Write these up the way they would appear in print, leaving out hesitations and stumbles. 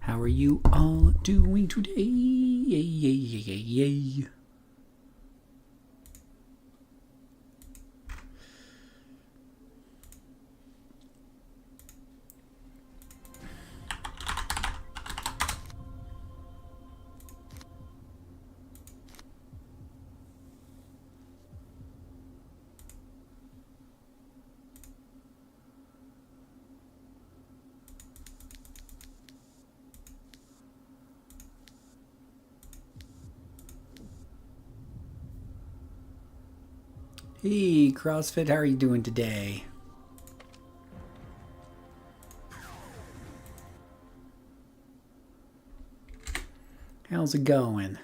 How are you all doing today? Yay, yay, yay, yay, yay. Hey, CrossFit, how are you doing today? How's it going?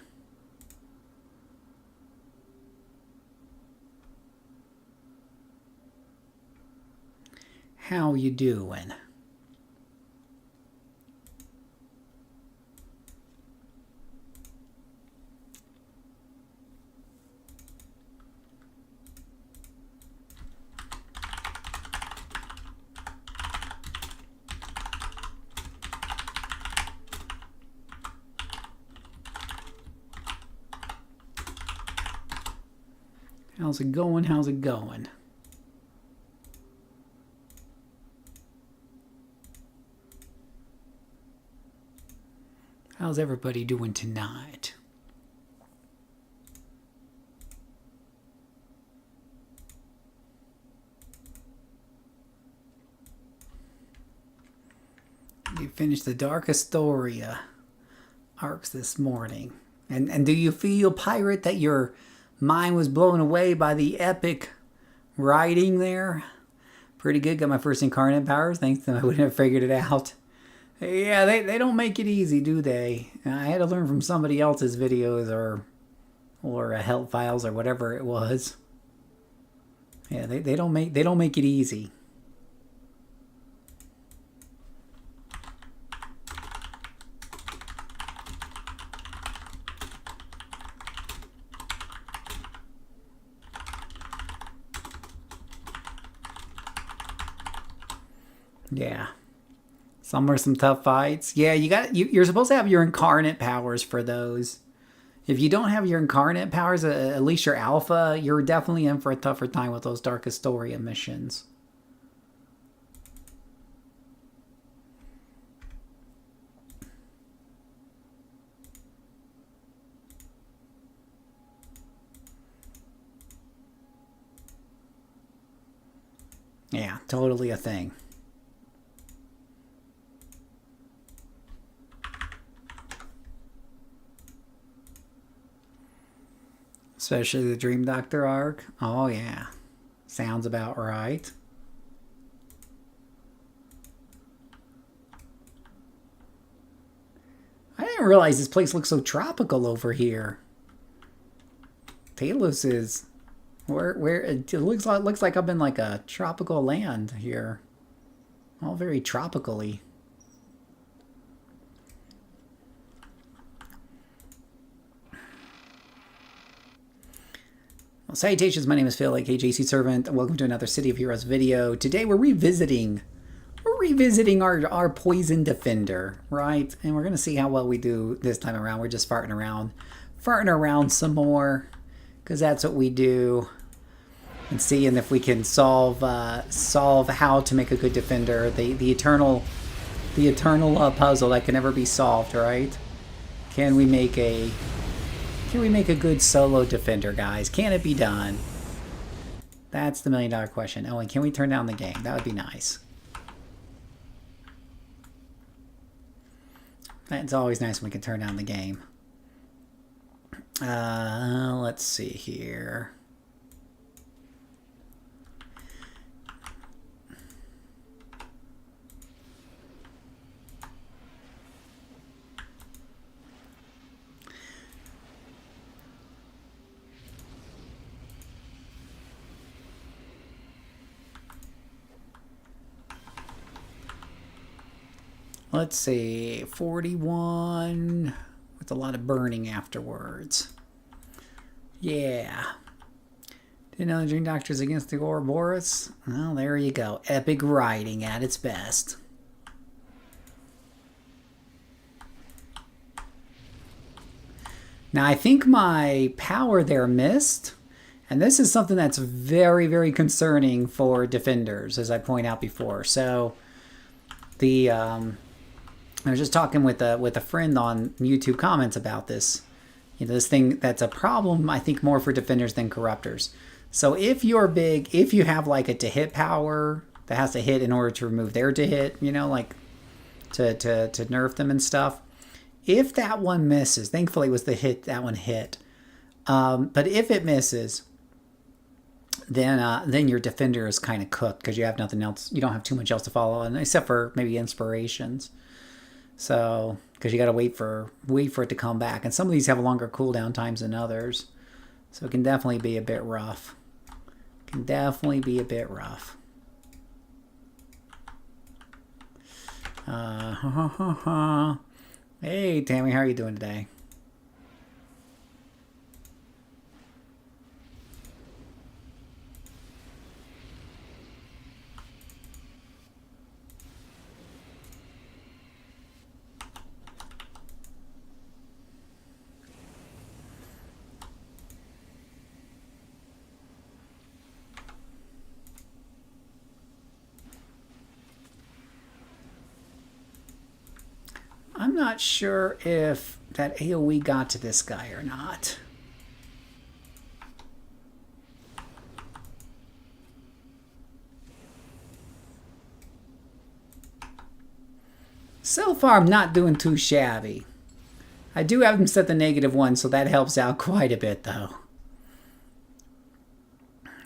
How you doing? How's it going? How's it going? How's everybody doing tonight? You finished the Dark Astoria arcs this morning. And do you feel, Pirate, that your mind was blown away by the epic writing there? Pretty good. Got my first incarnate powers. Thanks to I wouldn't have figured it out. Yeah, they don't make it easy, do they? I had to learn from somebody else's videos or help files or whatever it was. Yeah, they don't make it easy. Yeah. Some are some tough fights. Yeah, you're supposed to have your incarnate powers for those. If you don't have your incarnate powers, at least your alpha, you're definitely in for a tougher time with those Dark Astoria missions. Yeah, totally a thing. Especially the Dream Doctor arc. Oh, yeah. Sounds about right. I didn't realize this place looks so tropical over here. Talos is where it looks like I'm in like a tropical land here. All very tropically. Well, salutations, my name is Phil, aka JCServant, and welcome to another City of Heroes video. Today we're revisiting our Poison Defender, right? And we're going to see how well we do this time around. We're just farting around some more, because that's what we do. And seeing if we can solve how to make a good defender, the eternal puzzle that can never be solved, right? Can we make a good solo defender, guys? Can it be done? That's the million-dollar question. Oh, and can we turn down the game? That would be nice. It's always nice when we can turn down the game. Let's see here. Let's see, 41 with a lot of burning afterwards. Yeah. Didn't know the Dream Doctor's against the Ouroboros? Well, there you go. Epic writing at its best. Now, I think my power there missed. And this is something that's very, very concerning for defenders, as I point out before. So, I was just talking with a friend on YouTube comments about this. You know, this thing that's a problem, I think, more for defenders than corruptors. So if you're big, if you have like a to hit power that has to hit in order to remove their to hit, you know, like to nerf them and stuff. If that one misses, thankfully it was the hit, that one hit. But if it misses, then your defender is kind of cooked because you have nothing else. You don't have too much else to follow on except for maybe inspirations. So, because you got to wait for it to come back, and some of these have longer cooldown times than others, so it can definitely be a bit rough. Can definitely be a bit rough. Hey, Tammy, how are you doing today? I'm not sure if that AoE got to this guy or not. So far, I'm not doing too shabby. I do have him set the -1, so that helps out quite a bit, though.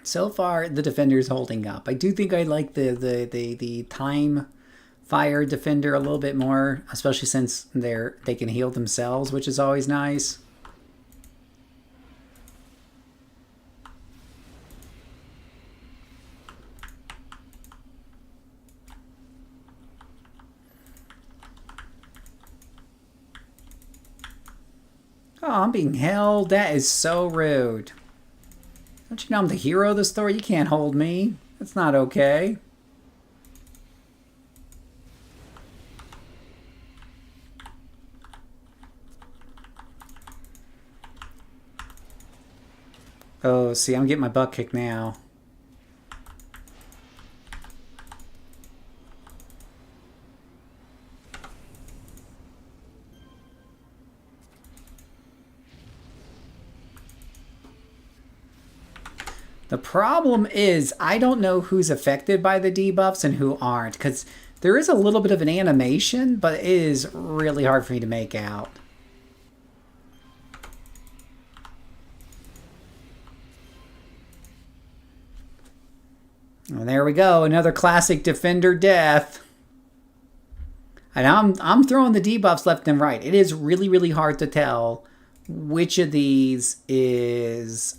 So far, the defender's holding up. I do think I like the time fire defender a little bit more, especially since they can heal themselves, which is always nice. Oh, I'm being held. That is so rude. Don't you know I'm the hero of the story? You can't hold me. That's not okay. Oh, see, I'm getting my butt kicked now. The problem is I don't know who's affected by the debuffs and who aren't, because there is a little bit of an animation, but it is really hard for me to make out. And there we go, another classic defender death. And I'm throwing the debuffs left and right. It is really, really hard to tell which of these is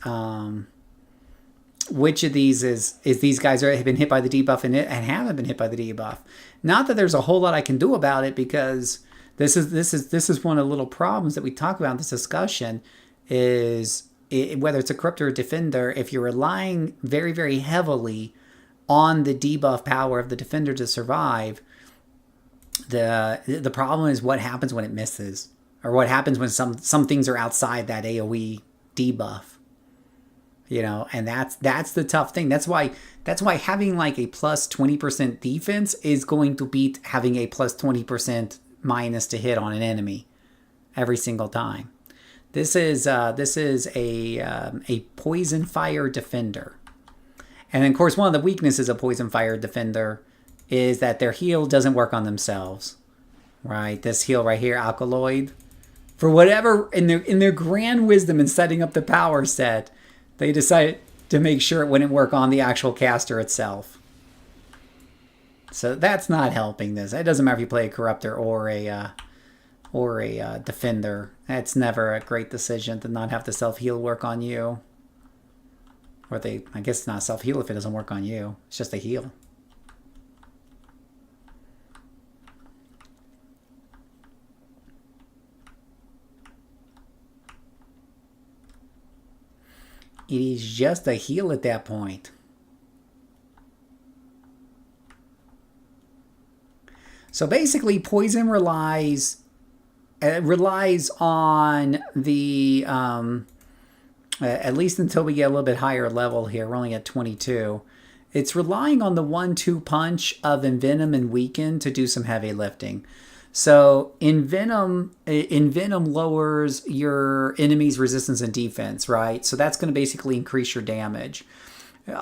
these guys have been hit by the debuff and haven't been hit by the debuff. Not that there's a whole lot I can do about it, because this is one of the little problems that we talk about in this discussion is whether it's a corruptor or a defender. If you're relying very, very heavily on the debuff power of the defender to survive, the problem is what happens when it misses, or what happens when some things are outside that AoE debuff. You know, and that's the tough thing. That's why having like a plus 20% defense is going to beat having a plus 20% minus to hit on an enemy every single time. This is a poison fire defender. And then, of course, one of the weaknesses of poison fire defender is that their heal doesn't work on themselves, right? This heal right here, alkaloid, For whatever, in their grand wisdom in setting up the power set, they decided to make sure it wouldn't work on the actual caster itself. So that's not helping this. It doesn't matter if you play a Corruptor or a Defender. That's never a great decision to not have the self-heal work on you. Or I guess it's not self-heal if it doesn't work on you. It's just a heal. It is just a heal at that point. So basically, poison relies on the at least until we get a little bit higher level here. We're only at 22. It's relying on the 1-2 punch of Envenom and Weaken to do some heavy lifting. So Envenom lowers your enemy's resistance and defense, right? So that's going to basically increase your damage.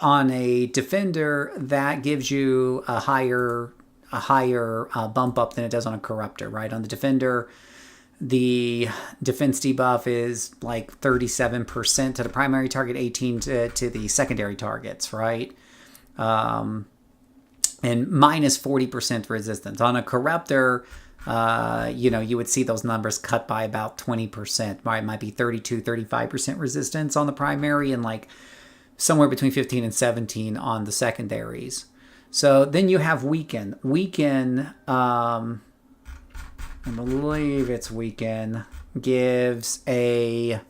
On a Defender, that gives you a higher bump up than it does on a Corruptor, right? On the Defender, the defense debuff is like 37% to the primary target, 18% to the secondary targets, right? And minus 40% resistance. On a Corruptor, you would see those numbers cut by about 20%. Right? It might be 32, 35% resistance on the primary and like somewhere between 15 and 17 on the secondaries. So then you have Weaken. Weaken, I believe it's Weaken, gives a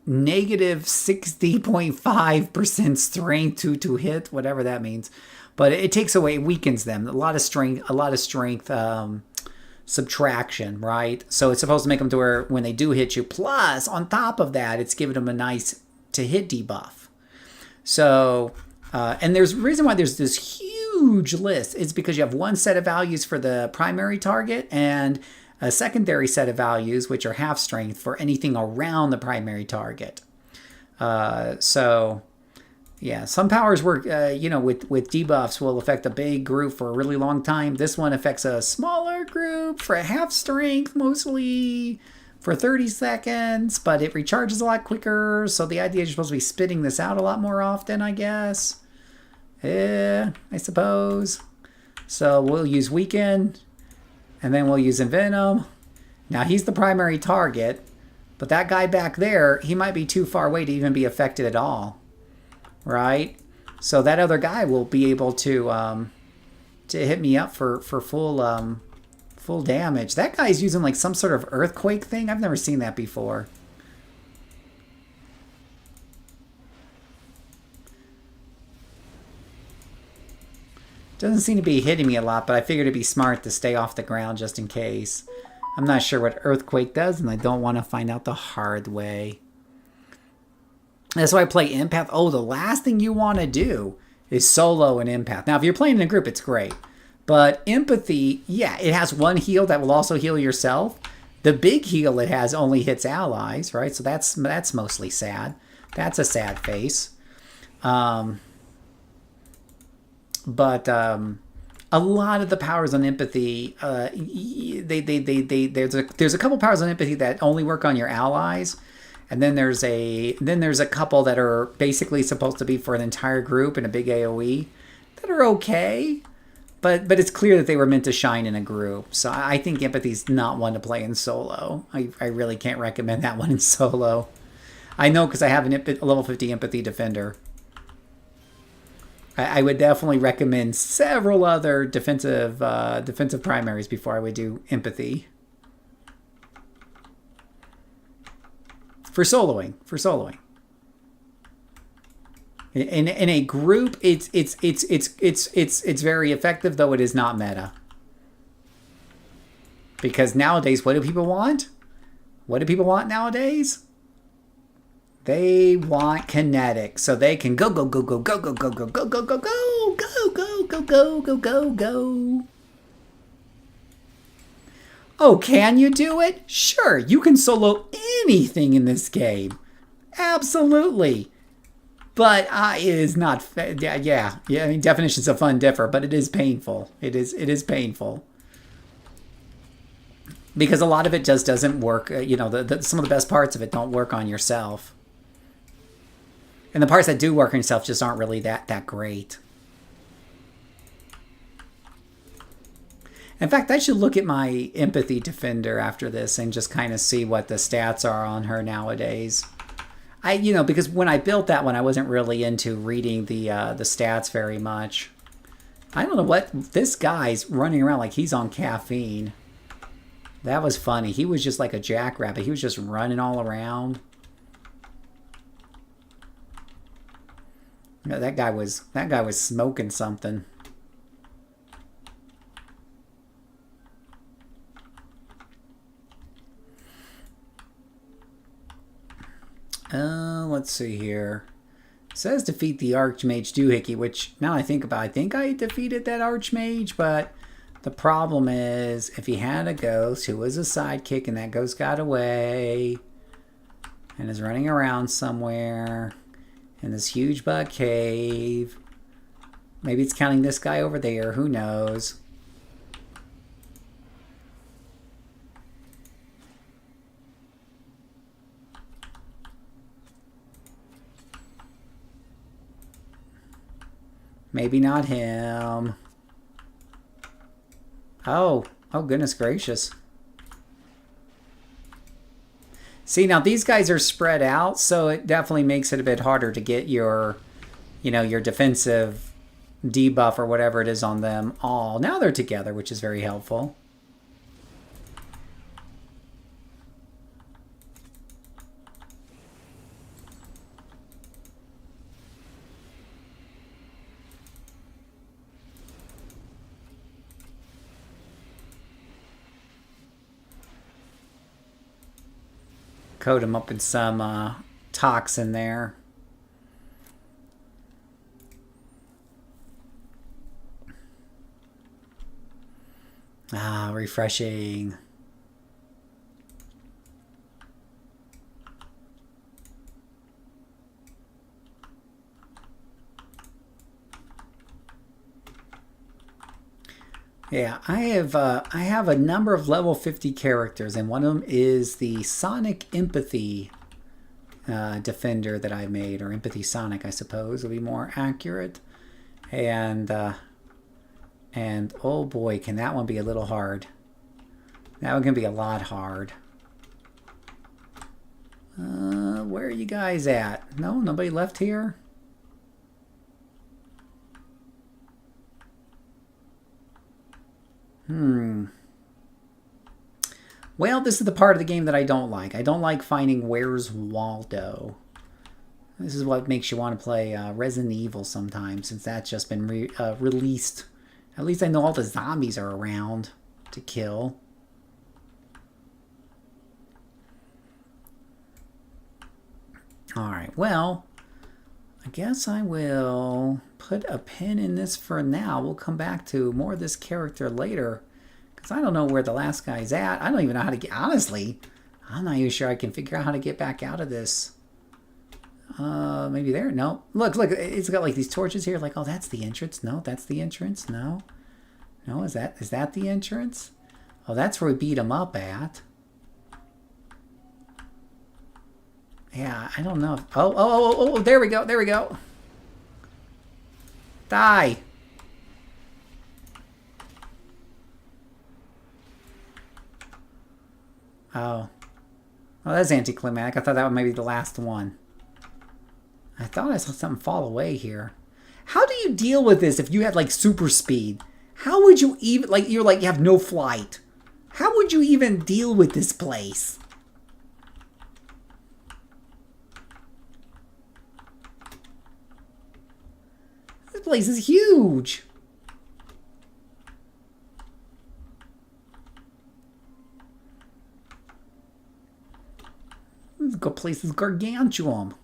negative 60.5% strength to hit, whatever that means. But it takes away, it weakens them. A lot of strength subtraction, right? So it's supposed to make them to where when they do hit you, plus on top of that, it's giving them a nice to hit debuff. So, and there's a reason why there's this huge list. It's because you have one set of values for the primary target and a secondary set of values, which are half strength for anything around the primary target. So, yeah, some powers work, with debuffs will affect a big group for a really long time. This one affects a smaller group for a half strength, mostly for 30 seconds, but it recharges a lot quicker. So the idea is you're supposed to be spitting this out a lot more often, I guess. I suppose. So we'll use Weaken, and then we'll use Envenom. Now he's the primary target, but that guy back there, he might be too far away to even be affected at all, right? So that other guy will be able to hit me up for full damage. That guy's using like some sort of earthquake thing. I've never seen that before. Doesn't seem to be hitting me a lot, but I figured it'd be smart to stay off the ground just in case. I'm not sure what Earthquake does, and I don't want to find out the hard way. That's why I play Empath. Oh, the last thing you want to do is solo an Empath. Now, if you're playing in a group, it's great. But Empathy, yeah, it has one heal that will also heal yourself. The big heal it has only hits allies, right? So that's mostly sad. That's a sad face. But a lot of the powers on Empathy, there's a couple powers on Empathy that only work on your allies, and then there's a couple that are basically supposed to be for an entire group in a big AOE that are okay, but it's clear that they were meant to shine in a group. So I think Empathy's not one to play in solo. I really can't recommend that one in solo. I know because I have a level 50 Empathy Defender. I would definitely recommend several other defensive primaries before I would do Empathy. For soloing. In a group, it's very effective, though it is not meta. Because nowadays, what do people want? What do people want nowadays? They want kinetic, so they can go. Oh, can you do it? Sure, you can solo anything in this game. Absolutely. But it is not, yeah. I mean, definitions of fun differ, but it is painful. It is painful. Because a lot of it just doesn't work. You know, some of the best parts of it don't work on yourself. And the parts that do work on yourself just aren't really that great. In fact, I should look at my empathy defender after this and just kind of see what the stats are on her nowadays. You know, because when I built that one, I wasn't really into reading the stats very much. I don't know what, this guy's running around like he's on caffeine. That was funny. He was just like a jackrabbit. He was just running all around. You know, that guy was smoking something. Let's see here. It says defeat the Archmage Doohickey, which now I think about, I think I defeated that Archmage, but the problem is if he had a ghost who was a sidekick and that ghost got away and is running around somewhere in this huge bug cave. Maybe it's counting this guy over there, who knows. Maybe not him. Oh goodness gracious. See, now these guys are spread out, so it definitely makes it a bit harder to get your, you know, your defensive debuff or whatever it is on them all. Now they're together, which is very helpful. Coat them up in some toxin there. Ah, refreshing. Yeah, I have a number of level 50 characters, and one of them is the Sonic Empathy Defender that I made, or Empathy Sonic, I suppose, would be more accurate. And oh boy, can that one be a little hard. That one can be a lot hard. Where are you guys at? No, nobody left here? Well, this is the part of the game that I don't like. I don't like finding Where's Waldo. This is what makes you want to play Resident Evil sometimes, since that's just been released. At least I know all the zombies are around to kill. Alright, well, I guess I will put a pin in this for now. We'll come back to more of this character later, because I don't know where the last guy's at. I don't even know how to get, honestly, I'm not even sure I can figure out how to get back out of this. Maybe there? No. Look, it's got like these torches here, like, oh, that's the entrance. No, that's the entrance. No. No, is that the entrance? Oh, that's where we beat him up at. Yeah, I don't know. Oh, there we go. There we go. Die. Oh. Well, that's anticlimactic. I thought that was maybe the last one. I thought I saw something fall away here. How do you deal with this if you had, like, super speed? How would you even, like, you have no flight. How would you even deal with this place? This place is huge. This place is gargantuan.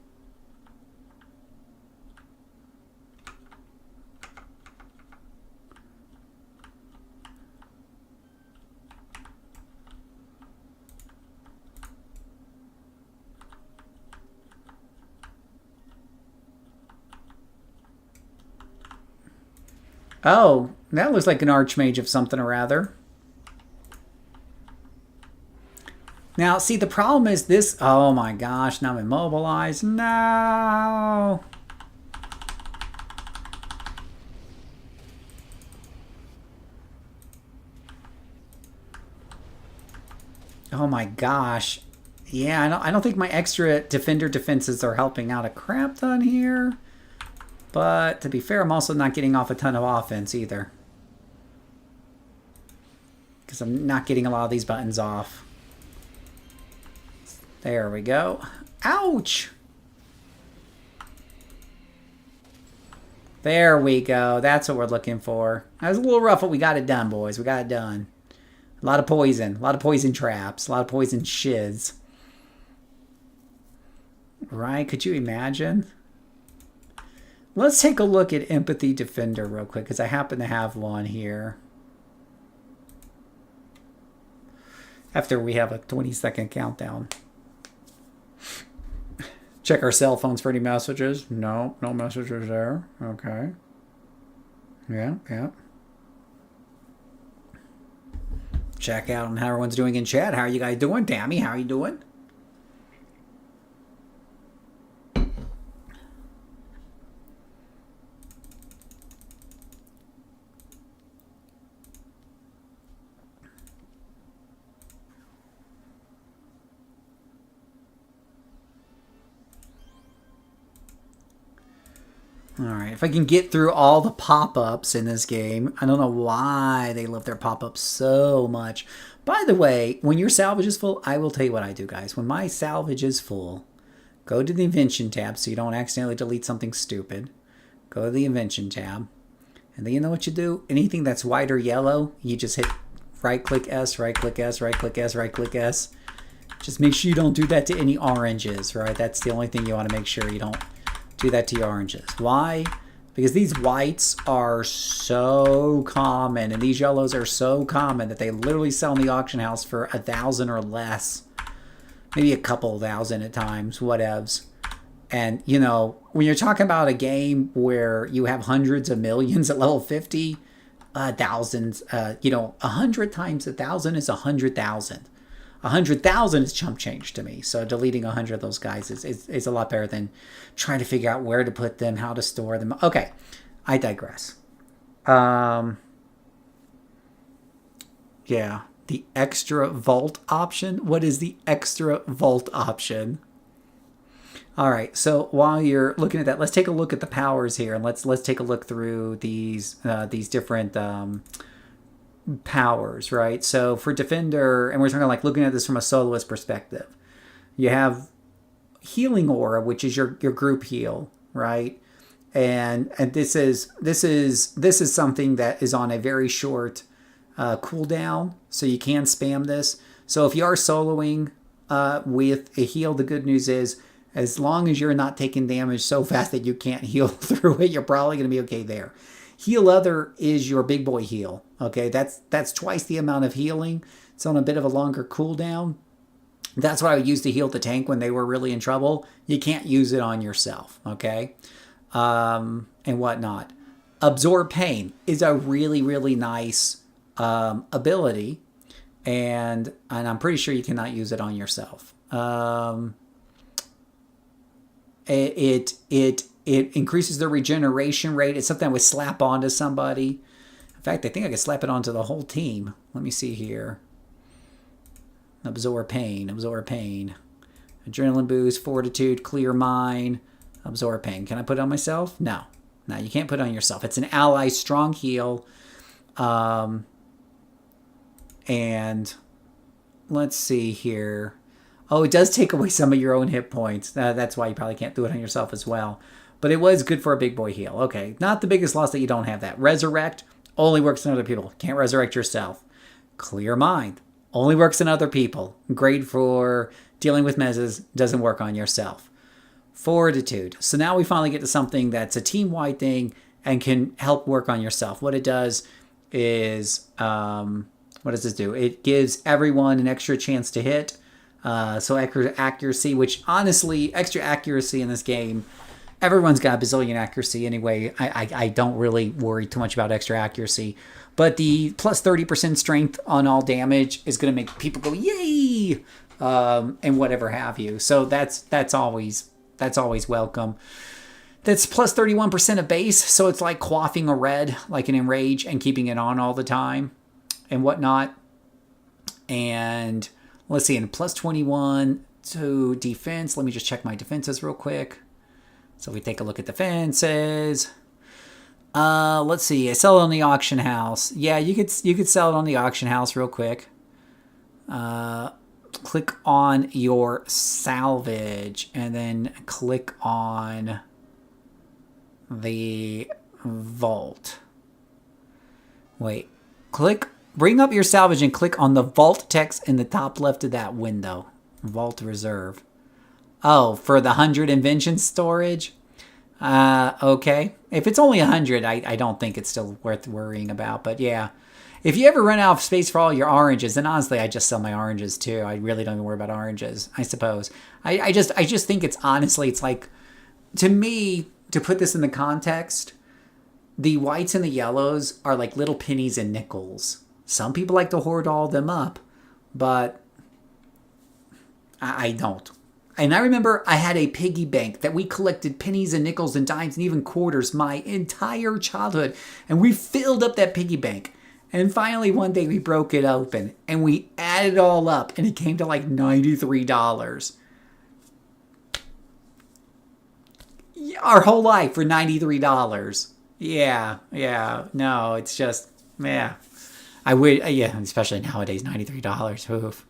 Oh, that looks like an archmage of something or other. Now, see, the problem is this. Oh my gosh, now I'm immobilized. No. Oh my gosh. Yeah, I don't think my extra defender defenses are helping out a crap ton here. But to be fair, I'm also not getting off a ton of offense either. Because I'm not getting a lot of these buttons off. There we go. Ouch! There we go. That's what we're looking for. That was a little rough, but we got it done, boys. We got it done. A lot of poison. A lot of poison traps. A lot of poison shiz. Right? Could you imagine? Let's take a look at Empathy Defender real quick, because I happen to have one here. After we have a 20-second countdown. Check our cell phones for any messages. No, no messages there. Okay. Yeah. Check out on how everyone's doing in chat. How are you guys doing? Tammy, how are you doing? Alright, if I can get through all the pop-ups in this game. I don't know why they love their pop-ups so much. By the way, when your salvage is full, I will tell you what I do, guys. When my salvage is full, go to the Invention tab so you don't accidentally delete something stupid. Go to the Invention tab. And then you know what you do? Anything that's white or yellow, you just hit right-click S, right-click S, right-click S, right-click S. Just make sure you don't do that to any oranges, right? That's the only thing you want to make sure you don't do that to your oranges. Why? Because these whites are so common and these yellows are so common that they literally sell in the auction house for 1,000 or less. Maybe a couple thousand at times, whatevs. And, you know, when you're talking about a game where you have hundreds of millions at level 50, thousands, 100 times 1,000 is 100,000. 100,000 is chump change to me. So deleting 100 of those guys is a lot better than trying to figure out where to put them, how to store them. Okay, I digress. Yeah, the extra vault option. What is the extra vault option? All right, so while you're looking at that, let's take a look at the powers here, and let's take a look through these different powers, right? So for Defender, and we're talking like looking at this from a soloist perspective, you have Healing Aura, which is your group heal, right? And this is something that is on a very short cooldown, so you can spam this. So if you are soloing with a heal, the good news is as long as you're not taking damage so fast that you can't heal through it, you're probably going to be okay there. Heal Other is your big boy heal. Okay, that's twice the amount of healing. It's on a bit of a longer cooldown. That's what I would use to heal the tank when they were really in trouble. You can't use it on yourself, okay? And whatnot. Absorb Pain is a really, really nice ability. And I'm pretty sure you cannot use it on yourself. It increases the regeneration rate. It's something I would slap onto somebody. In fact, I think I could slap it onto the whole team. Let me see here. Absorb Pain. Adrenaline boost, fortitude, clear mind, absorb pain. Can I put it on myself? No. No, you can't put it on yourself. It's an ally strong heal. And let's see here. Oh, it does take away some of your own hit points. That's why you probably can't do it on yourself as well. But it was good for a big boy heal. Okay, not the biggest loss that you don't have that. Resurrect only works on other people. Can't resurrect yourself. Clear mind only works on other people. Great for dealing with mezzes. Doesn't work on yourself. Fortitude. So now we finally get to something that's a team-wide thing and can help work on yourself. What it does is, what does this do? It gives everyone an extra chance to hit. So extra accuracy, which honestly, extra accuracy in this game, everyone's got a bazillion accuracy anyway. I don't really worry too much about extra accuracy. But the plus 30% strength on all damage is going to make people go, yay! and whatever have you. So that's always welcome. That's plus 31% of base, so it's like quaffing a red, like an enrage, and keeping it on all the time and whatnot. And let's see, and plus 21 to defense. Let me just check my defenses real quick. So we take a look at defenses. Let's see. I sell it on the auction house. Yeah, you could sell it on the auction house real quick. Click on your salvage and then click on the vault. Wait. Bring up your salvage and click on the vault text in the top left of that window. Vault reserve. Oh, for the 100 invention storage? Okay. If it's only 100, I don't think it's still worth worrying about. But yeah, if you ever run out of space for all your oranges, then honestly, I just sell my oranges too. I really don't even worry about oranges, I suppose. I just think it's honestly, it's like, to me, to put this in the context, the whites and the yellows are like little pennies and nickels. Some people like to hoard all of them up, but I don't. And I remember I had a piggy bank that we collected pennies and nickels and dimes and even quarters my entire childhood. And we filled up that piggy bank. And finally one day we broke it open and we added it all up and it came to like $93. Our whole life for $93. Yeah, no, it's just, yeah. I would, yeah, especially nowadays, $93.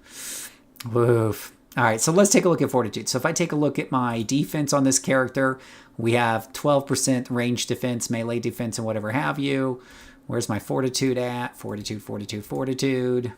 Woof. All right, so let's take a look at Fortitude. So if I take a look at my defense on this character, we have 12% range defense, melee defense, and whatever have you. Where's my Fortitude at? Fortitude.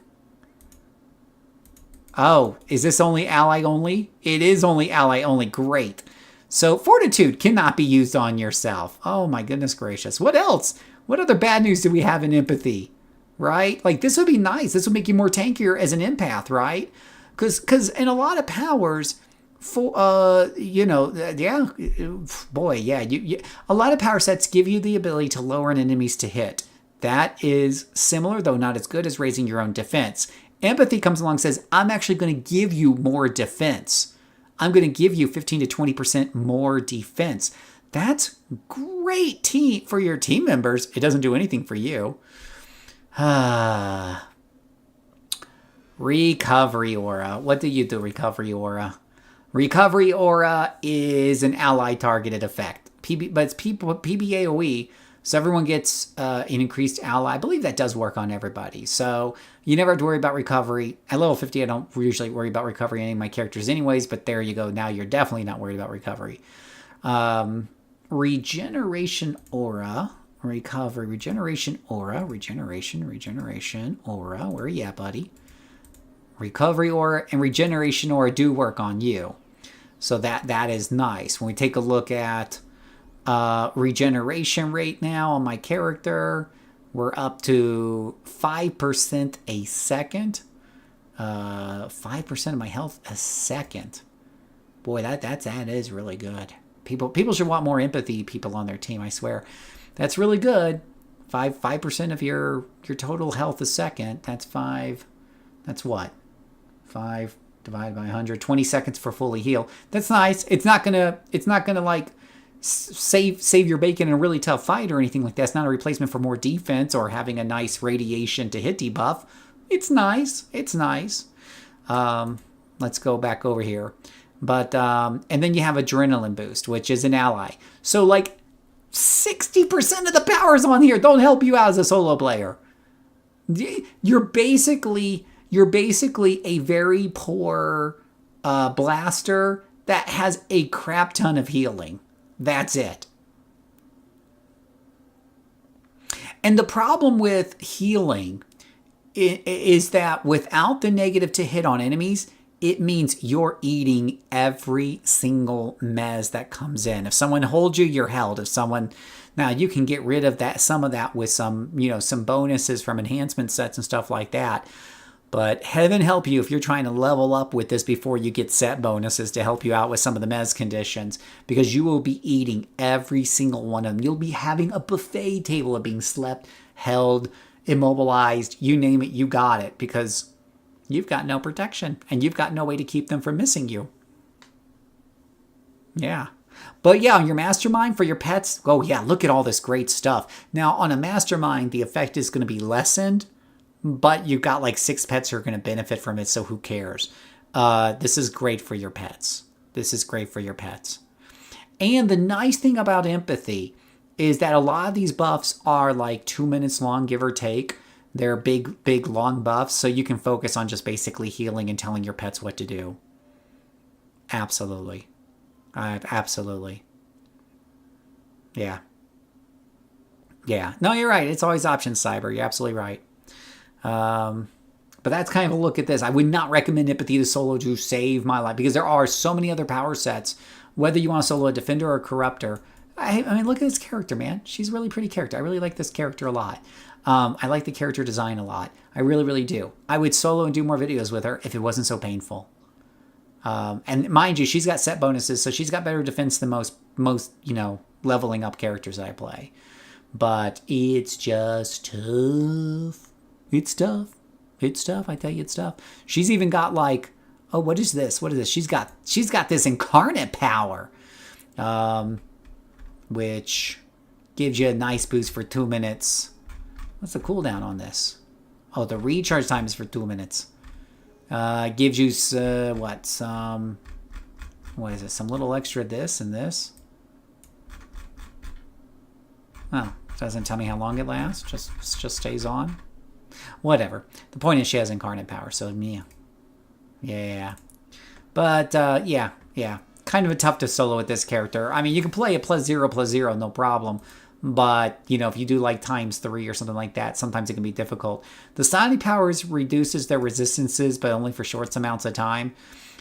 Oh, is this only ally only? It is only ally only. Great. So Fortitude cannot be used on yourself. Oh my goodness gracious. What else? What other bad news do we have in empathy? Right? Like this would be nice. This would make you more tankier as an empath, right? Because in a lot of powers, for a lot of power sets give you the ability to lower an enemy's to hit. That is similar, though not as good as raising your own defense. Empathy comes along and says, I'm actually going to give you more defense. I'm going to give you 15 to 20% more defense. That's great for your team members. It doesn't do anything for you. Recovery Aura. What do you do, Recovery Aura? Recovery Aura is an ally targeted effect. But it's PBAOE, so everyone gets an increased ally. I believe that does work on everybody. So you never have to worry about recovery. At level 50, I don't usually worry about recovery in any of my characters anyways, but there you go. Now you're definitely not worried about recovery. Regeneration Aura. Recovery. Regeneration Aura. Regeneration Aura. Where are you at, buddy? Recovery Aura and Regeneration Aura do work on you. So that is nice. When we take a look at regeneration rate now on my character, we're up to 5% a second. 5% of my health a second. Boy, that is really good. People should want more empathy people on their team, I swear. That's really good. 5% of your total health a second. That's 5. That's what? 5 divided by 100. 20 seconds for fully heal. That's nice. It's not gonna like save your bacon in a really tough fight or anything like that. It's not a replacement for more defense or having a nice radiation to hit debuff. It's nice. Let's go back over here. But and then you have adrenaline boost, which is an ally. So like 60% of the powers on here don't help you out as a solo player. You're basically a very poor blaster that has a crap ton of healing. That's it. And the problem with healing is that without the negative to hit on enemies, it means you're eating every single mez that comes in. If someone holds you, you're held. Now you can get rid of some of that with some bonuses from enhancement sets and stuff like that. But heaven help you if you're trying to level up with this before you get set bonuses to help you out with some of the mez conditions, because you will be eating every single one of them. You'll be having a buffet table of being slept, held, immobilized, you name it, you got it, because you've got no protection, and you've got no way to keep them from missing you. Yeah. But yeah, on your mastermind for your pets, oh yeah, look at all this great stuff. Now, on a mastermind, the effect is going to be lessened, but you've got like 6 pets who are going to benefit from it, so who cares? This is great for your pets. This is great for your pets. And the nice thing about empathy is that a lot of these buffs are like 2 minutes long, give or take. They're big, long buffs, so you can focus on just basically healing and telling your pets what to do. Absolutely. Absolutely. Yeah. Yeah. No, you're right. It's always options, Cyber. You're absolutely right. But that's kind of a look at this. I would not recommend Empathy to solo to save my life because there are so many other power sets, whether you want to solo a Defender or a Corruptor. I mean, look at this character, man. She's a really pretty character. I really like this character a lot. I like the character design a lot. I really, really do. I would solo and do more videos with her if it wasn't so painful. And mind you, she's got set bonuses, so she's got better defense than most leveling up characters that I play. But it's just tough. It's tough. It's tough. I tell you, it's tough. She's even got like, oh, what is this? What is this? She's got this incarnate power, which gives you a nice boost for 2 minutes. What's the cooldown on this? Oh, the recharge time is for 2 minutes. Gives you what is it? Some little extra this and this. Oh, doesn't tell me how long it lasts. Just stays on. Whatever. The point is she has incarnate power, so yeah. But yeah. Kind of a tough to solo with this character. I mean, you can play it +0/+0, no problem. But, if you do like ×3 or something like that, sometimes it can be difficult. The Sonic powers reduces their resistances, but only for short amounts of time.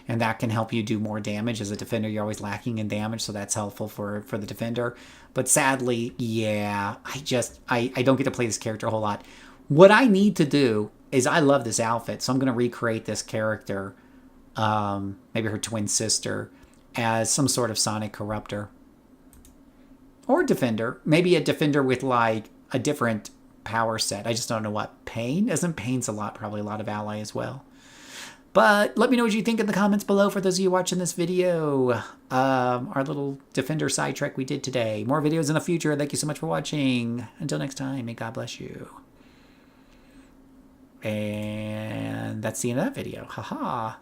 And that can help you do more damage. As a defender, you're always lacking in damage, so that's helpful for the defender. But sadly, yeah, I don't get to play this character a whole lot. What I need to do is, I love this outfit, so I'm going to recreate this character, maybe her twin sister, as some sort of Sonic Corruptor. Or Defender. Maybe a Defender with like a different power set. I just don't know what. Pain? Isn't Pain's probably a lot of ally as well. But let me know what you think in the comments below for those of you watching this video. Our little Defender sidetrack we did today. More videos in the future. Thank you so much for watching. Until next time, may God bless you. And that's the end of that video. Haha.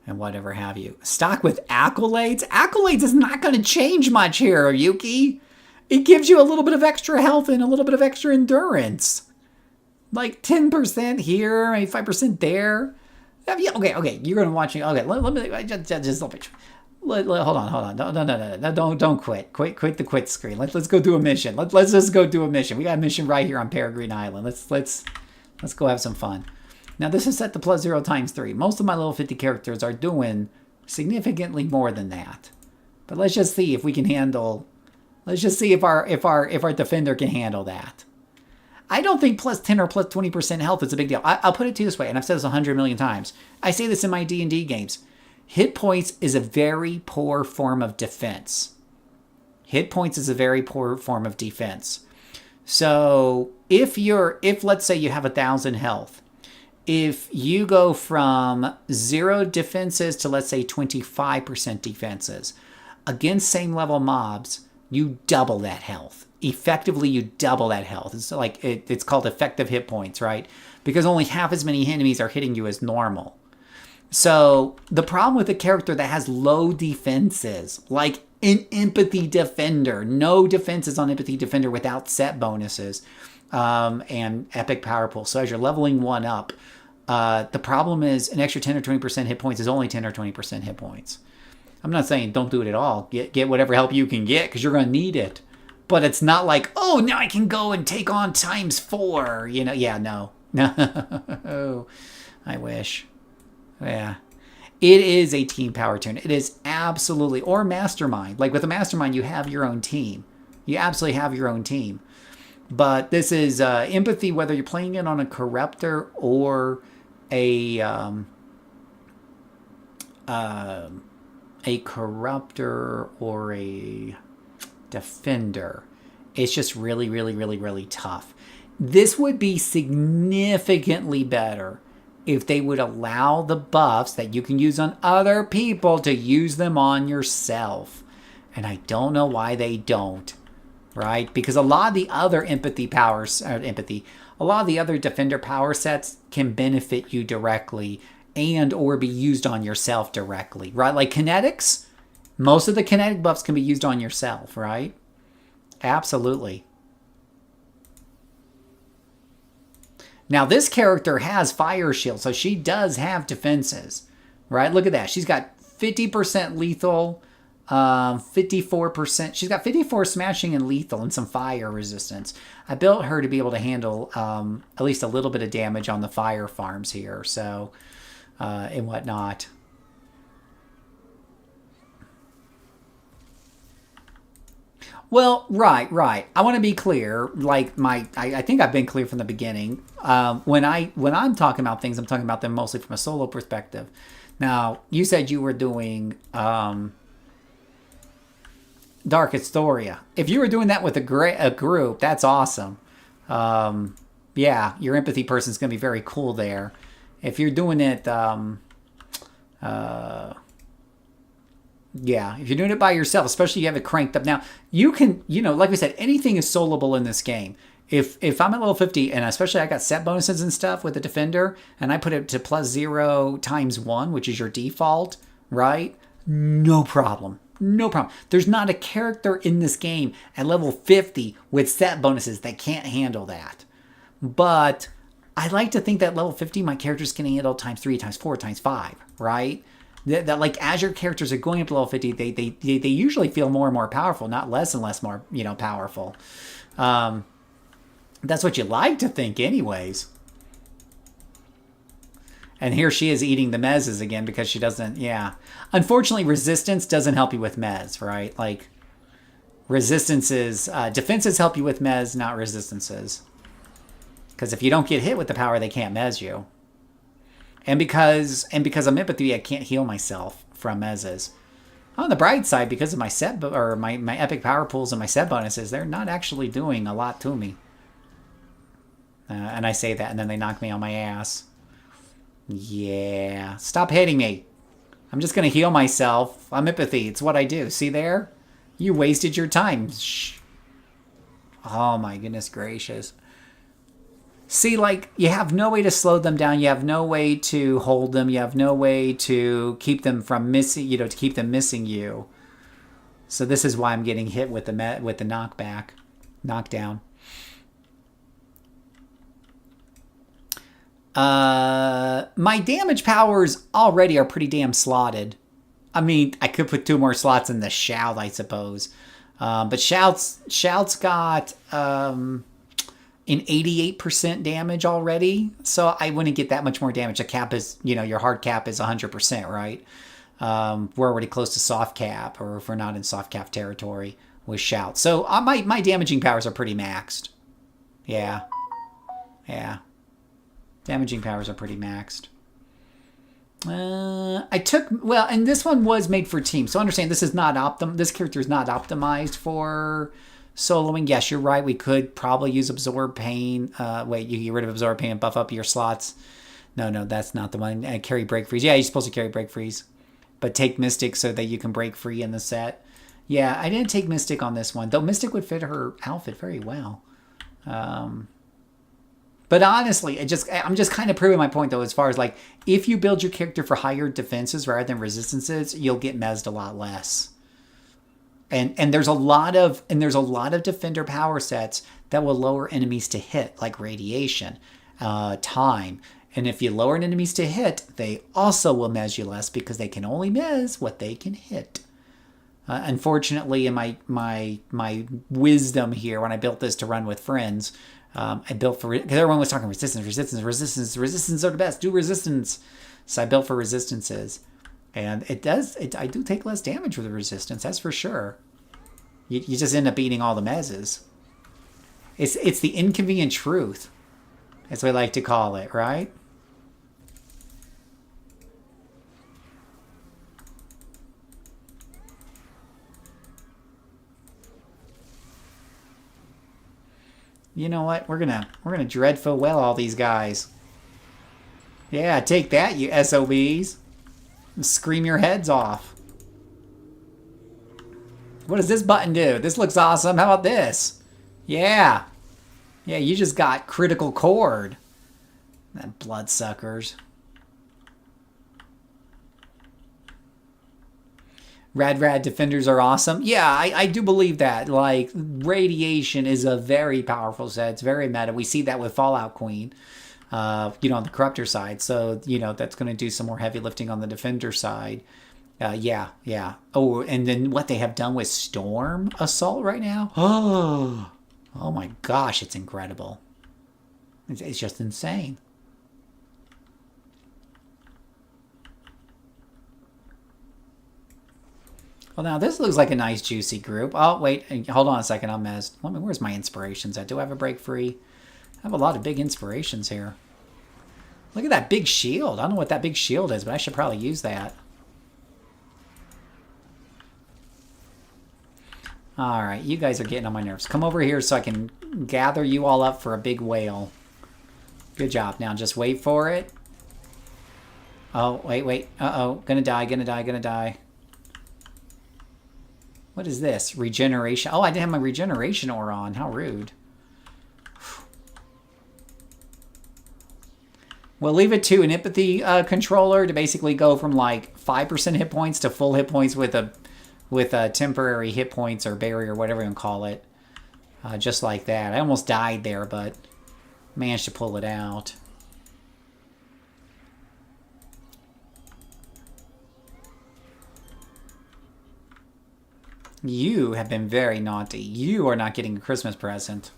And whatever have you. Stock with Accolades? Accolades is not going to change much here, Yuki. It gives you a little bit of extra health and a little bit of extra endurance. Like 10% here, maybe 5% there. Okay, you're going to watch me. Okay, let me just hold on. No, don't quit. Quit the quit screen. Let's go do a mission. Let's just go do a mission. We got a mission right here on Peregrine Island. Let's go have some fun. Now, this is set to +0 ×3. Most of my level 50 characters are doing significantly more than that. But let's just see if we can handle... Let's just see if our defender can handle that. I don't think +10 or +20% health is a big deal. I'll put it to you this way, and I've said this 100 million times. I say this in my D&D games. Hit points is a very poor form of defense. Hit points is a very poor form of defense. So, if let's say you have 1,000 health, if you go from 0 defenses to, let's say, 25% defenses, against same level mobs, you double that health. Effectively, you double that health. It's like it's called effective hit points, right? Because only half as many enemies are hitting you as normal. So the problem with a character that has low defenses, like an Empathy Defender, no defenses on Empathy Defender without set bonuses, and epic power pool. So as you're leveling one up, the problem is an extra 10 or 20% hit points is only 10 or 20% hit points. I'm not saying don't do it at all. Get whatever help you can get because you're going to need it. But it's not like, oh, now I can go and take on ×4. Yeah, no. No. I wish. Yeah. It is a team power turn. It is absolutely, or mastermind. Like with a mastermind, you have your own team. You absolutely have your own team. But this is empathy, whether you're playing it on a Corruptor or a Corruptor or a Defender. It's just really, really, really, really tough. This would be significantly better if they would allow the buffs that you can use on other people to use them on yourself. And I don't know why they don't, right? Because a lot of the other a lot of the other defender power sets can benefit you directly and or be used on yourself directly, right? Like kinetics, most of the kinetic buffs can be used on yourself, right? Absolutely. Now, this character has fire shield, so she does have defenses, right? Look at that. She's got 50% lethal, 54%. She's got 54 smashing and lethal and some fire resistance. I built her to be able to handle at least a little bit of damage on the fire farms here, so and whatnot. Well, right. I want to be clear. Like I think I've been clear from the beginning. When I'm talking about things, I'm talking about them mostly from a solo perspective. Now, you said you were doing Dark Historia. If you were doing that with a group, that's awesome. Yeah, your empathy person's going to be very cool there. If you're doing it, yeah, if you're doing it by yourself, especially you have it cranked up. Now, you can, like we said, anything is soloable in this game. If I'm at level 50, and especially I got set bonuses and stuff with the Defender, and I put it to +0 × 1, which is your default, right? No problem. No problem. There's not a character in this game at level 50 with set bonuses that can't handle that. But I like to think that level 50, my characters can handle ×3, ×4, ×5, right? That like as your characters are going up to level 50, they usually feel more and more powerful, not less and less more powerful. That's what you like to think, anyways. And here she is eating the mezzes again because she doesn't. Yeah, unfortunately, resistance doesn't help you with mezz, right? Like resistances, defenses help you with mezz, not resistances. Because if you don't get hit with the power, they can't mezz you. And because I'm empathy, I can't heal myself from mezzes. On the bright side, because of my set or my epic power pools and my set bonuses, they're not actually doing a lot to me. And I say that, and then they knock me on my ass. Yeah, stop hitting me. I'm just gonna heal myself. I'm empathy. It's what I do. See there? You wasted your time. Shh. Oh my goodness gracious. See, like, you have no way to slow them down. You have no way to hold them. You have no way to keep them from missing, to keep them missing you. So this is why I'm getting hit with the knockdown. My damage powers already are pretty damn slotted. I mean, I could put 2 more slots in the Shout, I suppose. But Shout's got an 88% damage already, so I wouldn't get that much more damage. The cap is, your hard cap is 100%, right? We're already close to soft cap, or if we're not in soft cap territory with Shout. So my damaging powers are pretty maxed. Yeah. Damaging powers are pretty maxed. And this one was made for team, so understand this is not this character is not optimized for soloing. Yes, you're right. We could probably use Absorb Pain. Wait, you get rid of Absorb Pain and buff up your slots. No, that's not the one. Carry Break Freeze. Yeah, you're supposed to carry Break Freeze. But take Mystic so that you can break free in the set. Yeah, I didn't take Mystic on this one, though Mystic would fit her outfit very well. But honestly, I'm just kind of proving my point, though, as far as, like, if you build your character for higher defenses rather than resistances, you'll get mezzed a lot less. And there's a lot of defender power sets that will lower enemies to hit, like radiation, time. And if you lower enemies to hit, they also will mezz you less because they can only mezz what they can hit. Unfortunately, in my wisdom here, when I built this to run with friends, I built for, because everyone was talking resistance are the best. Do resistance. So I built for resistances. And I do take less damage with the resistance, that's for sure. You just end up eating all the mezzes. It's the inconvenient truth, as we like to call it, right? You know what? We're gonna dreadful well all these guys. Yeah, take that, you SOBs. Scream your heads off. What does this button do? This looks awesome. How about this? Yeah. Yeah, you just got critical chord. That bloodsuckers. Rad defenders are awesome. Yeah, I do believe that. Like, radiation is a very powerful set. It's very meta. We see that with Fallout Queen, on the corruptor side. So, that's going to do some more heavy lifting on the defender side. Yeah. Oh, and then what they have done with Storm Assault right now. Oh my gosh, it's incredible. It's just insane. Well, now this looks like a nice juicy group. Oh, wait, hold on a second. I'm messed. Where's my inspirations at? Do I have a break free? I have a lot of big inspirations here. Look at that big shield. I don't know what that big shield is, but I should probably use that. Alright, you guys are getting on my nerves. Come over here so I can gather you all up for a big whale. Good job. Now just wait for it. Oh, wait. Uh-oh. Gonna die. What is this? Regeneration. Oh, I didn't have my regeneration ore on. How rude. We'll leave it to an empathy controller to basically go from like 5% hit points to full hit points with a temporary hit points or barrier, whatever you want to call it. Just like that. I almost died there, but managed to pull it out. You have been very naughty. You are not getting a Christmas present.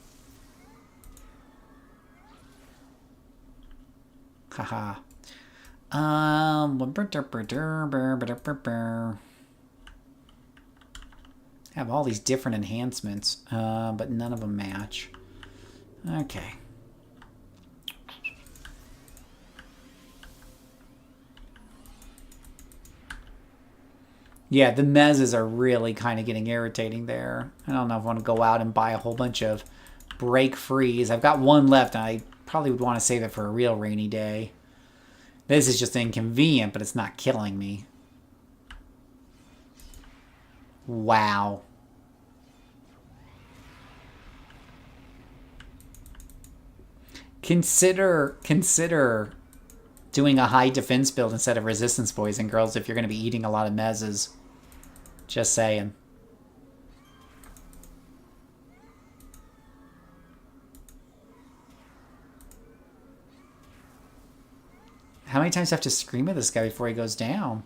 Haha. Have all these different enhancements, but none of them match. Okay. Yeah, the mezzes are really kind of getting irritating there. I don't know if I want to go out and buy a whole bunch of break frees. I've got one left, and I probably would want to save it for a real rainy day. This is just inconvenient, but it's not killing me. Wow. Consider doing a high defense build instead of resistance, boys and girls, if you're going to be eating a lot of mezzes. Just saying. How many times do I have to scream at this guy before he goes down?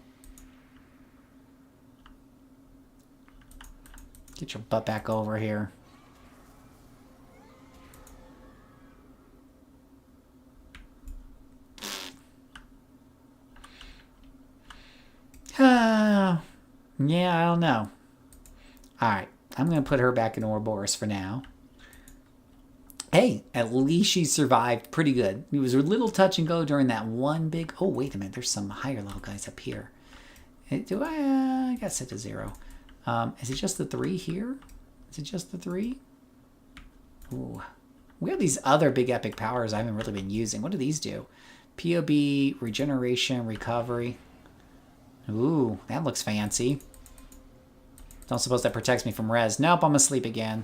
Get your butt back over here. Yeah, I don't know. Alright, I'm going to put her back in Ouroboros for now. Hey, at least she survived pretty good. It was a little touch and go during that one big... Oh, wait a minute. There's some higher level guys up here. Do I got set to 0. Is it just the 3 here? Is it just the 3? Ooh. We have these other big epic powers I haven't really been using. What do these do? POB, regeneration, recovery. Ooh, that looks fancy. Don't suppose that protects me from res. Nope, I'm asleep again.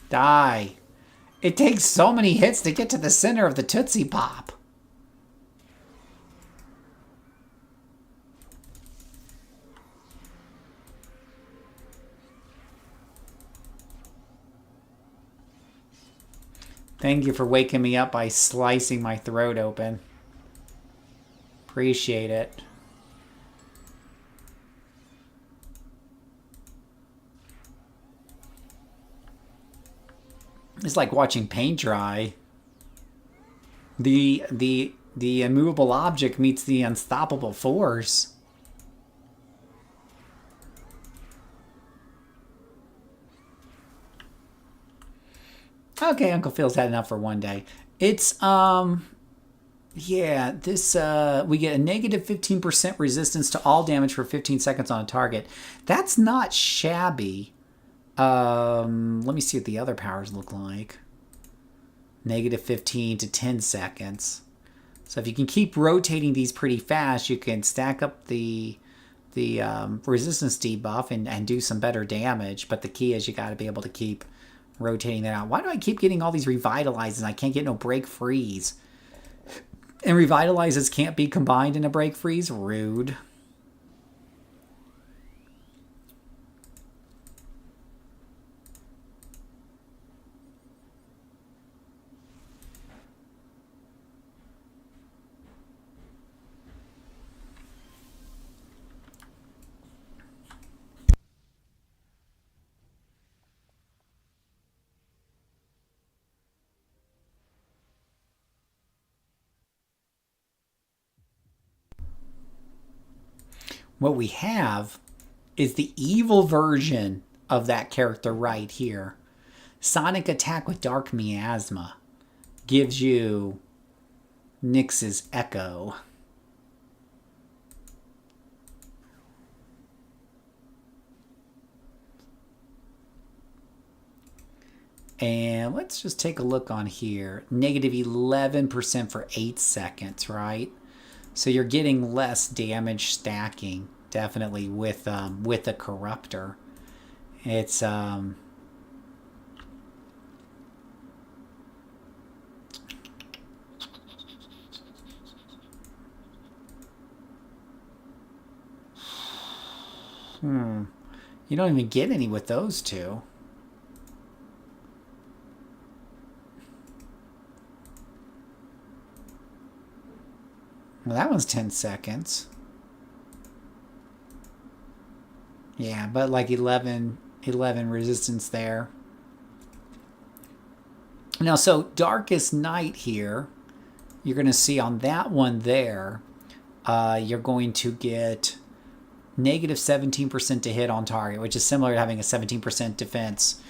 Die. It takes so many hits to get to the center of the Tootsie Pop. Thank you for waking me up by slicing my throat open. Appreciate it. It's like watching paint dry. The immovable object meets the unstoppable force. Okay, Uncle Phil's had enough for one day. It's, yeah, this, we get a negative 15% resistance to all damage for 15 seconds on a target. That's not shabby. Let me see what the other powers look like. Negative 15 to 10 seconds. So if you can keep rotating these pretty fast, you can stack up the resistance debuff and do some better damage. But the key is you got to be able to keep rotating that out. Why do I keep getting all these revitalizes and I can't get no break freeze? And revitalizes can't be combined in a break freeze? Rude. What we have is the evil version of that character right here. Sonic Attack with Dark Miasma gives you Nyx's Echo. And let's just take a look on here. Negative 11% for 8 seconds, right? So you're getting less damage stacking, definitely, with a Corruptor. It's, you don't even get any with those two. Well, that one's 10 seconds. Yeah, but like 11 resistance there. Now, so Darkest Night here, you're going to see on that one there, you're going to get negative 17% to hit on target, which is similar to having a 17% defense.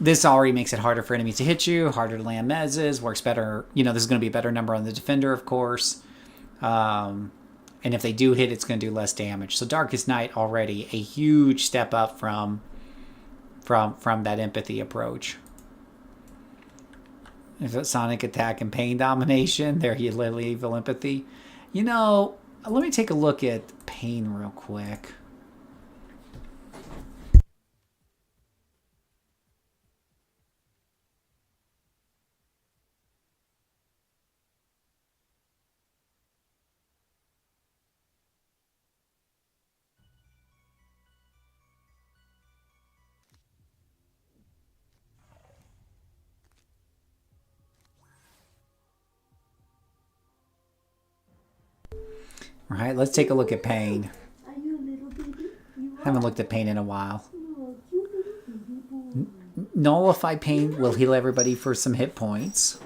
This already makes it harder for enemies to hit you, harder to land mezzes, works better. You know, this is going to be a better number on the defender, of course. And if they do hit, it's going to do less damage. So Darkest Night already a huge step up from that empathy approach. If it's Sonic Attack and Pain Domination, there you literally evil empathy. You know, let me take a look at Pain real quick. All right, let's take a look at Pain. Haven't looked at Pain in a while. Nullify Pain will heal everybody for some hit points.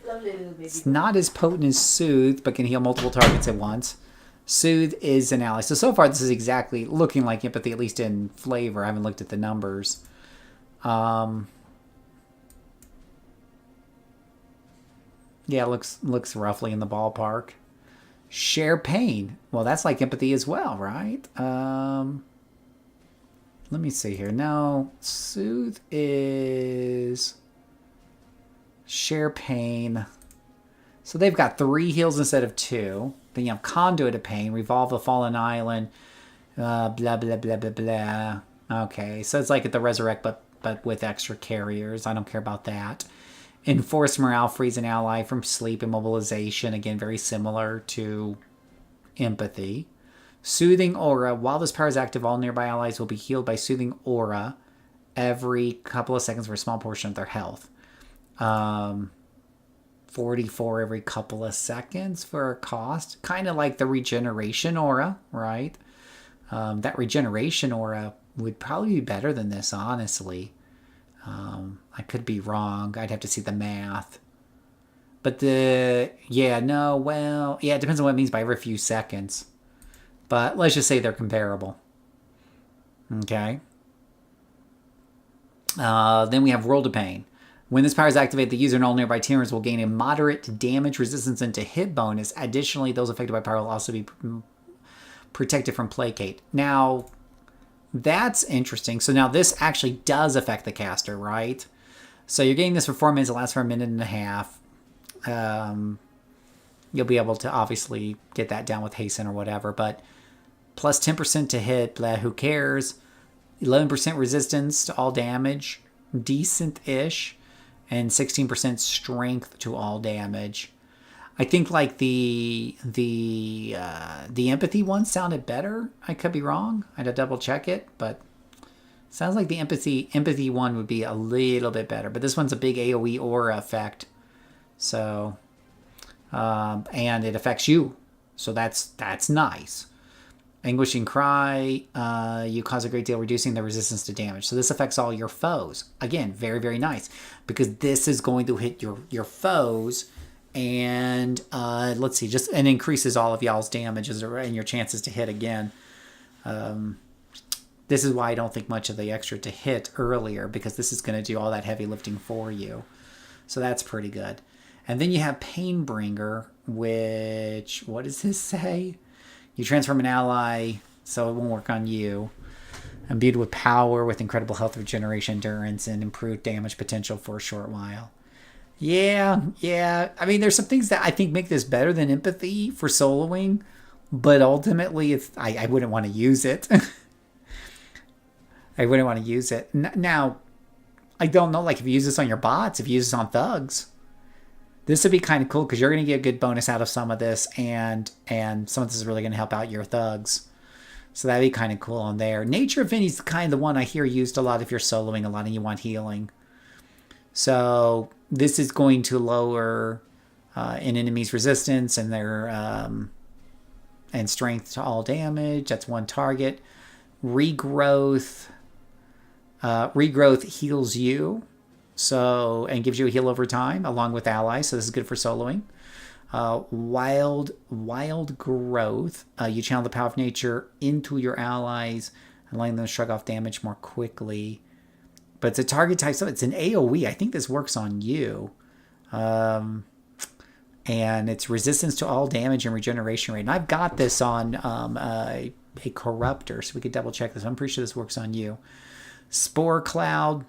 It's not as potent as Soothe, but can heal multiple targets at once. Soothe is an ally. So far, this is exactly looking like Empathy, at least in flavor. I haven't looked at the numbers. Yeah, it looks roughly in the ballpark. Share Pain. Well, that's like Empathy as well, right? Let me see here. No, Soothe is Share Pain. So they've got 3 heals instead of 2. Then you have Conduit of Pain, Revolve a Fallen Island, blah, blah, blah, blah, blah. Okay, so it's like at the Resurrect, but with extra carriers. I don't care about that. Enforced Morale, frees an ally from sleep, immobilization. Again, very similar to Empathy. Soothing Aura. While this power is active, all nearby allies will be healed by Soothing Aura every couple of seconds for a small portion of their health. 44 every couple of seconds for a cost. Kind of like the Regeneration Aura, right? That Regeneration Aura would probably be better than this, honestly. I could be wrong. I'd have to see the math. But it depends on what it means by every few seconds. But let's just say they're comparable. Okay. Then we have World of Pain. When this power is activated, the user and all nearby teamers will gain a moderate damage resistance and to hit bonus. Additionally, those affected by power will also be protected from Placate. Now, that's interesting. So now this actually does affect the caster, right? So you're getting this for 4 minutes. It lasts for a minute and a half. You'll be able to obviously get that down with hasten or whatever, but plus 10% to hit, blah, who cares? 11% resistance to all damage, decent-ish, and 16% strength to all damage. I think like the empathy one sounded better. I could be wrong. I had to double check it, but sounds like the empathy one would be a little bit better. But this one's a big AoE aura effect, so and it affects you, so that's nice. Anguishing Cry, you cause a great deal, reducing the resistance to damage. So this affects all your foes. Again, very, very nice. Because this is going to hit your foes. And let's see, and increases all of y'all's damages and your chances to hit again. This is why I don't think much of the extra to hit earlier. Because this is going to do all that heavy lifting for you. So that's pretty good. And then you have Painbringer, which, what does this say? You transform an ally, so it won't work on you. Imbued with power, with incredible health regeneration, endurance, and improved damage potential for a short while. Yeah. I mean, there's some things that I think make this better than empathy for soloing, but ultimately, I wouldn't want to use it. I wouldn't want to use it. Now, I don't know, like if you use this on your bots, if you use this on thugs, this would be kind of cool because you're going to get a good bonus out of some of this, and some of this is really going to help out your thugs. So that'd be kind of cool on there. Nature Affinity is kind of the one I hear used a lot if you're soloing a lot and you want healing. So this is going to lower an enemy's resistance and their and strength to all damage. That's one target. Regrowth heals you. So, and gives you a heal over time along with allies. So this is good for soloing. Wild growth. You channel the power of nature into your allies, allowing them to shrug off damage more quickly. But it's a target type, so it's an AoE. I think this works on you. And it's resistance to all damage and regeneration rate. And I've got this on a corruptor, so we could double check this. I'm pretty sure this works on you. Spore Cloud.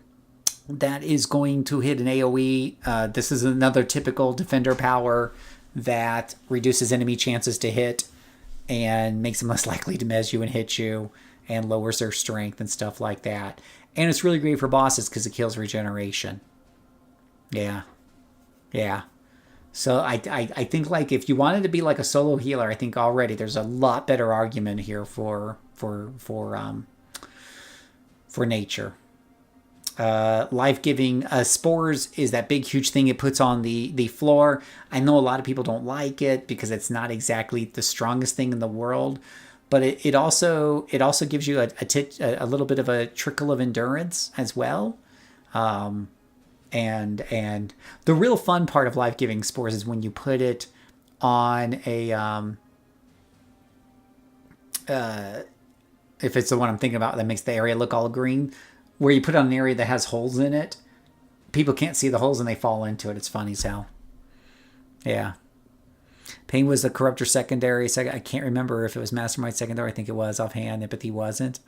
That is going to hit an AoE. This is another typical defender power that reduces enemy chances to hit and makes them less likely to mez you and hit you and lowers their strength and stuff like that. And it's really great for bosses because it kills regeneration. Yeah. So I think like if you wanted to be like a solo healer, I think already there's a lot better argument here for nature. Life-giving spores is that big huge thing it puts on the floor. I know a lot of people don't like it because it's not exactly the strongest thing in the world, but it also gives you a little bit of a trickle of endurance as well. And the real fun part of life-giving spores is when you put it on a if it's the one I'm thinking about that makes the area look all green, where you put it on an area that has holes in it. People can't see the holes and they fall into it. It's funny as hell. Yeah. Pain was the corruptor secondary. I can't remember if it was mastermind secondary. I think it was offhand. Empathy wasn't.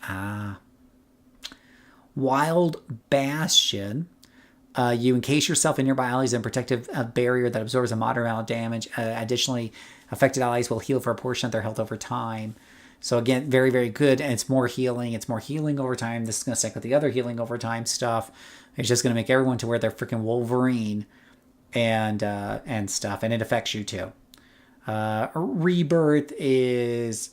Wild Bastion. You encase yourself in nearby allies in a protective barrier that absorbs a moderate amount of damage. Additionally, affected allies will heal for a portion of their health over time. So again, very, very good. And it's more healing. It's more healing over time. This is going to stick with the other healing over time stuff. It's just going to make everyone to wear their freaking Wolverine and stuff. And it affects you too. Rebirth is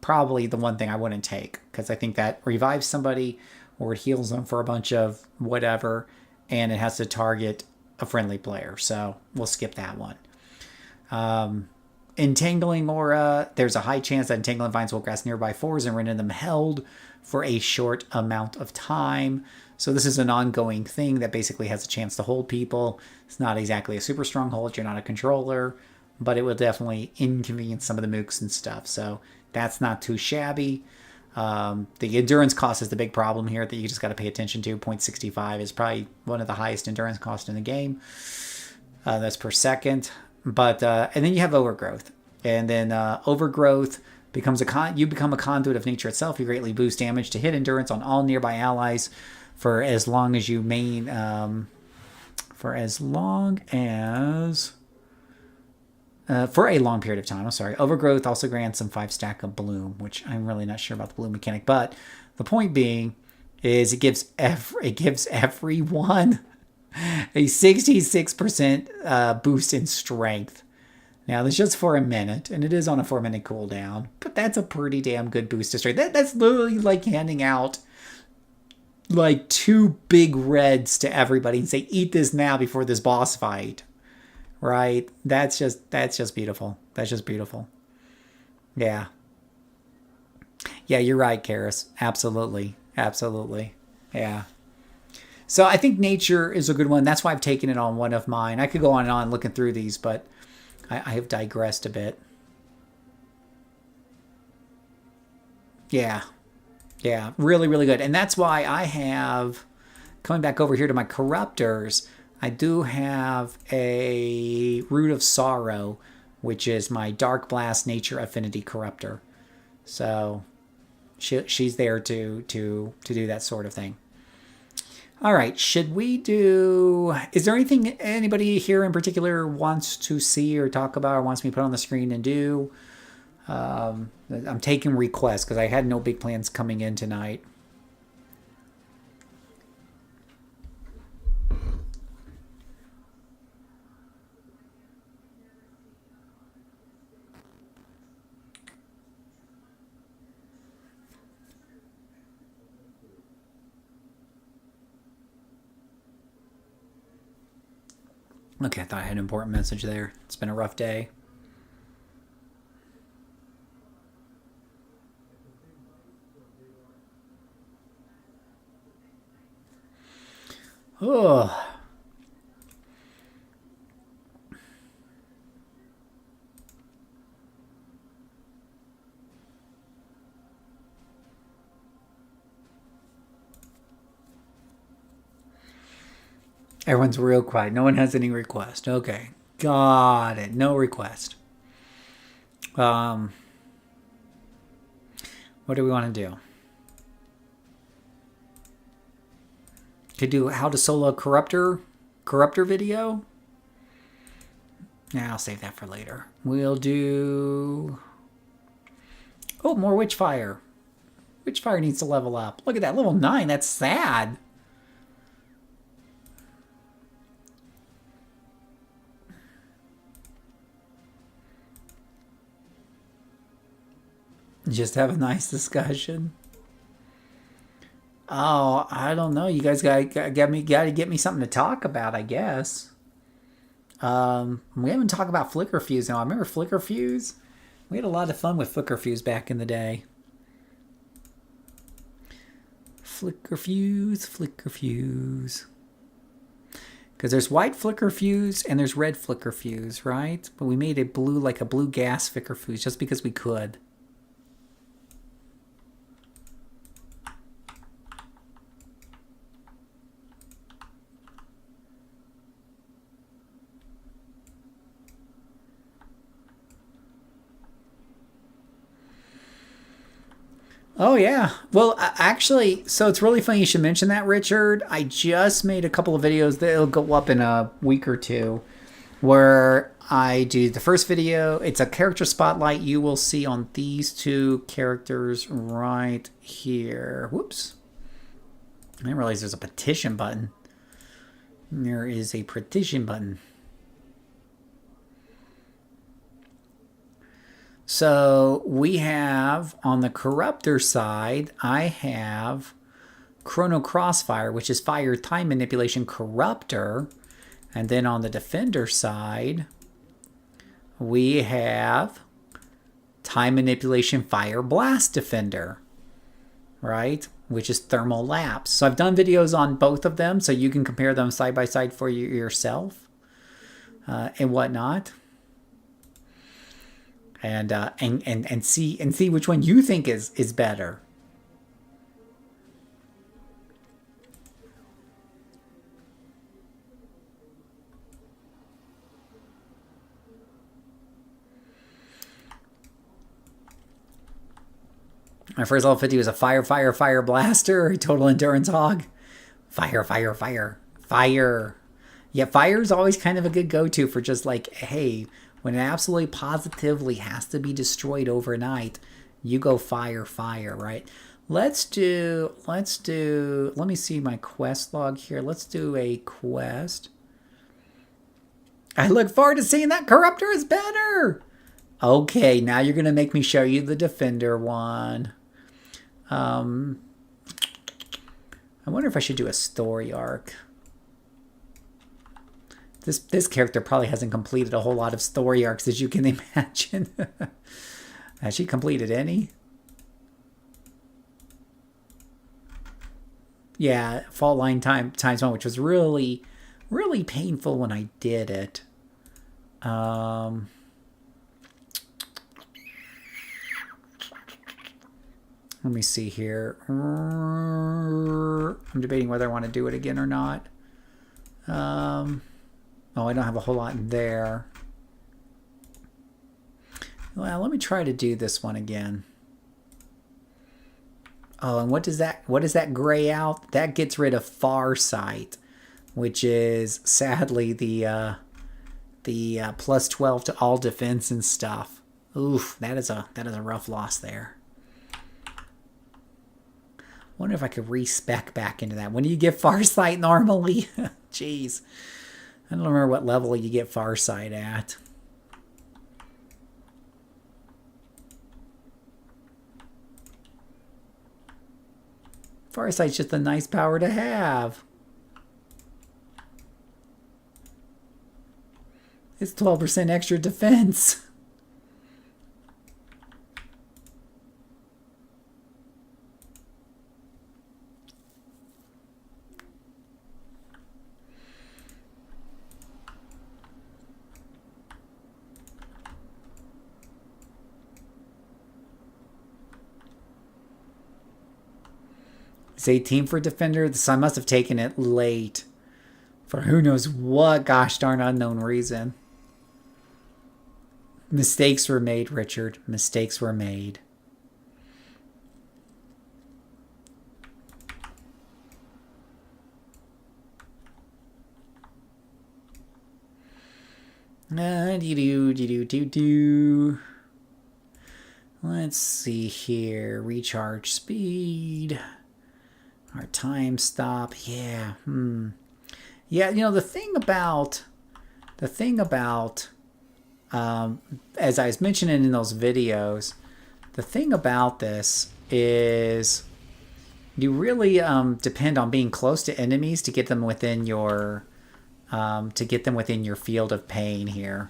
probably the one thing I wouldn't take, because I think that revives somebody or it heals them for a bunch of whatever, and it has to target a friendly player. So we'll skip that one. Entangling Aura, there's a high chance that Entangling Vines will grasp nearby foes and render them held for a short amount of time. So this is an ongoing thing that basically has a chance to hold people. It's not exactly a super strong hold. You're not a controller, but it will definitely inconvenience some of the mooks and stuff. So that's not too shabby. The endurance cost is the big problem here that you just got to pay attention to. 0.65 is probably one of the highest endurance costs in the game. That's per second. But and then you have overgrowth, and then overgrowth becomes you become a conduit of nature itself. You greatly boost damage to hit endurance on all nearby allies for as long as you main for a long period of time. I'm sorry. Overgrowth also grants some 5-stack of bloom, which I'm really not sure about the bloom mechanic. But the point being is it gives everyone a 66% boost in strength. Now, that's just for a minute, and it is on a 4-minute cooldown, but that's a pretty damn good boost to strength. That's literally like handing out like 2 big reds to everybody and say, eat this now before this boss fight. Right? That's just beautiful. That's just beautiful. Yeah. Yeah, you're right, Karis. Absolutely. Absolutely. Yeah. So I think nature is a good one. That's why I've taken it on one of mine. I could go on and on looking through these, but I have digressed a bit. Yeah. Yeah, really, really good. And that's why I have, coming back over here to my corruptors, I do have a Root of Sorrow, which is my Dark Blast Nature Affinity Corruptor. So she's there to do that sort of thing. All right, should we do... Is there anything anybody here in particular wants to see or talk about or wants me to put on the screen and do? I'm taking requests because I had no big plans coming in tonight. Okay, I thought I had an important message there. It's been a rough day. Oh. Everyone's real quiet. No one has any request. Okay. Got it. No request. What do we want to do? Could do how to solo corruptor video. Yeah, I'll save that for later. We'll do... Oh, more Witchfire. Witchfire needs to level up. Look at that, level 9. That's sad. Just have a nice discussion. Oh, I don't know. You guys gotta get me something to talk about, I guess. We haven't talked about Flicker Fuse now. I remember Flicker Fuse. We had a lot of fun with Flicker Fuse back in the day. Flicker Fuse, Flicker Fuse. Because there's white Flicker Fuse and there's red Flicker Fuse, right? But we made a blue, like a blue gas Flicker Fuse just because we could. Oh, yeah. Well, actually, so it's really funny you should mention that, Richard. I just made a couple of videos that'll go up in a week or two where I do the first video. It's a character spotlight you will see on these 2 characters right here. Whoops. I didn't realize there's a petition button. There is a petition button. So we have, on the Corruptor side, I have Chrono Crossfire, which is Fire Time Manipulation Corruptor. And then on the Defender side, we have Time Manipulation Fire Blast Defender, right? Which is Thermal Lapse. So I've done videos on both of them, so you can compare them side by side for yourself and whatnot. And see which one you think is better, My first level 50 was a fire blaster, a total endurance hog. Fire. Yeah, fire is always kind of a good go-to for just like, hey, when it absolutely positively has to be destroyed overnight, you go fire, right? Let me see my quest log here. Let's do a quest. I look forward to seeing that Corruptor is better. Okay, now you're going to make me show you the Defender one. I wonder if I should do a story arc. This character probably hasn't completed a whole lot of story arcs, as you can imagine. Has she completed any? Yeah, Fault Line times 1, which was really painful when I did it. Let me see here. I'm debating whether I want to do it again or not. Oh, I don't have a whole lot in there. Well, let me try to do this one again. Oh, and what does that gray out? That gets rid of Farsight, which is sadly the plus 12 to all defense and stuff. Oof, that is a rough loss there. Wonder if I could respec back into that. When do you get Farsight normally? Jeez. I don't remember what level you get Farsight at. Farsight's just a nice power to have. It's 12% extra defense. It's 18 for Defender. The Sun must have taken it late. For who knows what gosh darn unknown reason. Mistakes were made, Richard. Mistakes were made. Let's see here. Recharge speed. Our time stop. Yeah. Yeah, you know, the thing about as I was mentioning in those videos, the thing about this is you really depend on being close to enemies to get them within your field of pain here.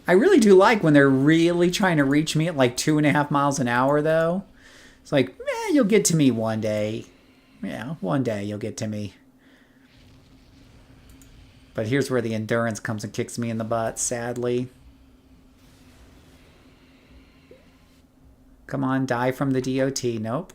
I really do like when they're really trying to reach me at like 2.5 miles an hour, though. It's like, you'll get to me one day. Yeah, one day you'll get to me. But here's where the endurance comes and kicks me in the butt, sadly. Come on, die from the DOT. Nope.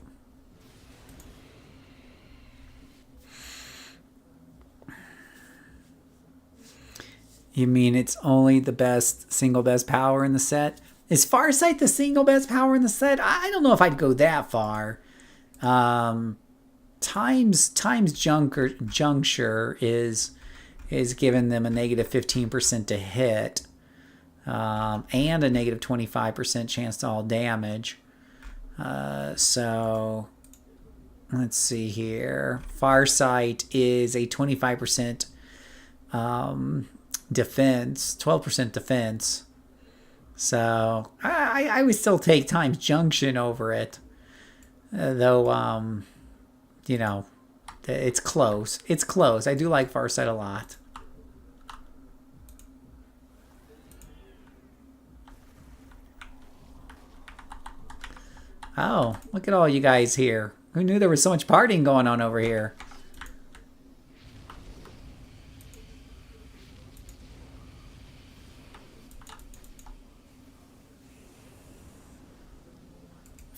You mean it's only the single best power in the set? Is Farsight the single best power in the set? I don't know if I'd go that far. Times Juncture is giving them a negative 15% to hit, and a negative 25% chance to all damage. So let's see here. Farsight is a 25% defense, 12% defense. So I would still take Times Junction over it, though. You know, it's close. It's close. I do like Farsight a lot. Oh, look at all you guys here. Who knew there was so much partying going on over here?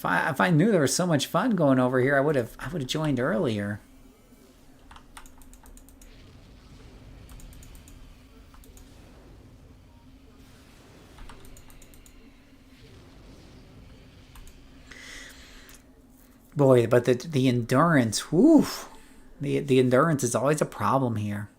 If I knew there was so much fun going over here, I would have joined earlier. Boy, but the endurance, whew, the endurance is always a problem here.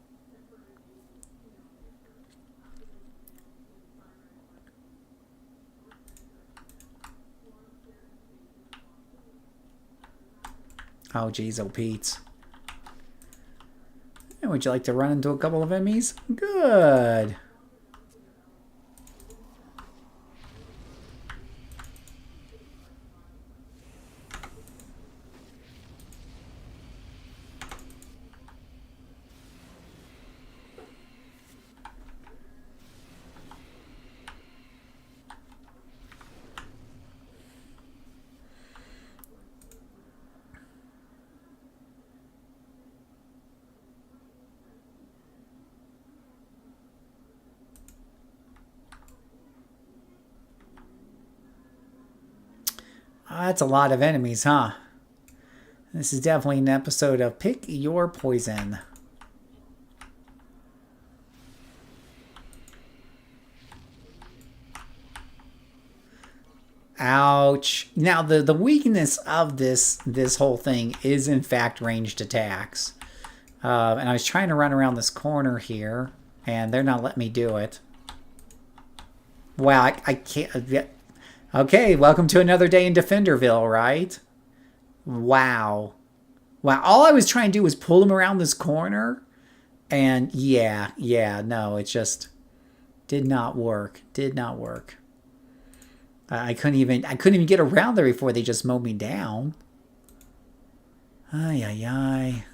Oh, geez, oh, Pete. Would you like to run into a couple of enemies? Good. That's a lot of enemies, huh? This is definitely an episode of Pick Your Poison. Ouch. Now, the weakness of this whole thing is, in fact, ranged attacks. And I was trying to run around this corner here, and they're not letting me do it. Wow, I can't... Okay, welcome to another day in Defenderville, right? Wow. Wow, all I was trying to do was pull him around this corner. And yeah, no, it just did not work. Did not work. I couldn't even get around there before they just mowed me down. Ay, ay, ay.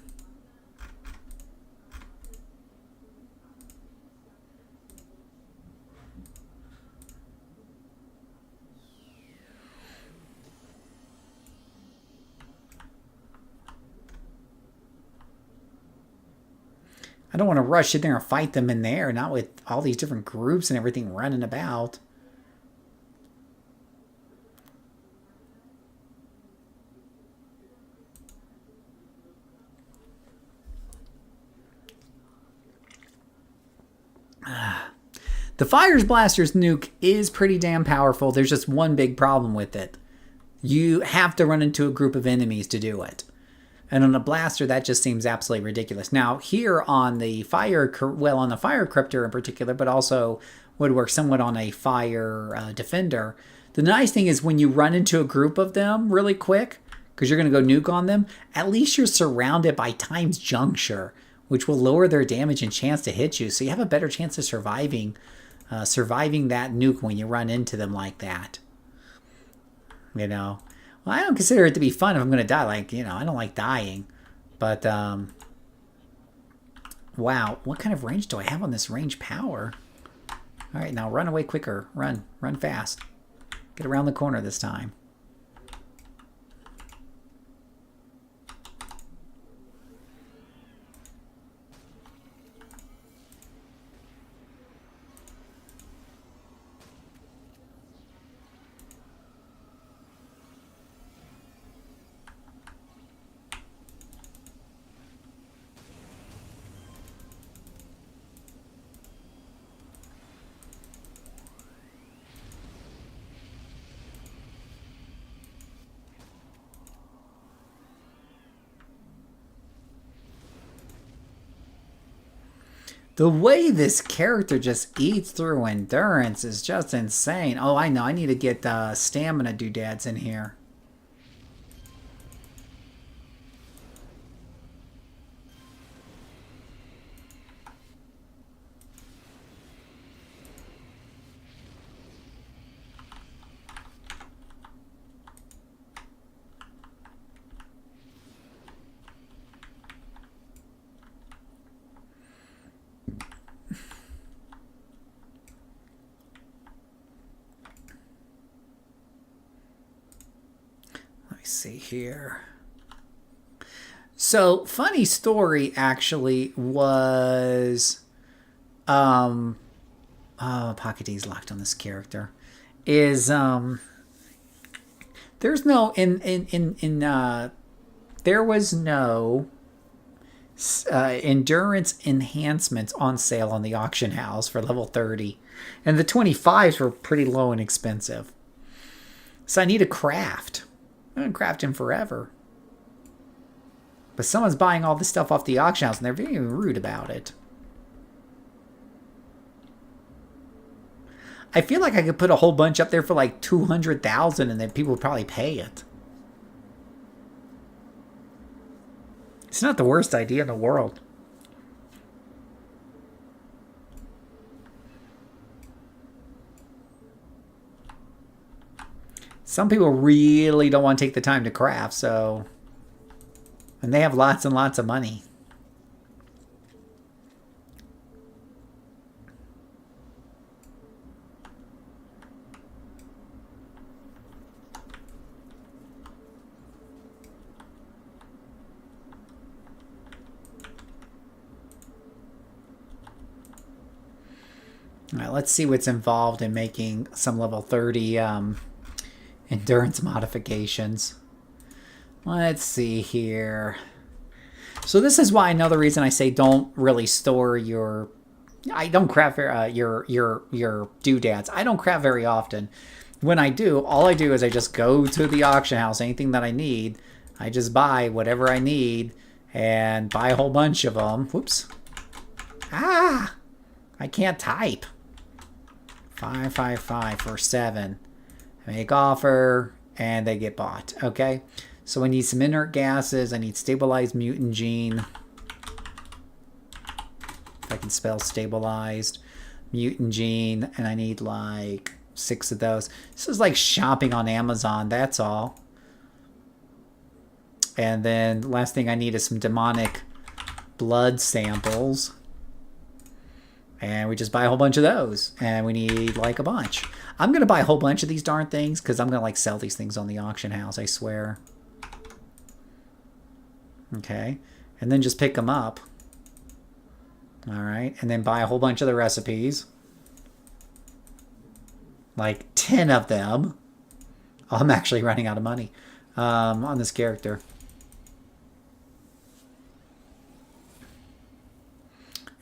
I don't want to rush in there and fight them in there, not with all these different groups and everything running about. The Fire Blaster's nuke is pretty damn powerful. There's just one big problem with it. You have to run into a group of enemies to do it. And on a blaster, that just seems absolutely ridiculous. Now, here on the fire, well, on the fire cryptor in particular, but also would work somewhat on a fire defender. The nice thing is when you run into a group of them really quick, because you're going to go nuke on them, at least you're surrounded by time's juncture, which will lower their damage and chance to hit you. So you have a better chance of surviving that nuke when you run into them like that. You know? Well, I don't consider it to be fun if I'm going to die. Like, you know, I don't like dying. But, wow. What kind of range do I have on this range power? All right, now run away quicker. Run fast. Get around the corner this time. The way this character just eats through endurance is just insane. Oh, I know. I need to get stamina doodads in here. See here. So, funny story actually was Pocket D's locked on this character. Is There's no there was no endurance enhancements on sale on the auction house for level 30, and the 25s were pretty low and expensive. So I need a craft. I've been crafting forever. But someone's buying all this stuff off the auction house, and they're very rude about it. I feel like I could put a whole bunch up there for like 200,000, and then people would probably pay it. It's not the worst idea in the world. Some people really don't want to take the time to craft, so... And they have lots and lots of money. All right, let's see what's involved in making some level 30 endurance modifications. Let's see here. So this is why another reason I say don't really store your... I don't craft your doodads. I don't craft very often. When I do, all I do is I just go to the auction house. Anything that I need, I just buy whatever I need and buy a whole bunch of them. Whoops. Ah! I can't type. 555 for 7. Make offer, and they get bought. Okay, so I need some inert gases. I need stabilized mutant gene. If I can spell stabilized mutant gene, and I need like 6 of those. This is like shopping on Amazon, that's all. And then the last thing I need is some demonic blood samples. And we just buy a whole bunch of those. And we need like a bunch. I'm going to buy a whole bunch of these darn things because I'm going to like sell these things on the auction house, I swear. Okay. And then just pick them up. All right. And then buy a whole bunch of the recipes. Like 10 of them. Oh, I'm actually running out of money on this character.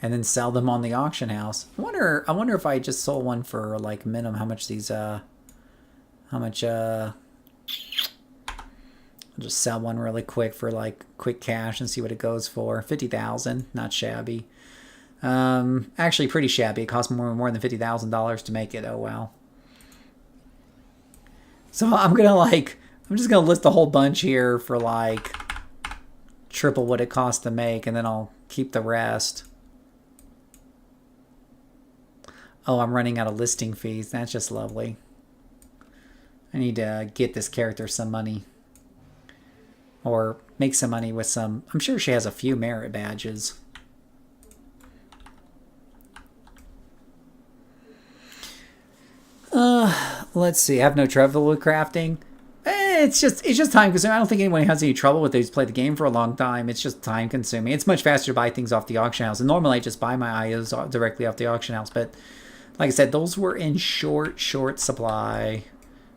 And then sell them on the auction house. I wonder if I just sold one for like minimum how much these I'll just sell one really quick for like quick cash and see what it goes for. 50,000, not shabby. Actually pretty shabby. It costs more than $50,000 to make it. Oh well. So I'm just gonna list a whole bunch here for like triple what it costs to make, and then I'll keep the rest. Oh, I'm running out of listing fees. That's just lovely. I need to get this character some money. Or make some money with some... I'm sure she has a few merit badges. Let's see. I have no trouble with crafting. It's just time consuming. I don't think anyone has any trouble with it who's played the game for a long time. It's just time consuming. It's much faster to buy things off the auction house. And normally I just buy my items directly off the auction house. But like I said, those were in short supply.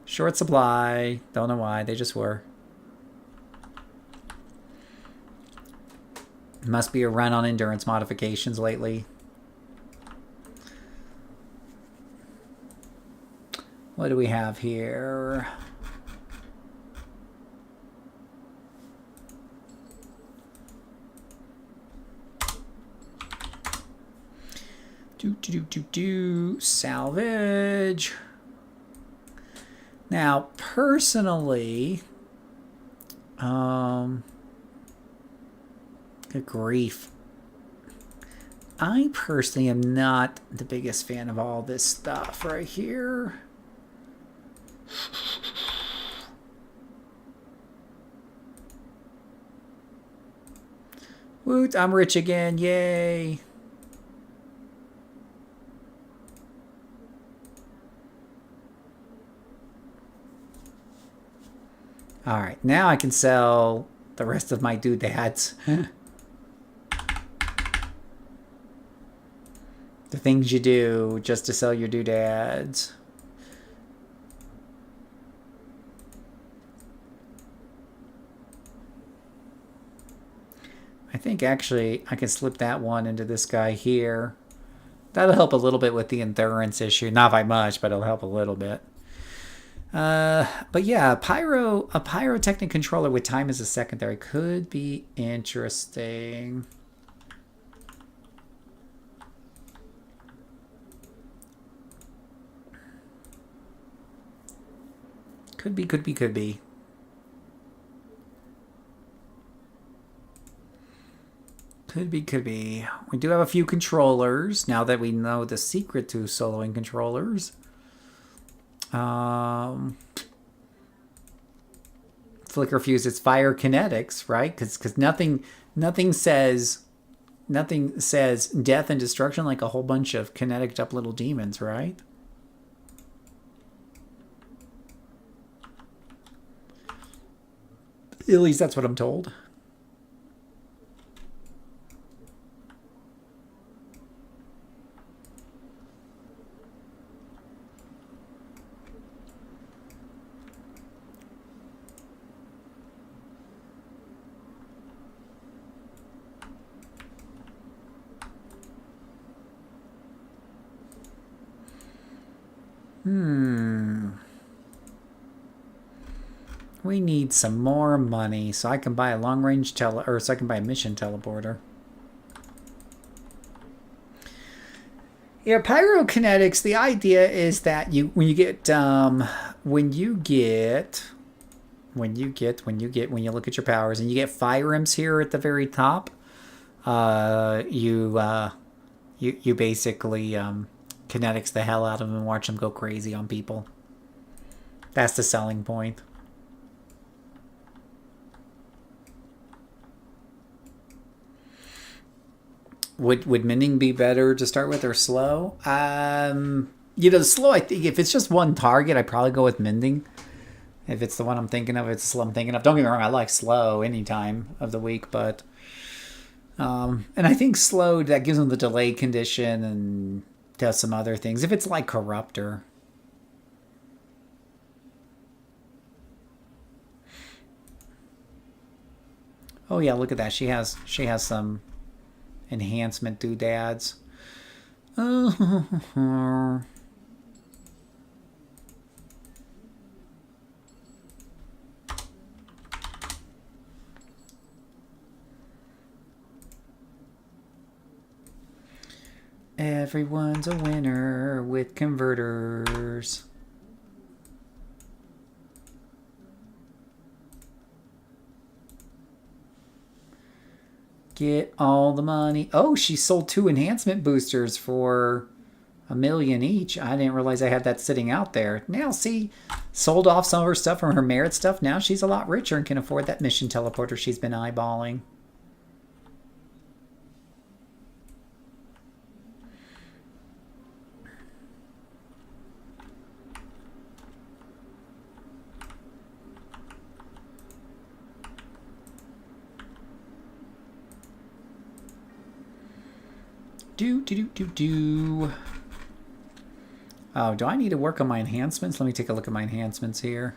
Short supply. Don't know why. They just were. Must be a run on endurance modifications lately. What do we have here? Salvage. Now, personally, good grief. I personally am not the biggest fan of all this stuff right here. Woot, I'm rich again, yay. Alright, now I can sell the rest of my doodads. The things you do just to sell your doodads. think actually I can slip that one into this guy here. That'll help a little bit with the endurance issue. Not by much, but it'll help a little bit. But yeah, a pyrotechnic controller with time as a secondary could be interesting. Could be. Could be. We do have a few controllers now that we know the secret to soloing controllers. Flicker fuse, it's fire kinetics, right? Because nothing says death and destruction like a whole bunch of kinetic up little demons, right? At least that's what I'm told. We need some more money so I can buy a long-range so I can buy a mission teleporter. Yeah, pyrokinetics, the idea is that when you look at your powers and you get fire imps here at the very top, you basically kinetics the hell out of them and watch them go crazy on people. That's the selling point. Would mending be better to start with or slow? Slow, I think if it's just one target, I'd probably go with mending. If it's the one I'm thinking of, it's the slow I'm thinking of. Don't get me wrong, I like slow any time of the week, but and I think slow, that gives them the delay condition and does some other things. If it's like Corruptor. Oh yeah, look at that. She has some enhancement doodads. Everyone's a winner with converters. Get all the money. Oh, she sold 2 enhancement boosters for $1 million each. I didn't realize I had that sitting out there. Now, see, sold off some of her stuff from her merit stuff. Now she's a lot richer and can afford that mission teleporter she's been eyeballing. Oh, do I need to work on my enhancements? Let me take a look at my enhancements here.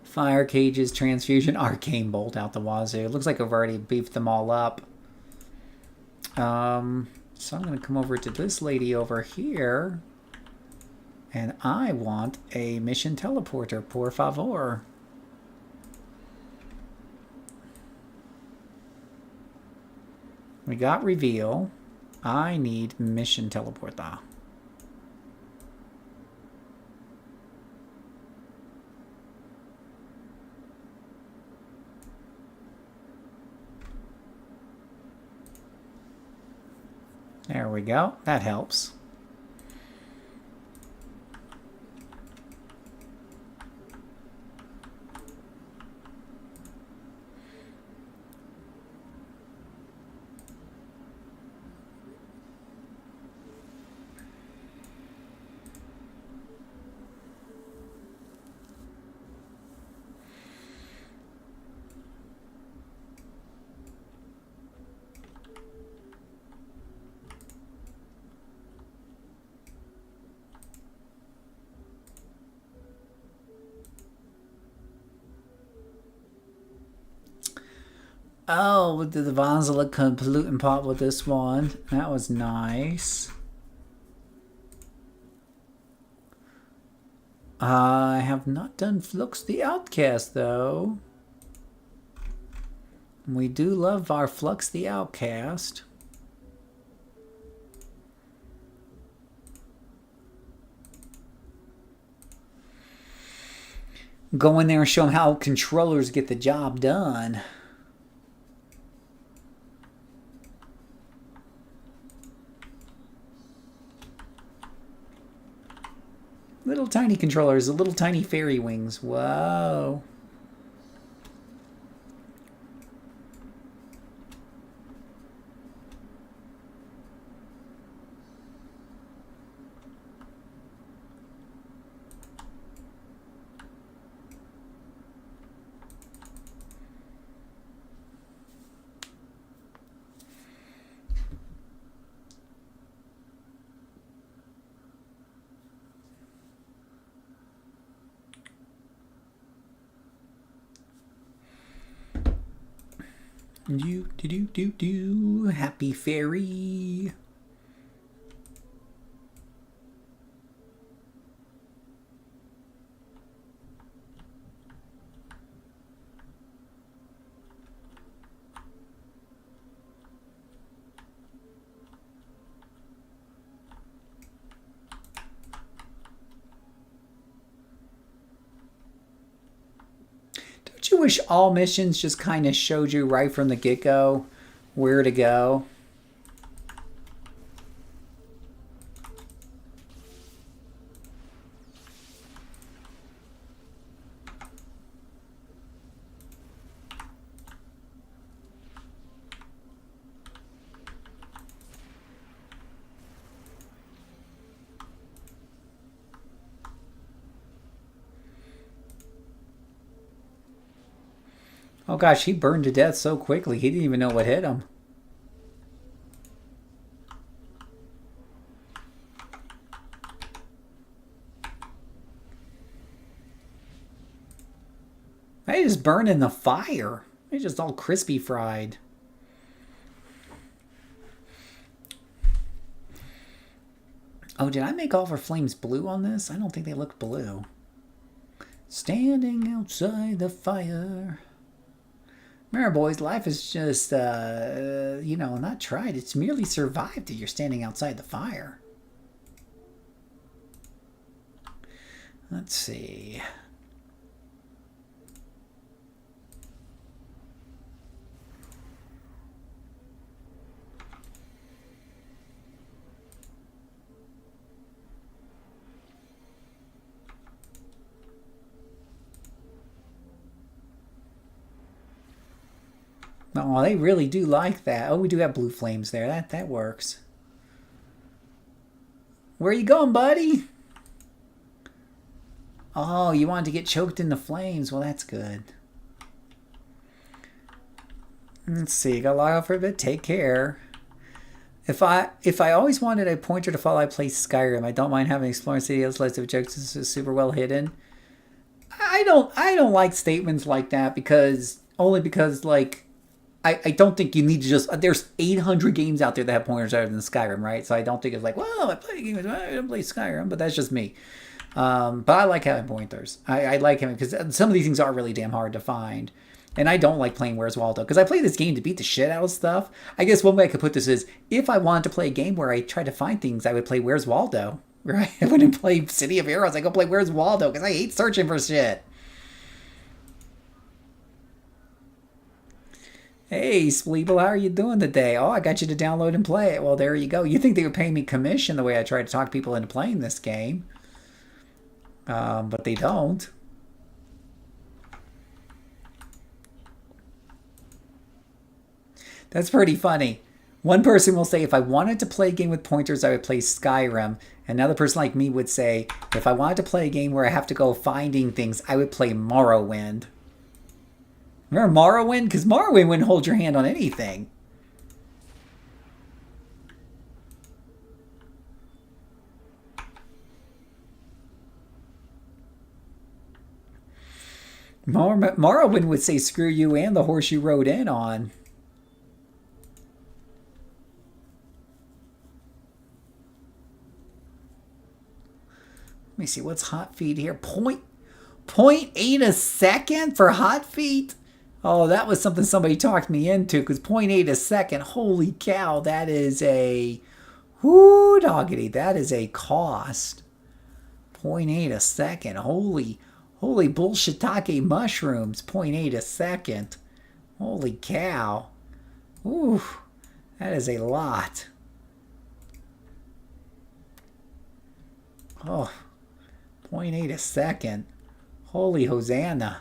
Fire cages, transfusion, arcane bolt out the wazoo. It looks like I've already beefed them all up. So I'm going to come over to this lady over here. And I want a mission teleporter, por favor. We got reveal. I need mission teleporter. There we go. That helps. Oh, did the Vanzilla pollutant pot with this one? That was nice. I have not done Flux the Outcast, though. We do love our Flux the Outcast. Go in there and show them how controllers get the job done. Little tiny controllers, little tiny fairy wings. Whoa. Happy fairy. Don't you wish all missions just kind of showed you right from the get-go where to go? Oh gosh, he burned to death so quickly, he didn't even know what hit him. They just burned in the fire. They just all crispy fried. Oh, did I make all of our flames blue on this? I don't think they look blue. Standing outside the fire. Remember, boys, life is just, you know, not tried. It's merely survived that you're standing outside the fire. Let's see. Oh, they really do like that. Oh, we do have blue flames there. That works. Where are you going, buddy? Oh, you wanted to get choked in the flames. Well, that's good. Let's see. Got to log off for a bit. Take care. If I always wanted a pointer to follow, I play Skyrim. I don't mind having Exploring City has lots of objectives is super well hidden. I don't like statements like that because like I don't think you need to just there's 800 games out there that have pointers other than Skyrim, right? So I don't think it's like, well, I play games, I don't play Skyrim, but that's just me. But I like having pointers. I like having because some of these things are really damn hard to find. And I don't like playing Where's Waldo because I play this game to beat the shit out of stuff. I guess one way I could put this is if I wanted to play a game where I try to find things, I would play Where's Waldo. Right? I wouldn't play City of Heroes. I go play Where's Waldo because I hate searching for shit. Hey, Spleeble, how are you doing today? Oh, I got you to download and play it. Well, there you go. You think they were paying me commission the way I try to talk people into playing this game. But they don't. That's pretty funny. One person will say, if I wanted to play a game with pointers, I would play Skyrim. Another person like me would say, if I wanted to play a game where I have to go finding things, I would play Morrowind. Remember Morrowind? Because Morrowind wouldn't hold your hand on anything. Morrowind would say screw you and the horse you rode in on. Let me see, what's hot feet here? 0.8 a second for hot feet? Oh, that was something somebody talked me into, because 0.8 a second, holy cow, that is a, whoo doggity, that is a cost. 0.8 a second, holy bullshitake mushrooms, 0.8 a second. Holy cow. Ooh, that is a lot. Oh, 0.8 a second. Holy Hosanna.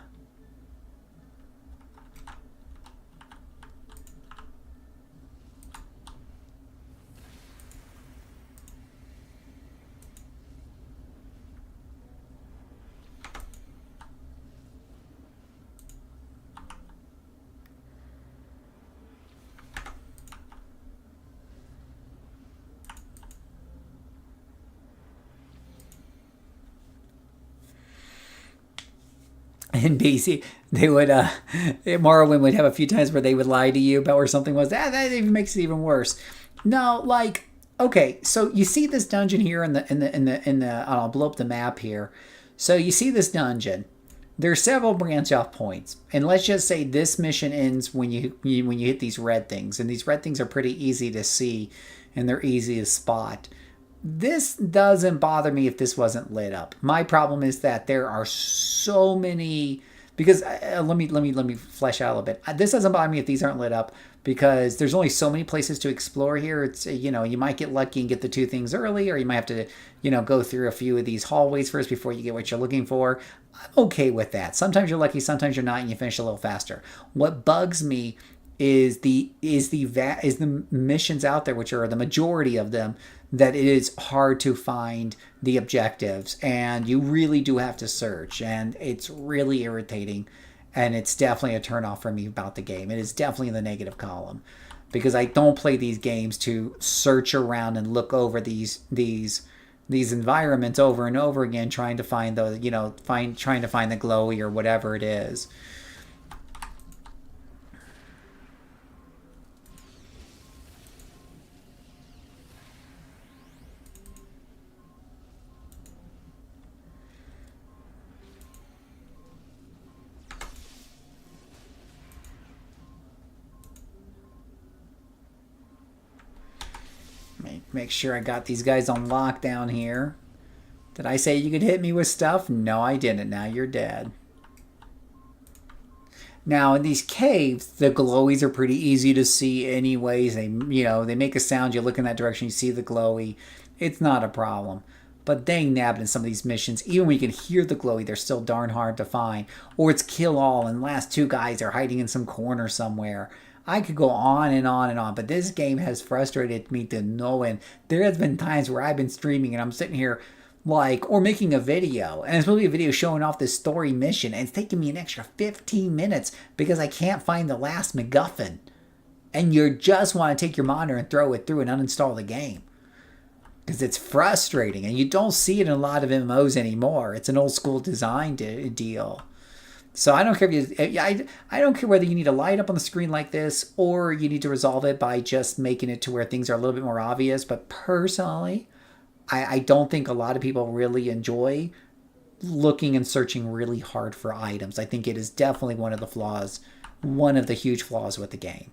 In BC, they would, Morrowind would have a few times where they would lie to you about where something was. That even makes it even worse. No, like, okay, so you see this dungeon here I'll blow up the map here. So you see this dungeon. There are several branch off points, and let's just say this mission ends when you hit these red things, and these red things are pretty easy to see, and they're easy to spot. This doesn't bother me if this wasn't lit up. My problem is that there are so many, because let me flesh out a little bit. This doesn't bother me if these aren't lit up, because there's only so many places to explore here. It's, you might get lucky and get the two things early, or you might have to, go through a few of these hallways first before you get what you're looking for. I'm okay with that. Sometimes you're lucky, sometimes you're not, and you finish a little faster. What bugs me is the missions out there, which are the majority of them, that it is hard to find the objectives, and you really do have to search, and it's really irritating, and it's definitely a turnoff for me about the game. It is definitely in the negative column, because I don't play these games to search around and look over these environments over and over again, trying to find the trying to find the glowy or whatever it is. Make sure I got these guys on lockdown here. Did I say you could hit me with stuff? No, I didn't. Now you're dead. Now in these caves, the glowies are pretty easy to see anyways. They make a sound, you look in that direction, you see the glowy. It's not a problem. But dang nabbit in some of these missions, even when you can hear the glowy, they're still darn hard to find. Or it's kill all and the last two guys are hiding in some corner somewhere. I could go on and on and on, but this game has frustrated me to no end. There has been times where I've been streaming and I'm sitting here or making a video, and it's supposed to be a video showing off this story mission, and it's taking me an extra 15 minutes because I can't find the last MacGuffin. And you just want to take your monitor and throw it through and uninstall the game. Because it's frustrating, and you don't see it in a lot of MMOs anymore. It's an old school design deal. So I don't care if I don't care whether you need to light up on the screen like this or you need to resolve it by just making it to where things are a little bit more obvious. But personally, I don't think a lot of people really enjoy looking and searching really hard for items. I think it is definitely one of the huge flaws with the game.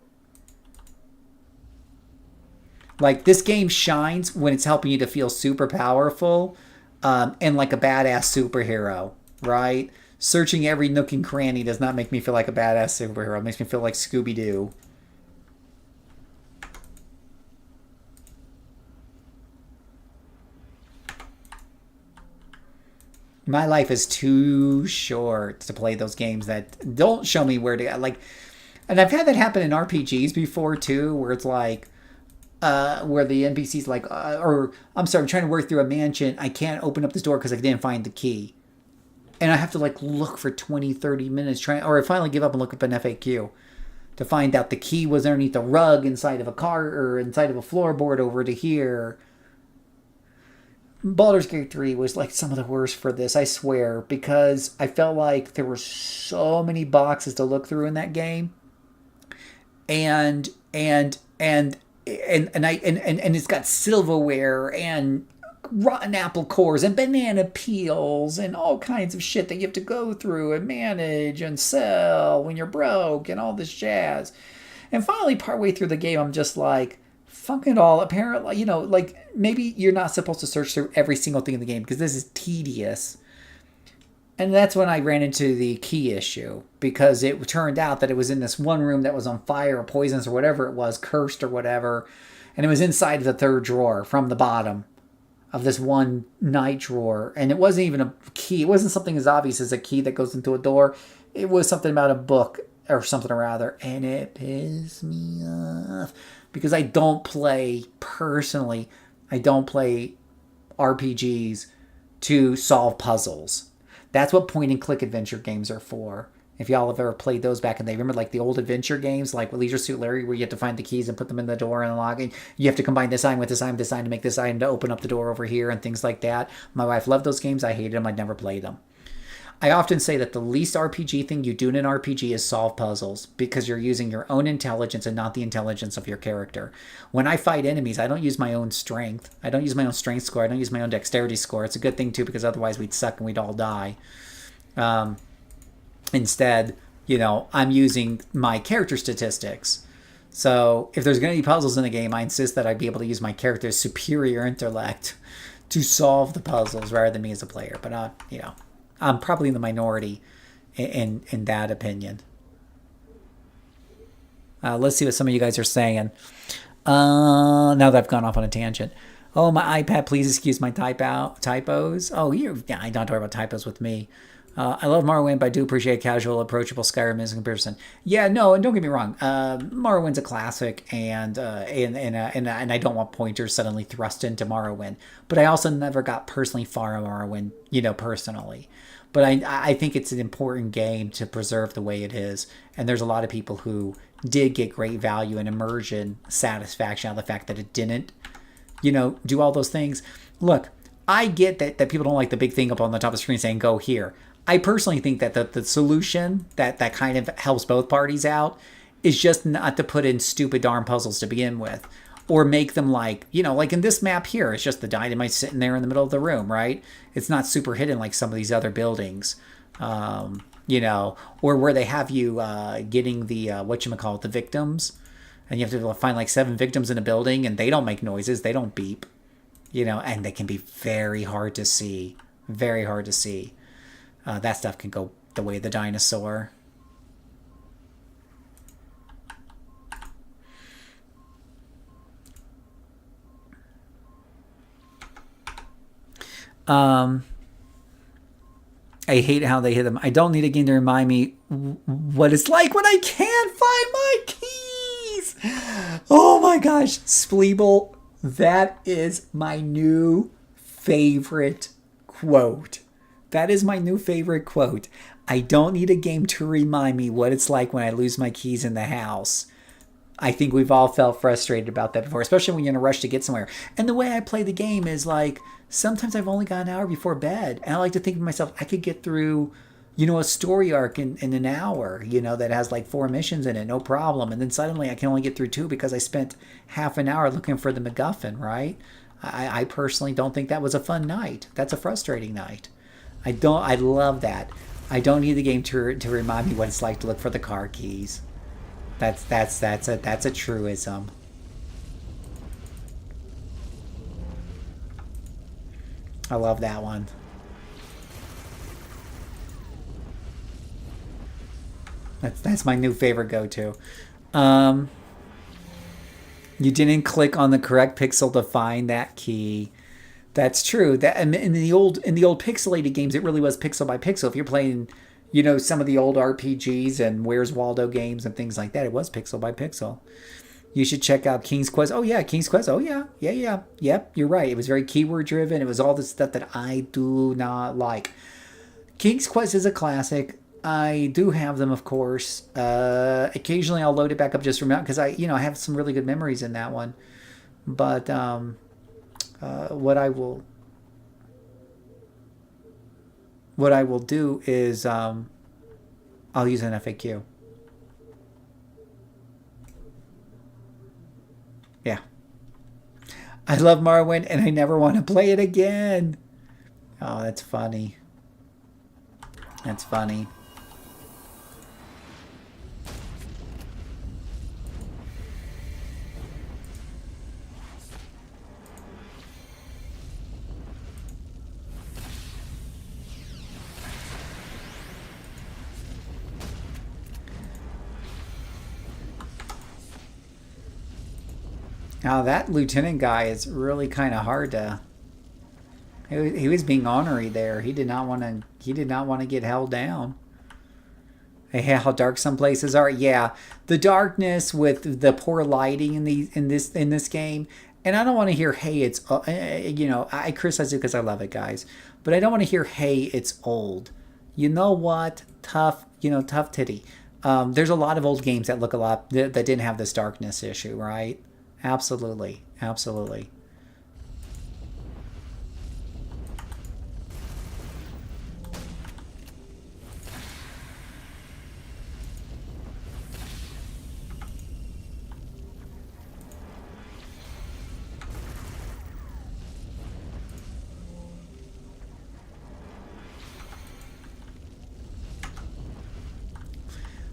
Like, this game shines when it's helping you to feel super powerful and like a badass superhero, right? Searching every nook and cranny does not make me feel like a badass superhero. It makes me feel like Scooby-Doo. My life is too short to play those games that don't show me where to, and I've had that happen in RPGs before too, where it's like, where the NPC's like, or I'm sorry, I'm trying to work through a mansion. I can't open up this door because I didn't find the key. And I have to look for 20, 30 minutes or I finally give up and look up an FAQ to find out the key was underneath the rug inside of a car or inside of a floorboard over to here. Baldur's Gate 3 was like some of the worst for this, I swear, because I felt like there were so many boxes to look through in that game. And it's got silverware and rotten apple cores and banana peels and all kinds of shit that you have to go through and manage and sell when you're broke and all this jazz. And finally, partway through the game, I'm just like, fuck it all. Apparently, like maybe you're not supposed to search through every single thing in the game because this is tedious. And that's when I ran into the key issue, because it turned out that it was in this one room that was on fire or poisonous or whatever it was, cursed or whatever. And it was inside the third drawer from the bottom of this one night drawer. And it wasn't even a key. It wasn't something as obvious as a key that goes into a door. It was something about a book or something or other. And it pissed me off because I don't play RPGs to solve puzzles. That's what point and click adventure games are for. If y'all have ever played those back in the day, remember like the old adventure games like Leisure Suit Larry, where you have to find the keys and put them in the door and unlock it. You have to combine this item with this item to make this item to open up the door over here and things like that. My wife loved those games. I hated them. I'd never played them. I often say that the least RPG thing you do in an RPG is solve puzzles, because you're using your own intelligence and not the intelligence of your character. When I fight enemies, I don't use my own strength. I don't use my own strength score. I don't use my own dexterity score. It's a good thing too, because otherwise we'd suck and we'd all die. Instead, I'm using my character statistics. So if there's going to be puzzles in the game, I insist that I be able to use my character's superior intellect to solve the puzzles rather than me as a player. But, I'm probably in the minority in that opinion. Let's see what some of you guys are saying. Now that I've gone off on a tangent. Oh, my iPad, please excuse my typos. Oh, I don't worry about typos with me. I love Morrowind, but I do appreciate casual, approachable Skyrim in comparison. Yeah, no, and don't get me wrong. Morrowind's a classic, and I don't want pointers suddenly thrust into Morrowind. But I also never got personally far in Morrowind, personally. But I think it's an important game to preserve the way it is. And there's a lot of people who did get great value and immersion satisfaction out of the fact that it didn't, do all those things. Look, I get that people don't like the big thing up on the top of the screen saying, go here. I personally think that the solution that kind of helps both parties out is just not to put in stupid darn puzzles to begin with. Or make them like in this map here, it's just the dynamite sitting there in the middle of the room, right? It's not super hidden like some of these other buildings, or where they have you getting the, the victims. And you have to find like 7 victims in a building, and they don't make noises, they don't beep, and they can be very hard to see. Very hard to see. That stuff can go the way of the dinosaur. I hate how they hit them. I don't need a game to remind me what it's like when I can't find my keys. Oh my gosh, Spleeble, that is my new favorite quote. That is my new favorite quote. I don't need a game to remind me what it's like when I lose my keys in the house. I think we've all felt frustrated about that before, especially when you're in a rush to get somewhere. And the way I play the game is like, sometimes I've only got an hour before bed. And I like to think to myself, I could get through, a story arc in an hour, that has like 4 missions in it, no problem. And then suddenly I can only get through 2 because I spent half an hour looking for the MacGuffin, right? I personally don't think that was a fun night. That's a frustrating night. I love that. I don't need the game to remind me what it's like to look for the car keys. That's a truism. I love that one. That's my new favorite go-to. You didn't click on the correct pixel to find that key. That's true. That in the old pixelated games, it really was pixel by pixel. If you're playing, some of the old RPGs and Where's Waldo games and things like that, it was pixel by pixel. You should check out King's Quest. Oh yeah, King's Quest. Oh yeah. Yep, you're right. It was very keyword driven. It was all the stuff that I do not like. King's Quest is a classic. I do have them, of course. Occasionally I'll load it back up just from out because I have some really good memories in that one. But what I will what I will do is I'll use an FAQ. Yeah. I love Morrowind and I never want to play it again. Oh, that's funny. That's funny. Now that lieutenant guy is really kind of hard to. He was being ornery there. He did not want to. He did not want to get held down. Hey, how dark some places are. Yeah, the darkness with the poor lighting in this game. And I don't want to hear, hey, it's you know, I criticize it because I love it, guys. But I don't want to hear, hey, it's old. You know what? Tough, tough titty. There's a lot of old games that look a lot that didn't have this darkness issue, right? Absolutely, absolutely.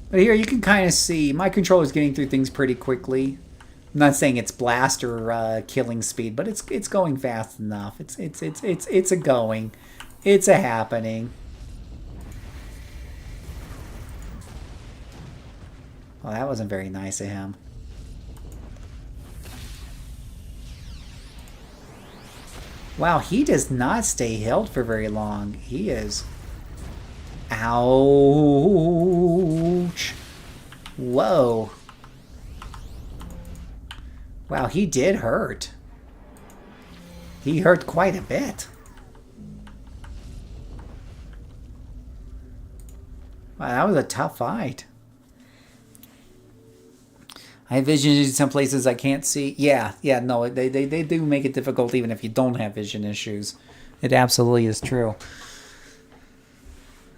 But here you can kind of see my controller is getting through things pretty quickly. I'm not saying it's blast or killing speed, but it's going fast enough. It's a going, it's a happening. Well, that wasn't very nice of him. Wow, he does not stay held for very long. He is. Ouch. Whoa. Wow, he did hurt. He hurt quite a bit. Wow, that was a tough fight. I have vision issues in some places I can't see. Yeah, no, they do make it difficult even if you don't have vision issues. It absolutely is true.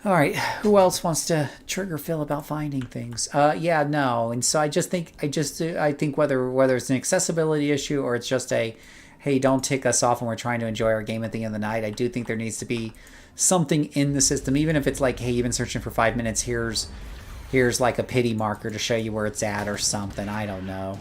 All right, who else wants to trigger Phil about finding things? Yeah, no, and so I think whether it's an accessibility issue or it's just a, hey, don't tick us off when we're trying to enjoy our game at the end of the night. I do think there needs to be something in the system, even if it's like, hey, you've been searching for 5 minutes. Here's like a pity marker to show you where it's at or something. I don't know.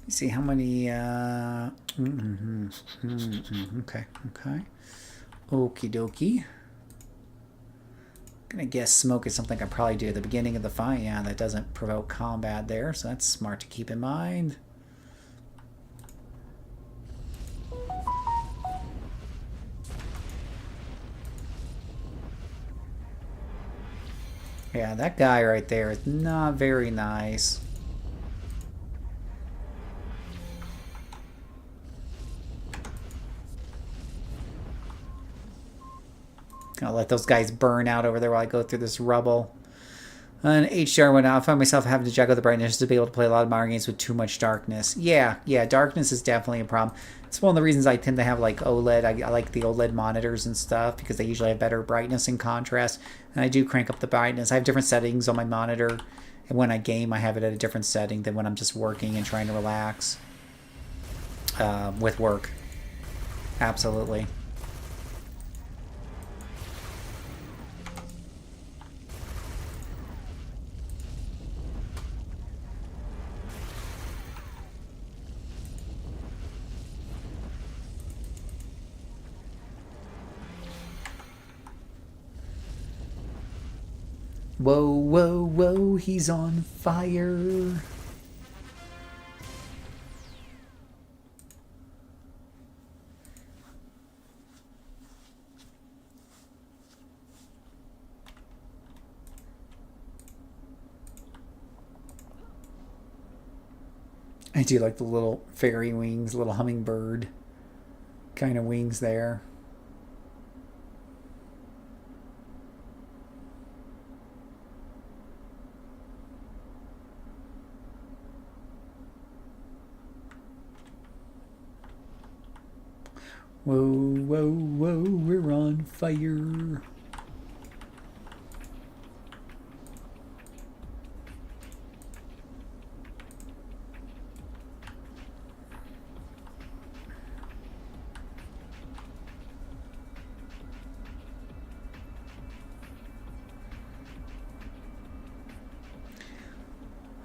See how many okay. Okie dokie. Gonna guess smoke is something I probably do at the beginning of the fight. Yeah, that doesn't provoke combat there, so that's smart to keep in mind. Yeah, that guy right there is not very nice. I'll let those guys burn out over there while I go through this rubble. And HDR went out. I found myself having to juggle the brightness to be able to play a lot of modern games with too much darkness. Yeah, darkness is definitely a problem. It's one of the reasons I tend to have like OLED. I like the OLED monitors and stuff because they usually have better brightness and contrast. And I do crank up the brightness. I have different settings on my monitor. And when I game, I have it at a different setting than when I'm just working and trying to relax with work. Absolutely. Whoa, whoa, whoa, he's on fire. I do like the little fairy wings, little hummingbird kind of wings there. Whoa, whoa, whoa, we're on fire.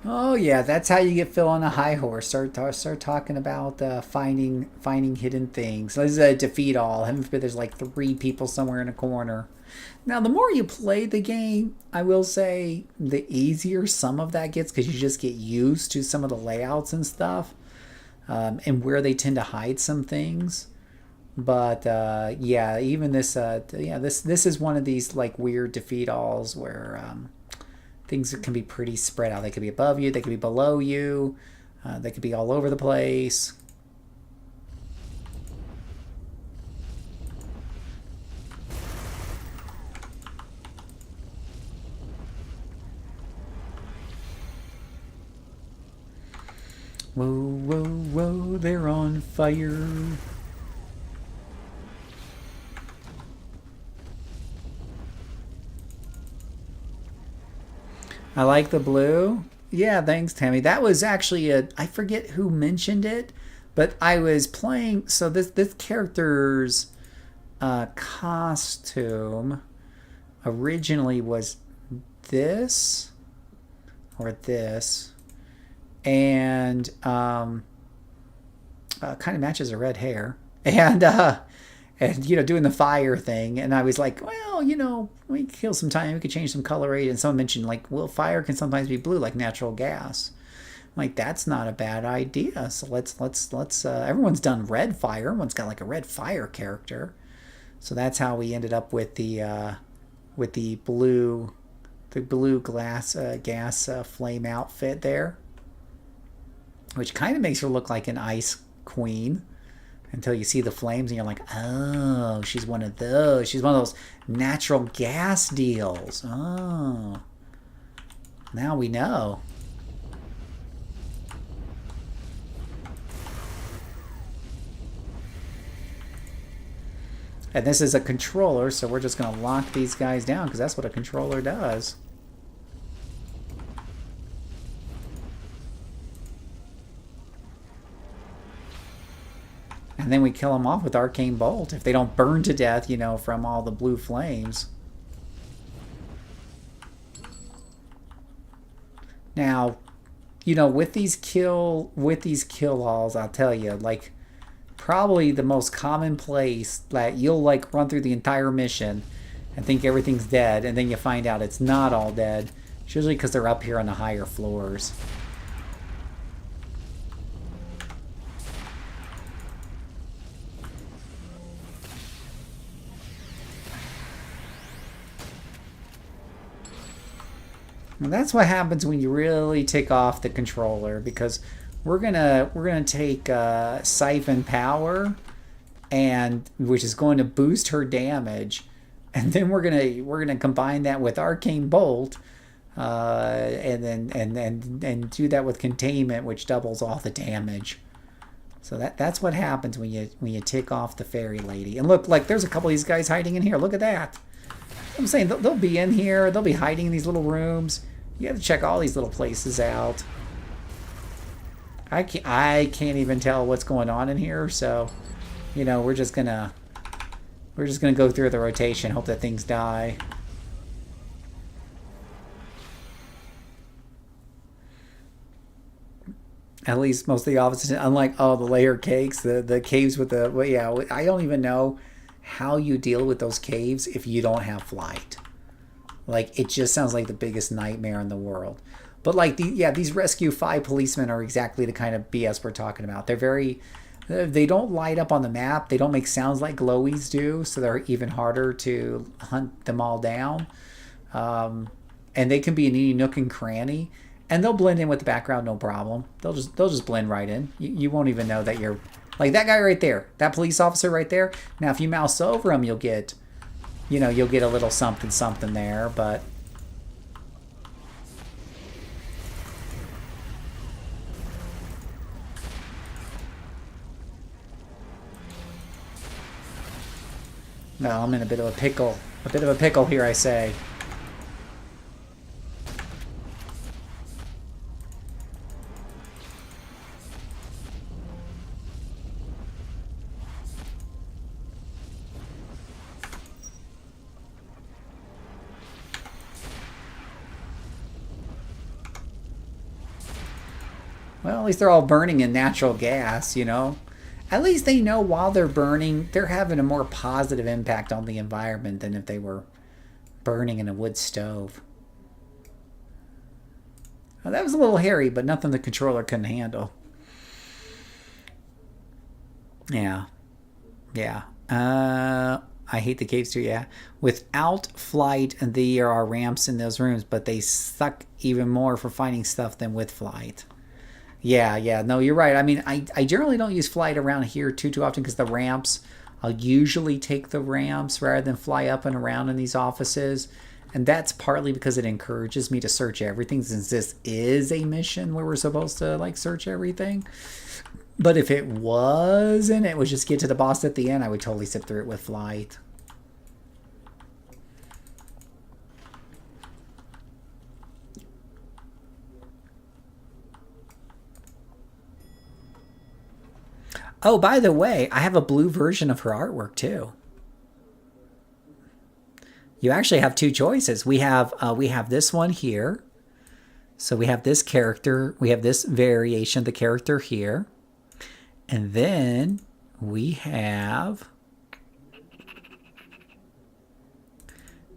Oh yeah, that's how you get Phil on a high horse. Start talking about finding hidden things. This is a defeat all. Heaven forbid there's like 3 people somewhere in a corner. Now, the more you play the game, I will say the easier some of that gets because you just get used to some of the layouts and stuff, and where they tend to hide some things. But yeah, even this this is one of these like weird defeat alls where things can be pretty spread out. They could be above you, they could be below you, they could be all over the place. Whoa, whoa, whoa, they're on fire. I like the blue. Yeah, thanks, Tammy. That was actually I forget who mentioned it, but I was playing. So this character's costume originally was this or this, and kind of matches her red hair, and doing the fire thing. And I was like, well, we could kill some time, we could change some color rate. And someone mentioned like, well, fire can sometimes be blue like natural gas. I'm like, that's not a bad idea. So let's everyone's done red fire. Everyone's got like a red fire character. So that's how we ended up with the blue glass gas flame outfit there, which kind of makes her look like an ice queen until you see the flames and you're like, oh, she's one of those. She's one of those natural gas deals. Oh, now we know. And this is a controller, so we're just going to lock these guys down because that's what a controller does. And then we kill them off with Arcane Bolt if they don't burn to death, from all the blue flames. Now, with these kill alls, I'll tell you, like, probably the most common place that you'll like run through the entire mission and think everything's dead, and then you find out it's not all dead. It's usually because they're up here on the higher floors. And that's what happens when you really tick off the controller, because we're gonna take Siphon Power, and which is going to boost her damage, and then we're gonna combine that with Arcane Bolt, and then do that with Containment, which doubles all the damage. So that's what happens when you tick off the fairy lady. And look, like there's a couple of these guys hiding in here. Look at that. I'm saying they'll be in here. They'll be hiding in these little rooms. You have to check all these little places out. I can't even tell what's going on in here, so we're just gonna go through the rotation, hope that things die. At least most of the offices, unlike the layer cakes, the caves with the I don't even know how you deal with those caves if you don't have flight. Like, it just sounds like the biggest nightmare in the world. But like these Rescue 5 policemen are exactly the kind of BS we're talking about. They don't light up on the map. They don't make sounds like glowies do, so they're even harder to hunt them all down. And they can be in any nook and cranny. And they'll blend in with the background, no problem. They'll just blend right in. You won't even know that you're like that guy right there, that police officer right there. Now, if you mouse over him, you'll get, you know, you'll get a little something something there, but. No, I'm in a bit of a pickle. A bit of a pickle here, I say. Well, at least they're all burning in natural gas, you know. At least they know while they're burning, they're having a more positive impact on the environment than if they were burning in a wood stove. Well, that was a little hairy, but nothing the controller couldn't handle. Yeah. Yeah. I hate the caves too, yeah. Without flight, there are ramps in those rooms, but they suck even more for finding stuff than with flight. Yeah. No, you're right. I mean, I generally don't use flight around here too often because the ramps, I'll usually take the ramps rather than fly up and around in these offices. And that's partly because it encourages me to search everything since this is a mission where we're supposed to, like, search everything. But if it wasn't, it would just get to the boss at the end, I would totally zip through it with flight. Oh, by the way, I have a blue version of her artwork too. You actually have two choices. We have this one here. So we have this character. We have this variation of the character here. And then we have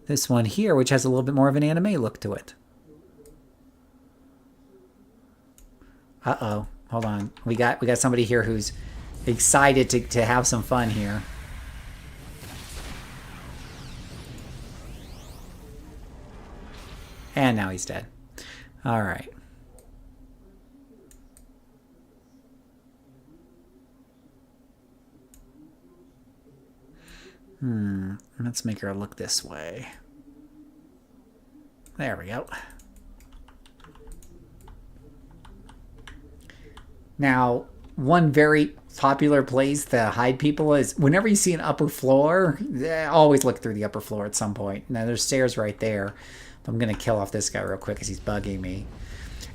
this one here, which has a little bit more of an anime look to it. Uh-oh. Hold on. We got somebody here who's excited to have some fun here. And now he's dead. All right. Let's make her look this way. There we go. Now, one very popular place to hide people is whenever you see an upper floor, always look through the upper floor at some point. Now, there's stairs right there. I'm going to kill off this guy real quick because he's bugging me.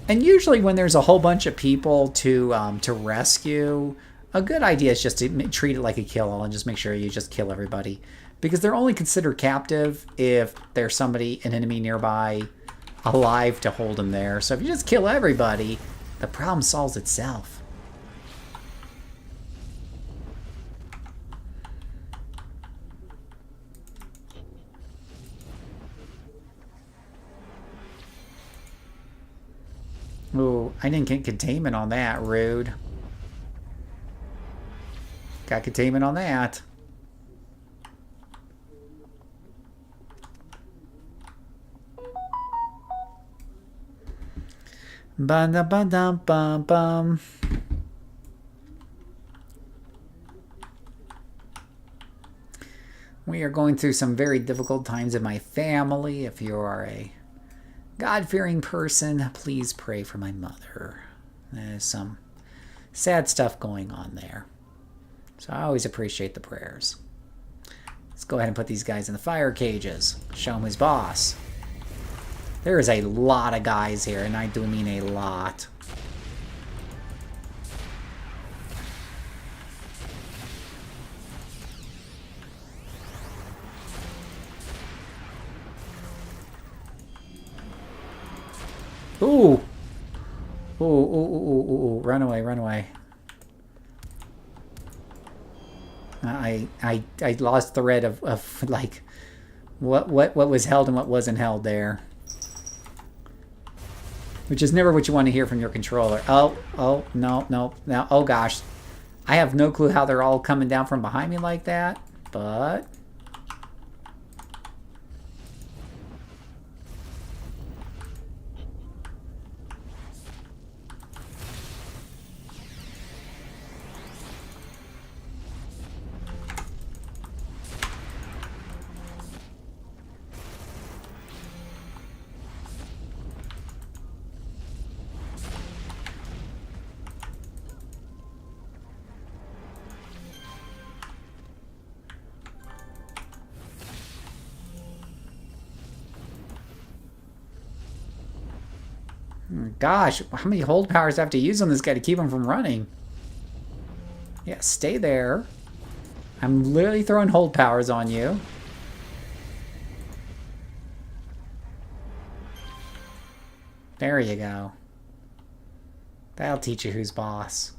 And usually when there's a whole bunch of people to rescue, a good idea is just to treat it like a kill and just make sure you just kill everybody. Because they're only considered captive if there's somebody, an enemy nearby, alive to hold them there. So if you just kill everybody, the problem solves itself. Ooh, I didn't get containment on that. Rude. Got containment on that. Ba-da-ba-dum-bum-bum. We are going through some very difficult times in my family. If you are a God-fearing person, please pray for my mother. There's some sad stuff going on there. So I always appreciate the prayers. Let's go ahead and put these guys in the fire cages. Show them his boss. There is a lot of guys here, and I do mean a lot. Ooh. Ooh. Run away, run away. I lost the thread of like what was held and what wasn't held there. Which is never what you want to hear from your controller. Oh, no. Now, oh gosh. I have no clue how they're all coming down from behind me like that, but Gosh, how many hold powers do I have to use on this guy to keep him from running? Yeah, stay there. I'm literally throwing hold powers on you. There you go. That'll teach you who's boss.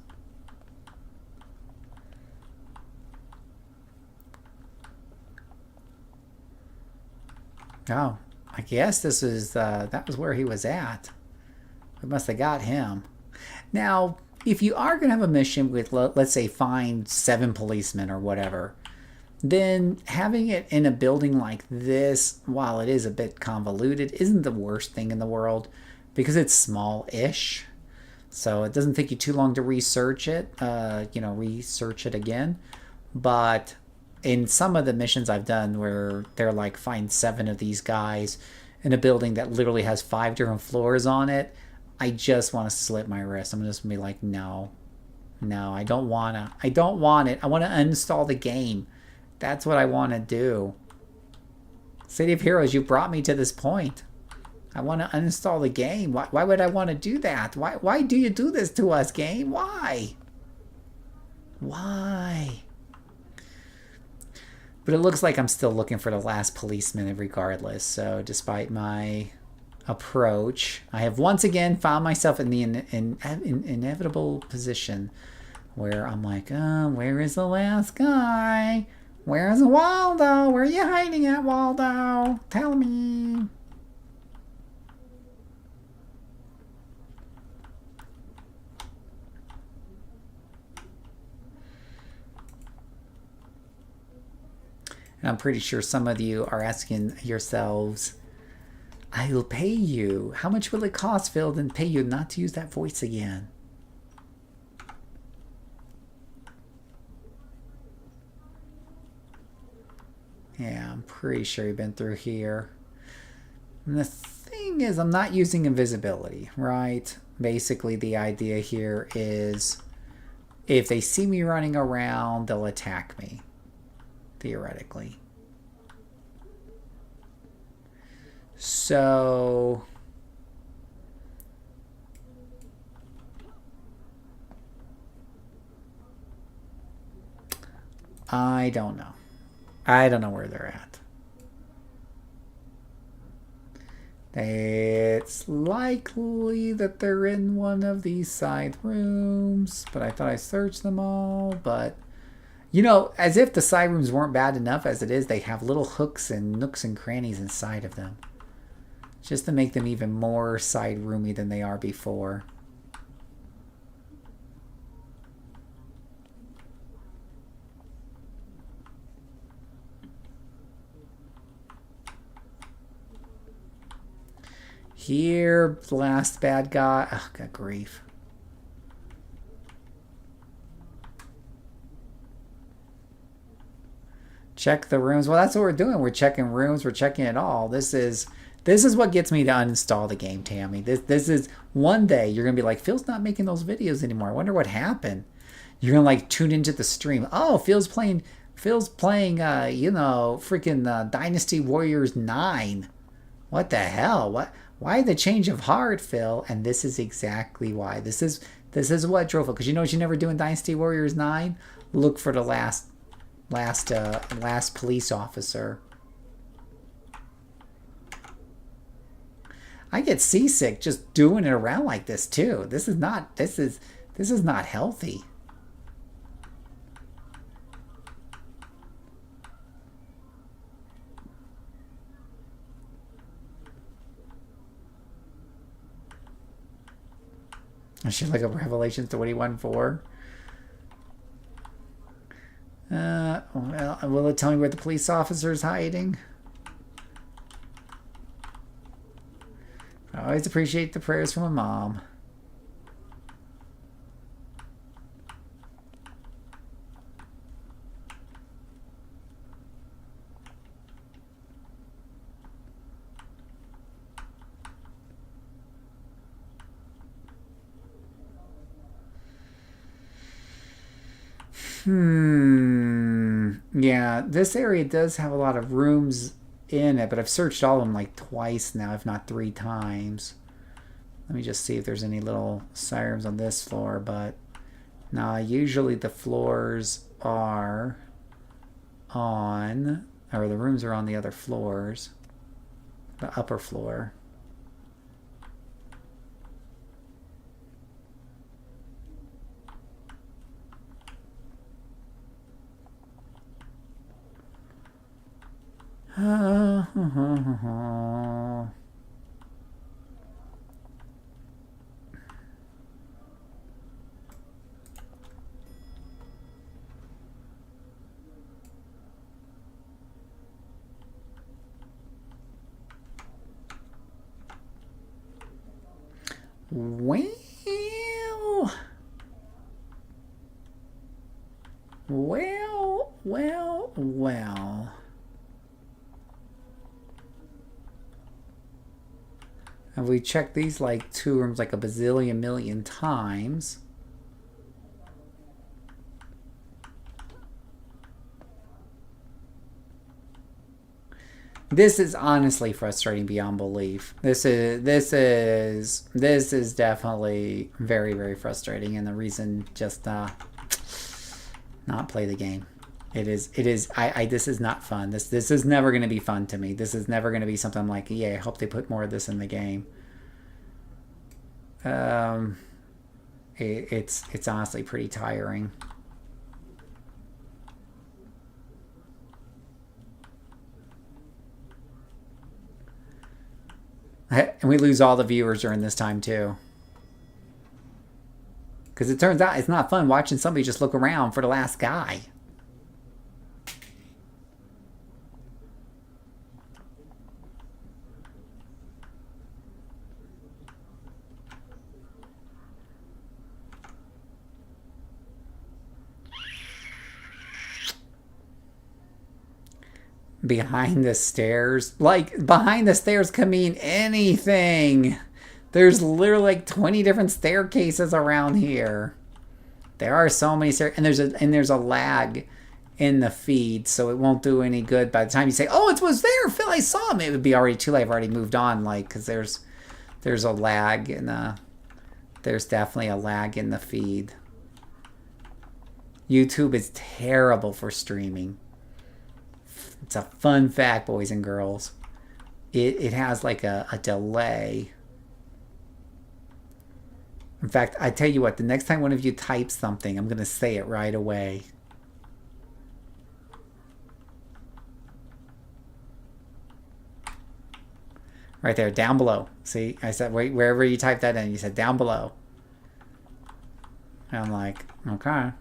Oh, I guess this is, that was where he was at. We must have got him. Now, if you are going to have a mission with, let's say, find 7 policemen or whatever, then having it in a building like this, while it is a bit convoluted, isn't the worst thing in the world because it's small-ish. So it doesn't take you too long to research it, research it again. But in some of the missions I've done where they're like, find 7 of these guys in a building that literally has 5 different floors on it, I just want to slit my wrist. I'm just going to be like, no, I don't want to. I don't want it. I want to uninstall the game. That's what I want to do. City of Heroes, you brought me to this point. I want to uninstall the game. Why would I want to do that? Why do you do this to us, game? Why? Why? But it looks like I'm still looking for the last policeman regardless. So despite my approach, I have once again found myself in the inevitable position where I'm like, where is the last guy? Where's Waldo? Where are you hiding at, Waldo? Tell me. And I'm pretty sure some of you are asking yourselves, I'll pay you. How much will it cost, Phil, to pay you not to use that voice again? Yeah, I'm pretty sure you've been through here. And the thing is, I'm not using invisibility, right? Basically, the idea here is if they see me running around, they'll attack me, theoretically. So I don't know. I don't know where they're at. It's likely that they're in one of these side rooms, but I thought I searched them all. But, you know, as if the side rooms weren't bad enough as it is, they have little hooks and nooks and crannies inside of them, just to make them even more side roomy than they are before. Here, last bad guy. Oh, good grief. Check the rooms. Well, that's what we're doing. We're checking rooms. We're checking it all. This is what gets me to uninstall the game, Tammy. This is one day you're gonna be like, Phil's not making those videos anymore. I wonder what happened. You're gonna like tune into the stream. Oh, Phil's playing. Freaking Dynasty Warriors 9. What the hell? Why the change of heart, Phil? And this is exactly why. This is what drove it. Because you know what you never do in Dynasty Warriors 9? Look for the last police officer. I get seasick just doing it around like this too. This is not healthy. I should look up Revelations 21:4. Well, will it tell me where the police officer is hiding? I always appreciate the prayers from a mom. Yeah, this area does have a lot of rooms in it, but I've searched all of them like twice now, if not 3 times. Let me just see if there's any little sirens on this floor, but no, usually the floors are on, or the rooms are on the other floors, the upper floor. Well. Have we checked these like 2 rooms like a bazillion million times? This is honestly frustrating beyond belief. This is definitely very, very frustrating, and the reason just not play the game. This is not fun. This is never going to be fun to me. This is never going to be something I'm like, yeah, I hope they put more of this in the game. It's honestly pretty tiring. And we lose all the viewers during this time too. Because it turns out it's not fun watching somebody just look around for the last guy. Behind the stairs. Like, behind the stairs can mean anything. There's literally like 20 different staircases around here. There are so many stairs, and there's a lag in the feed, so it won't do any good. By the time you say, "Oh, it was there, Phil, I saw him," it would be already too late. I've already moved on, like, because there's a lag and there's definitely a lag in the feed. YouTube is terrible for streaming. It's a fun fact, boys and girls. It has like a delay. In fact, I tell you what, the next time one of you types something, I'm going to say it right away. Right there, down below. See, I said, wait, wherever you type that in, you said down below. And I'm like, okay.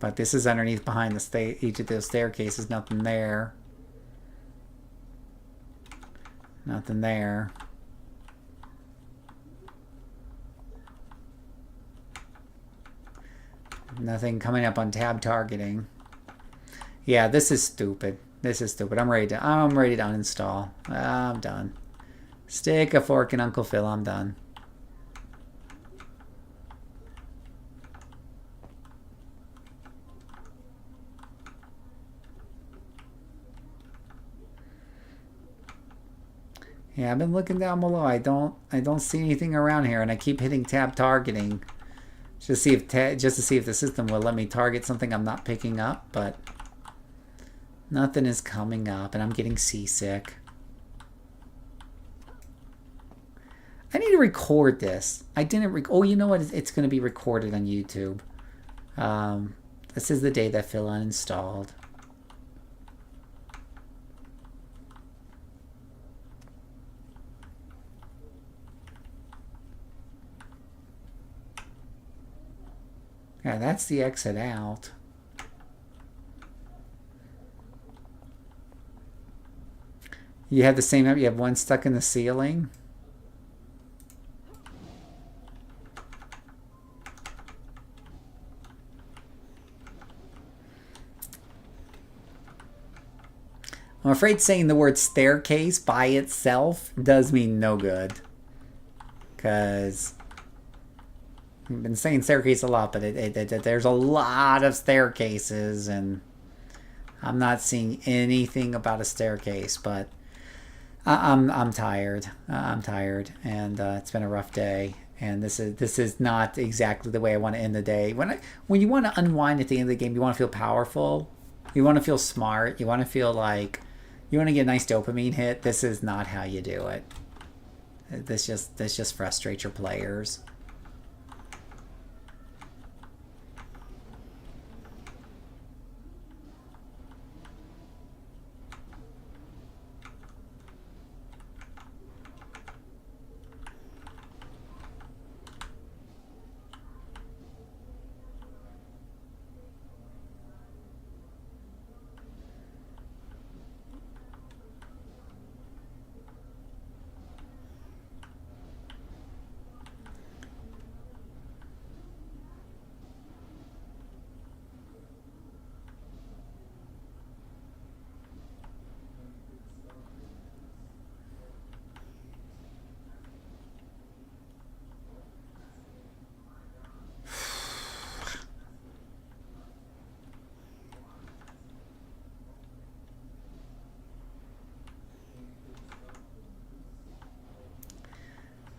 But this is underneath behind each of those staircases. Nothing there. Nothing there. Nothing coming up on tab targeting. Yeah, this is stupid. This is stupid. I'm ready to uninstall. I'm done. Stick a fork in Uncle Phil. I'm done. Yeah, I've been looking down below. I don't see anything around here, and I keep hitting tab targeting just to see if the system will let me target something I'm not picking up, but nothing is coming up, and I'm getting seasick. I need to record this. I didn't oh, you know what? It's going to be recorded on YouTube. This is the day that Phil uninstalled. Yeah, that's the exit out. You have the same, you have one stuck in the ceiling. I'm afraid saying the word staircase by itself does me no good. Because I've been saying staircase a lot, but there's a lot of staircases, and I'm not seeing anything about a staircase. But I'm tired. I'm tired, and it's been a rough day. And this is not exactly the way I want to end the day. When you want to unwind at the end of the game, you want to feel powerful. You want to feel smart. You want to feel like you want to get a nice dopamine hit. This is not how you do it. This just frustrates your players.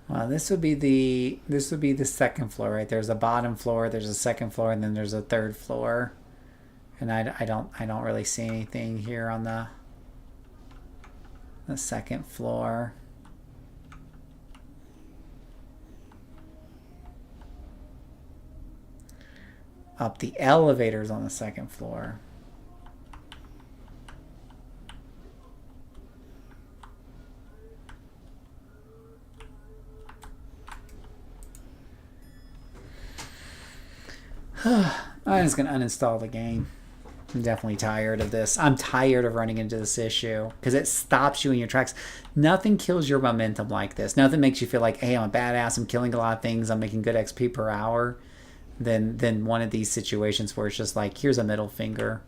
Well, this would be the second floor, right? There's a bottom floor, there's a second floor, and then there's a third floor. And I don't really see anything here on the second floor. Up the elevators on the second floor. I'm just going to uninstall the game. I'm definitely tired of this. I'm tired of running into this issue because it stops you in your tracks. Nothing kills your momentum like this. Nothing makes you feel like, hey, I'm a badass. I'm killing a lot of things. I'm making good XP per hour. Than one of these situations where it's just like, here's a middle finger.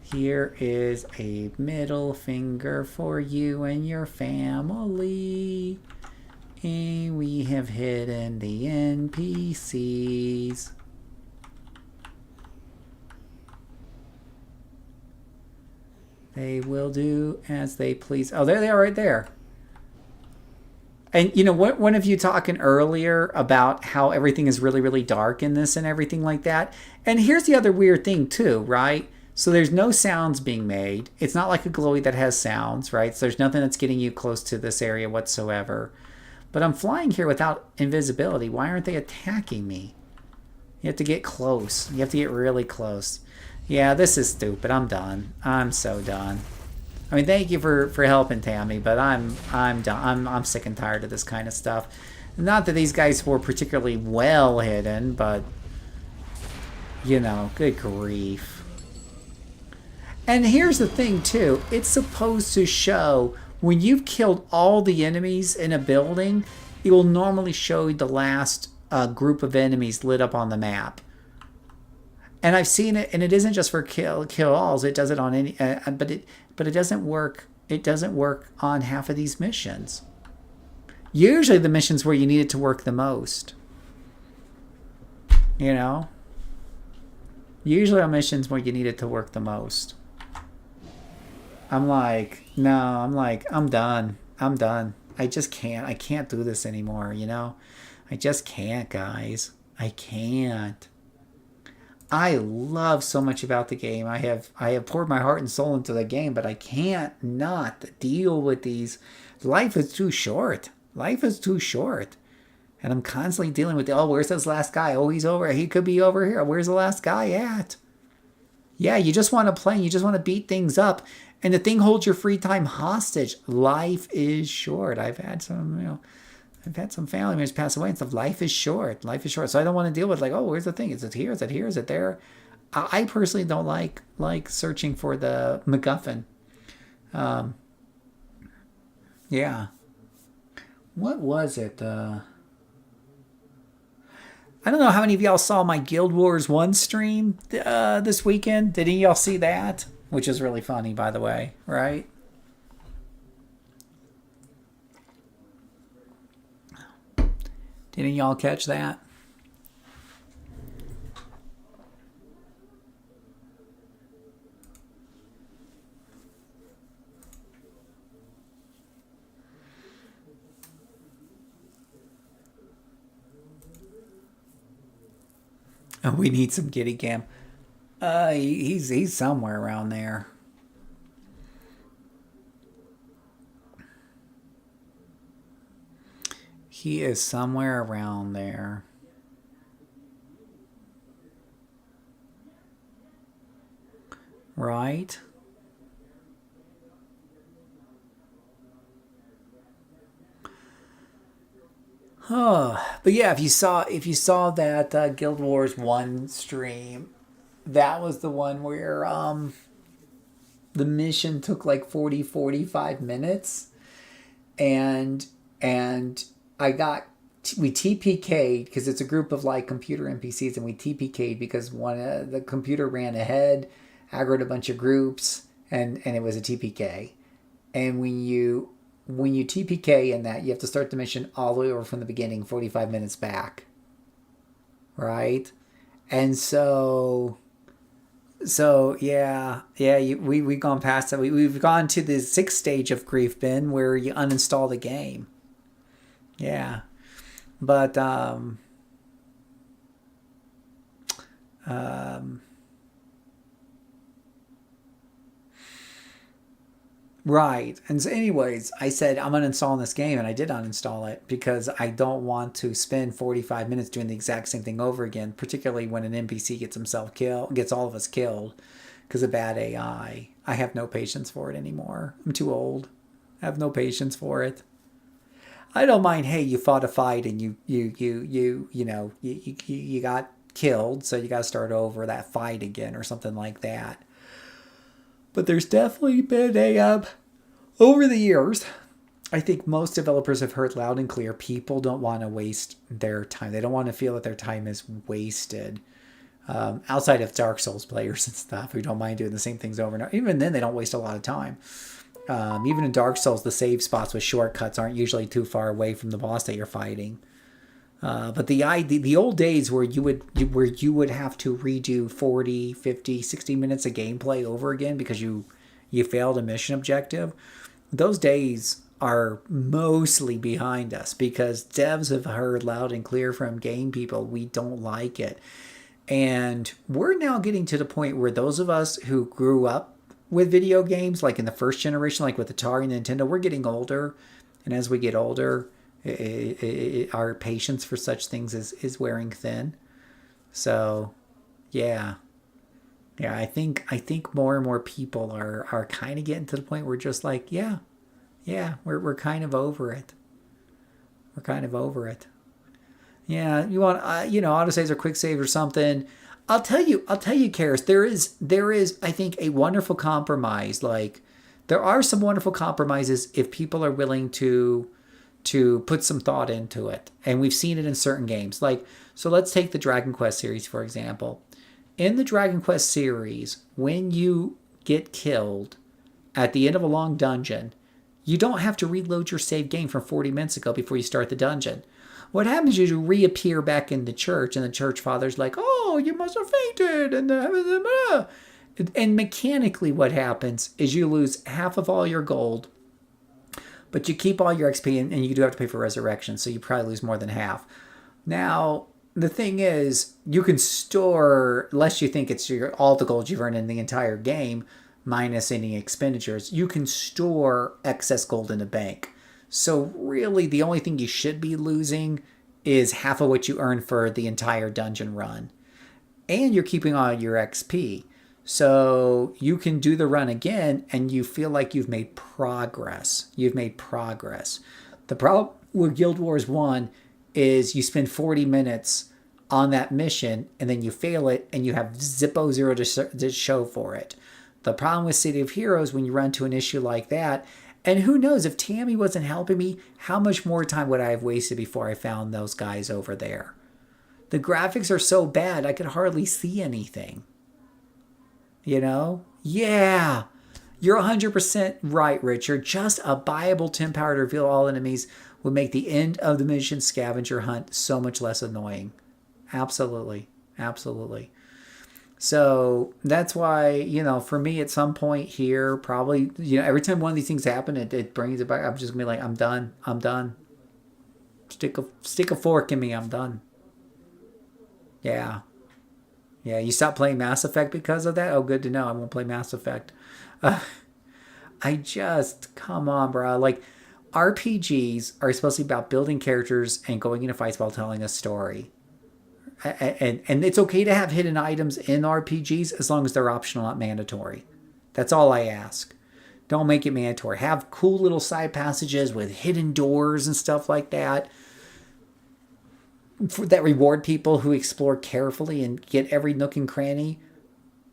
Here is a middle finger for you and your family. And we have hidden the NPCs. They will do as they please. Oh, there they are right there. And you know what? One of you talking earlier about how everything is really, really dark in this and everything like that. And here's the other weird thing too, right? So there's no sounds being made. It's not like a glowy that has sounds, right? So there's nothing that's getting you close to this area whatsoever. But I'm flying here without invisibility. Why aren't they attacking me? You have to get close. You have to get really close. Yeah, this is stupid. I'm done. I'm so done. I mean, thank you for helping, Tammy, but I'm done. I'm sick and tired of this kind of stuff. Not that these guys were particularly well hidden, but you know, good grief. And here's the thing too. It's supposed to show when you've killed all the enemies in a building, it will normally show the last group of enemies lit up on the map. And I've seen it, and it isn't just for kill alls. It does it on any, but it doesn't work. It doesn't work on half of these missions. Usually, the missions where you need it to work the most. You know. Usually on missions where you need it to work the most. I'm like, no. I'm like, I'm done. I'm done. I just can't. I can't do this anymore. You know. I just can't, guys. I can't. I love so much about the game. I have poured my heart and soul into the game, but I can't not deal with these. Life is too short. Life is too short. And I'm constantly dealing with, oh, where's this last guy? Oh, he's over. He could be over here. Where's the last guy at? Yeah, you just want to play. You just want to beat things up. And the thing holds your free time hostage. Life is short. I've had some family members pass away and stuff. Life is short. Life is short. So I don't want to deal with like, oh, where's the thing? Is it here? Is it here? Is it there? I personally don't like searching for the MacGuffin. Yeah. What was it? I don't know how many of y'all saw my Guild Wars 1 stream this weekend. Did any of y'all see that? Which is really funny, by the way, right? Didn't y'all catch that? We need some kitty cam. He's somewhere around there. He is somewhere around there. Right? Oh, but yeah, if you saw that Guild Wars 1 stream, that was the one where the mission took like 40-45 minutes, and I got we TPK'd because it's a group of like computer NPCs, and we TPK'd because one the computer ran ahead, aggroed a bunch of groups, and it was a TPK. And when you TPK in that, you have to start the mission all the way over from the beginning, 45 minutes back, right? And so yeah, we've gone past that. We've gone to the sixth stage of grief bin where you uninstall the game. Yeah, but um, right. And so, anyways, I said I'm uninstalling this game, and I did uninstall it because I don't want to spend 45 minutes doing the exact same thing over again, particularly when an NPC gets himself killed, gets all of us killed because of bad AI. I have no patience for it anymore. I'm too old. I have no patience for it. I don't mind. Hey, you fought a fight and you got killed, so you got to start over that fight again or something like that. But there's definitely been a over the years. I think most developers have heard loud and clear. People don't want to waste their time. They don't want to feel that their time is wasted. Outside of Dark Souls players and stuff who don't mind doing the same things over and over. Even then, they don't waste a lot of time. Even in Dark Souls, the save spots with shortcuts aren't usually too far away from the boss that you're fighting. But the old days where you would have to redo 40, 50, 60 minutes of gameplay over again because you failed a mission objective, those days are mostly behind us because devs have heard loud and clear from game people we don't like it. And we're now getting to the point where those of us who grew up with video games, like in the first generation, like with Atari and Nintendo, we're getting older. And as we get older, our patience for such things is wearing thin. So, yeah. Yeah, I think more and more people are kind of getting to the point where just like, yeah, we're kind of over it. We're kind of over it. Yeah, you want autosaves or quick save or something. I'll tell you, Karis. There is I think a wonderful compromise. Like there are some wonderful compromises if people are willing to put some thought into it, and we've seen it in certain games. Like so, let's take the Dragon Quest series for example. In the Dragon Quest series, when you get killed at the end of a long dungeon, you don't have to reload your save game from 40 minutes ago before you start the dungeon. What happens is you reappear back in the church, and the church father's like, "Oh, you must have fainted," and mechanically, what happens is you lose half of all your gold, but you keep all your XP, and you do have to pay for resurrection, so you probably lose more than half. Now, the thing is, you can store, unless you think it's all the gold you've earned in the entire game, minus any expenditures, you can store excess gold in the bank. So really, the only thing you should be losing is half of what you earn for the entire dungeon run. And you're keeping all your XP. So you can do the run again, and you feel like you've made progress. You've made progress. The problem with Guild Wars 1 is you spend 40 minutes on that mission, and then you fail it, and you have Zippo Zero to show for it. The problem with City of Heroes, when you run to an issue like that, and who knows, if Tammy wasn't helping me, how much more time would I have wasted before I found those guys over there? The graphics are so bad, I could hardly see anything. You know? Yeah. You're 100% right, Richard. Just a buyable 10 power to reveal all enemies would make the end of the mission scavenger hunt so much less annoying. Absolutely. Absolutely. So that's why, for me at some point here, probably, every time one of these things happen, it brings it back. I'm just going to be like, I'm done. I'm done. Stick a fork in me. I'm done. Yeah. Yeah, you stopped playing Mass Effect because of that? Oh, good to know. I won't play Mass Effect. Come on, bro. Like, RPGs are supposed to be about building characters and going into fights while telling a story. And it's okay to have hidden items in RPGs as long as they're optional, not mandatory. That's all I ask. Don't make it mandatory. Have cool little side passages with hidden doors and stuff like that that reward people who explore carefully and get every nook and cranny.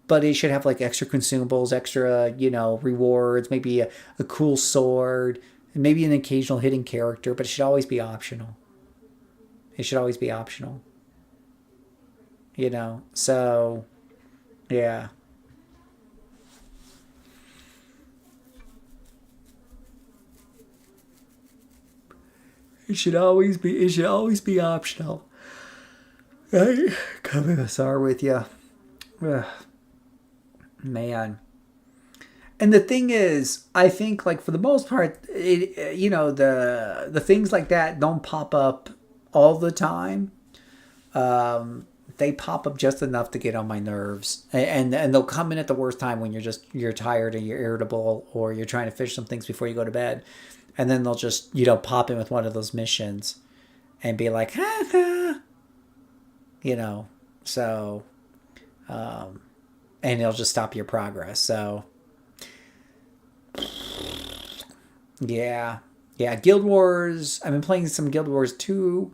But it should have like extra consumables, extra, rewards, maybe a cool sword, and maybe an occasional hidden character, but it should always be optional. It should always be optional. So, yeah. It should always be optional. Right? Coming asar with you. Ugh. Man. And the thing is, I think like for the most part, the things like that don't pop up all the time. They pop up just enough to get on my nerves, and they'll come in at the worst time when you're tired and you're irritable, or you're trying to finish some things before you go to bed, and then they'll just pop in with one of those missions, and be like, ha ha, so, and it'll just stop your progress. So, yeah, Guild Wars. I've been playing some Guild Wars 2,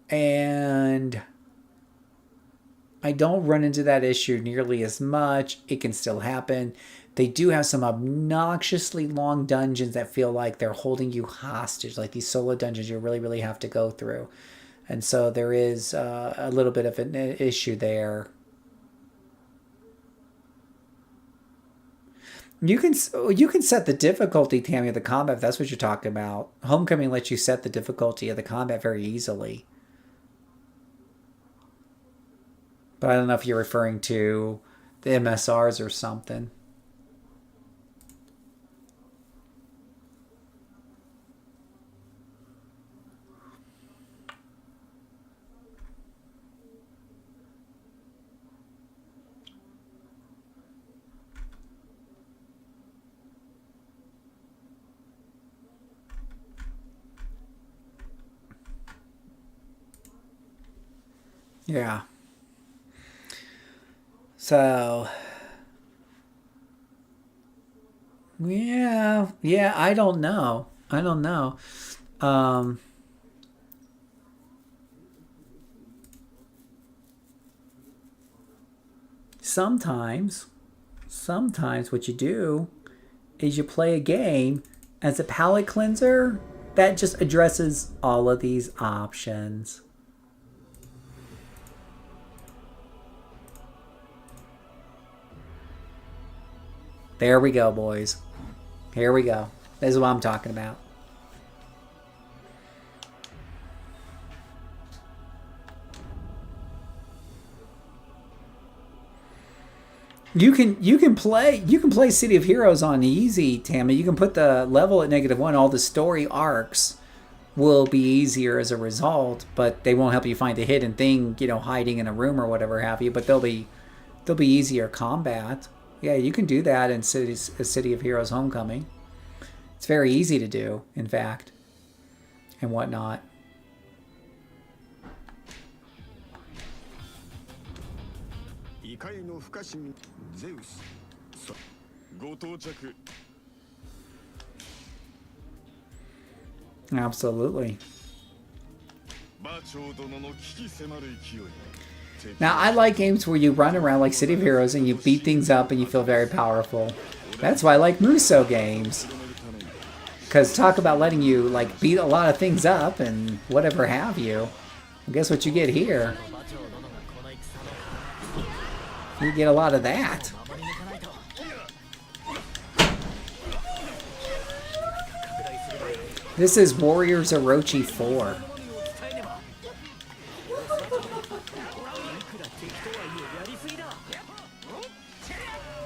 and I don't run into that issue nearly as much. It can still happen. They do have some obnoxiously long dungeons that feel like they're holding you hostage, like these solo dungeons you really, really have to go through. And so there is a little bit of an issue there. You can set the difficulty, Tammy, of the combat, if that's what you're talking about. Homecoming lets you set the difficulty of the combat very easily. But I don't know if you're referring to the MSRs or something. Yeah. So, yeah, I don't know. Sometimes what you do is you play a game as a palate cleanser that just addresses all of these options. There we go, boys. Here we go. This is what I'm talking about. You can play City of Heroes on easy, Tammy. You can put the level at -1. All the story arcs will be easier as a result, but they won't help you find a hidden thing, hiding in a room or whatever have you. But they'll be easier combat. Yeah, you can do that in City of Heroes Homecoming. It's very easy to do, in fact, and whatnot. Absolutely. Now, I like games where you run around like City of Heroes and you beat things up and you feel very powerful. That's why I like Muso games. Because talk about letting you like beat a lot of things up and whatever have you. And guess what you get here? You get a lot of that. This is Warriors Orochi 4.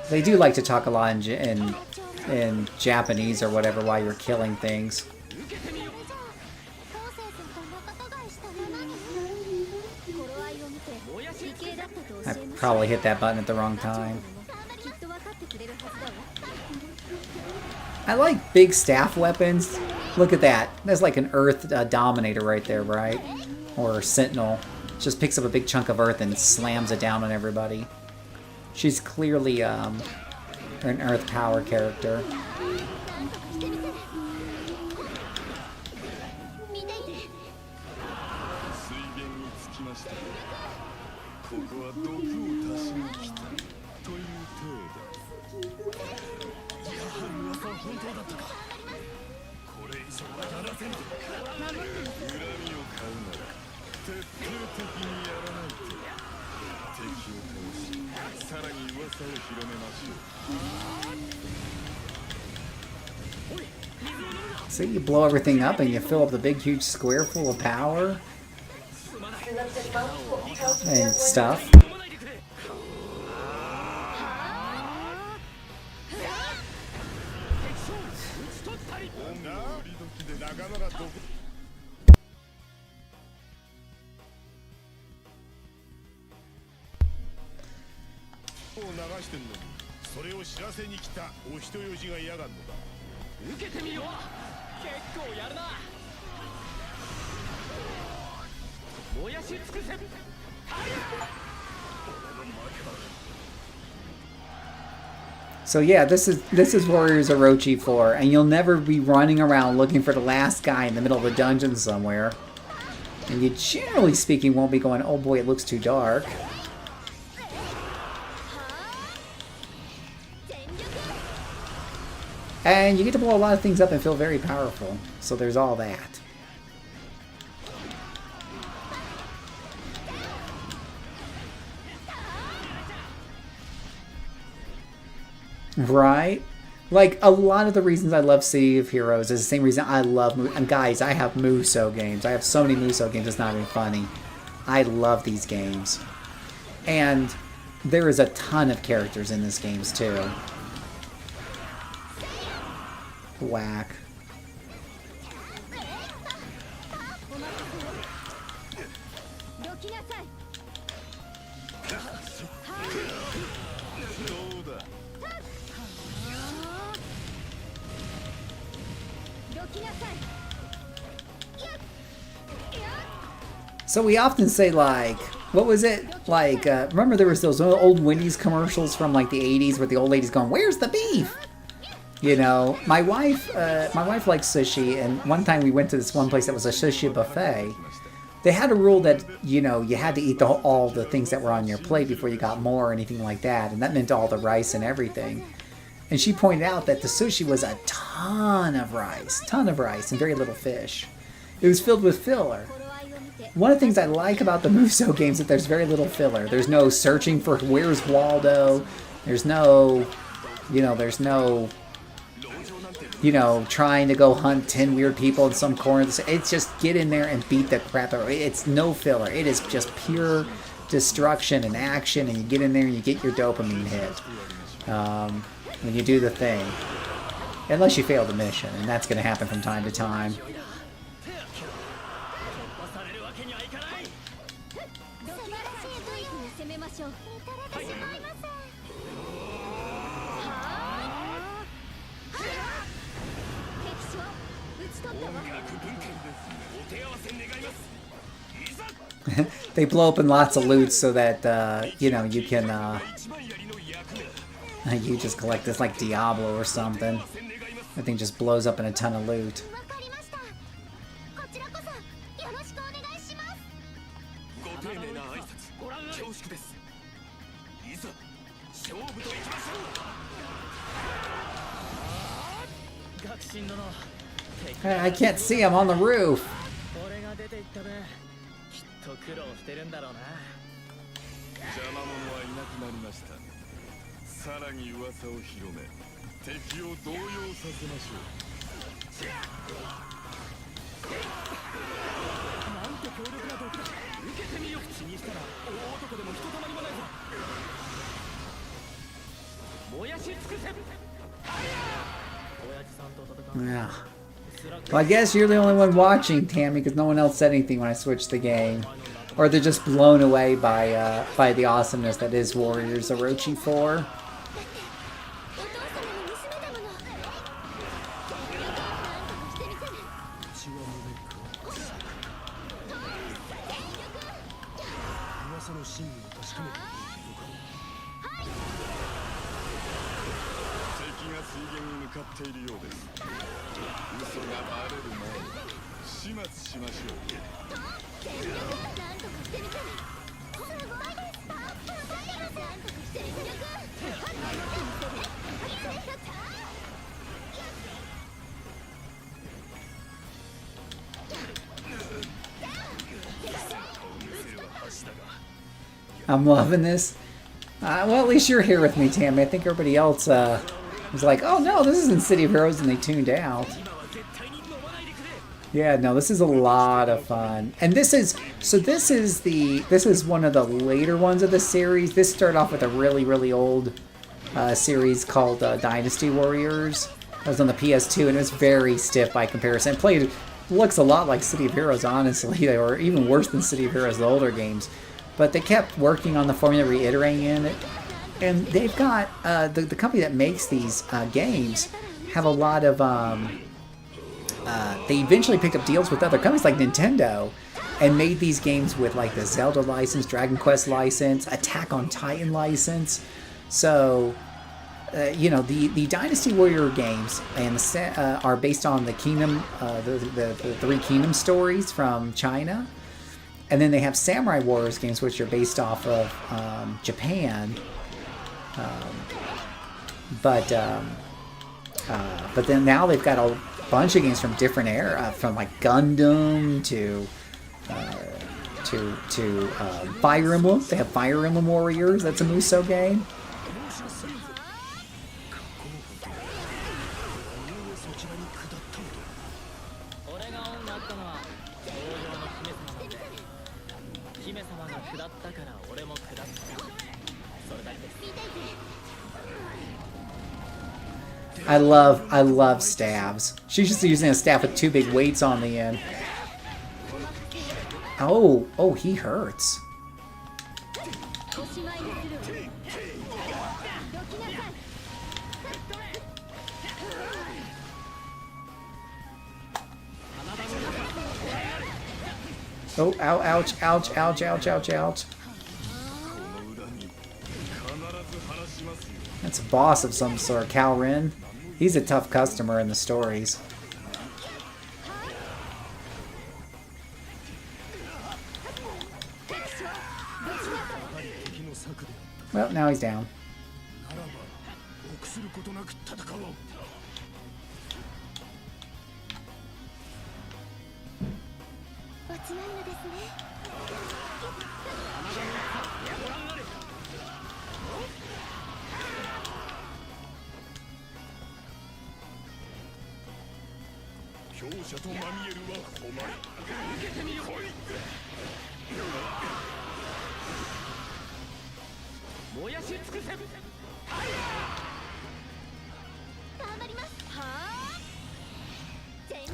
They do like to talk a lot in Japanese or whatever while you're killing things. I probably hit that button at the wrong time. I like big staff weapons. Look at that. That's like an Earth Dominator right there, right? Or Sentinel. Just picks up a big chunk of Earth and slams it down on everybody. She's clearly an Earth power character. See, you blow everything up and you fill up the big huge square full of power and stuff. So yeah, this is Warriors Orochi 4, and you'll never be running around looking for the last guy in the middle of a dungeon somewhere. And you, generally speaking, won't be going, oh boy, it looks too dark. And you get to blow a lot of things up and feel very powerful. So there's all that. Right? Like, a lot of the reasons I love City of Heroes is the same reason I love... And guys, I have Musou games. I have so many Musou games, it's not even funny. I love these games. And there is a ton of characters in these games, too. Whack. So we often say, like, what was it? Like, remember there was those old Wendy's commercials from like the 80s where the old lady's going, "Where's the beef?" You know, my wife likes sushi, and one time we went to this one place that was a sushi buffet. They had a rule that, you know, you had to eat all the things that were on your plate before you got more or anything like that, and that meant all the rice and everything. And she pointed out that the sushi was a ton of rice, and very little fish. It was filled with filler. One of the things I like about the Musou games is that there's very little filler. There's no searching for where's Waldo. There's no, you know, trying to go hunt 10 weird people in some corner. It's just get in there and beat the crap out of it. It's no filler. It is just pure destruction and action, and you get in there and you get your dopamine hit when you do the thing. Unless you fail the mission, and that's going to happen from time to time. They blow up in lots of loot so that, you know, you can, you just collect this like Diablo or something. That thing just blows up in a ton of loot. I can't see him on the roof. Yeah. Well, I guess you're the only one watching, Tammy, because no one else said anything when I switched the game. or they're just blown away by the awesomeness that is Warriors Orochi 4. I'm loving this. Well, at least you're here with me, Tammy. I think everybody else was like, oh no, this isn't City of Heroes, and they tuned out. Yeah, no, this is a lot of fun. And this is one of the later ones of the series. This started off with a really, really old series called Dynasty Warriors. It was on the PS2, and it was very stiff by comparison. It looks a lot like City of Heroes, honestly, or even worse than City of Heroes, the older games. But they kept working on the formula, reiterating it. And they've got, the company that makes these games have a lot of, they eventually picked up deals with other companies like Nintendo and made these games with like the Zelda license, Dragon Quest license, Attack on Titan license. So, you know, the Dynasty Warrior games and are based on the Kingdom, the Three Kingdom stories from China. And then they have Samurai Warriors games, which are based off of Japan. But then now they've got a bunch of games from different era, from like Gundam to Fire Emblem. They have Fire Emblem Warriors. That's a Musou game. I love stabs. She's just using a staff with two big weights on the end. Oh, he hurts. Oh, ouch, ouch, ouch, ouch, ouch, ouch. That's a boss of some sort, Cal Ren. He's a tough customer in the stories. Well, now he's down.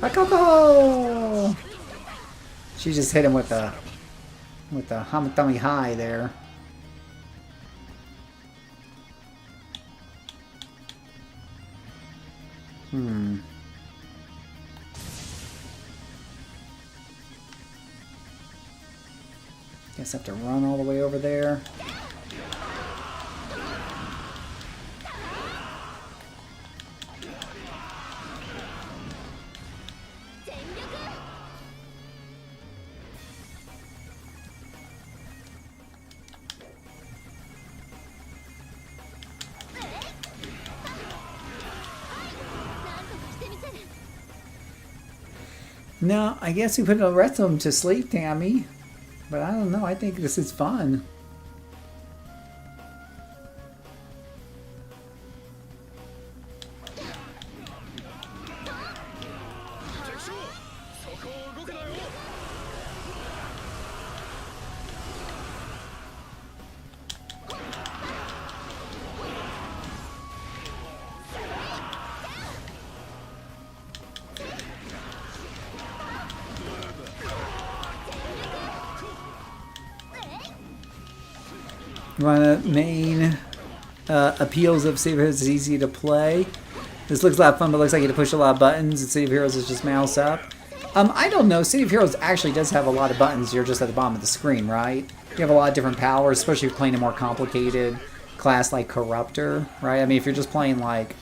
Akoko! She just hit him with the Hamatami High there. Guess I have to run all the way over there. No, I guess we put the rest of them to sleep, Tammy. But I don't know, I think this is fun. One of the main appeals of City of Heroes is easy to play. This looks a lot of fun, but looks like you have to push a lot of buttons. And City of Heroes is just mouse up. I don't know. City of Heroes actually does have a lot of buttons. You're just at the bottom of the screen, right? You have a lot of different powers, especially if you're playing a more complicated class like Corruptor, right? I mean, if you're just playing like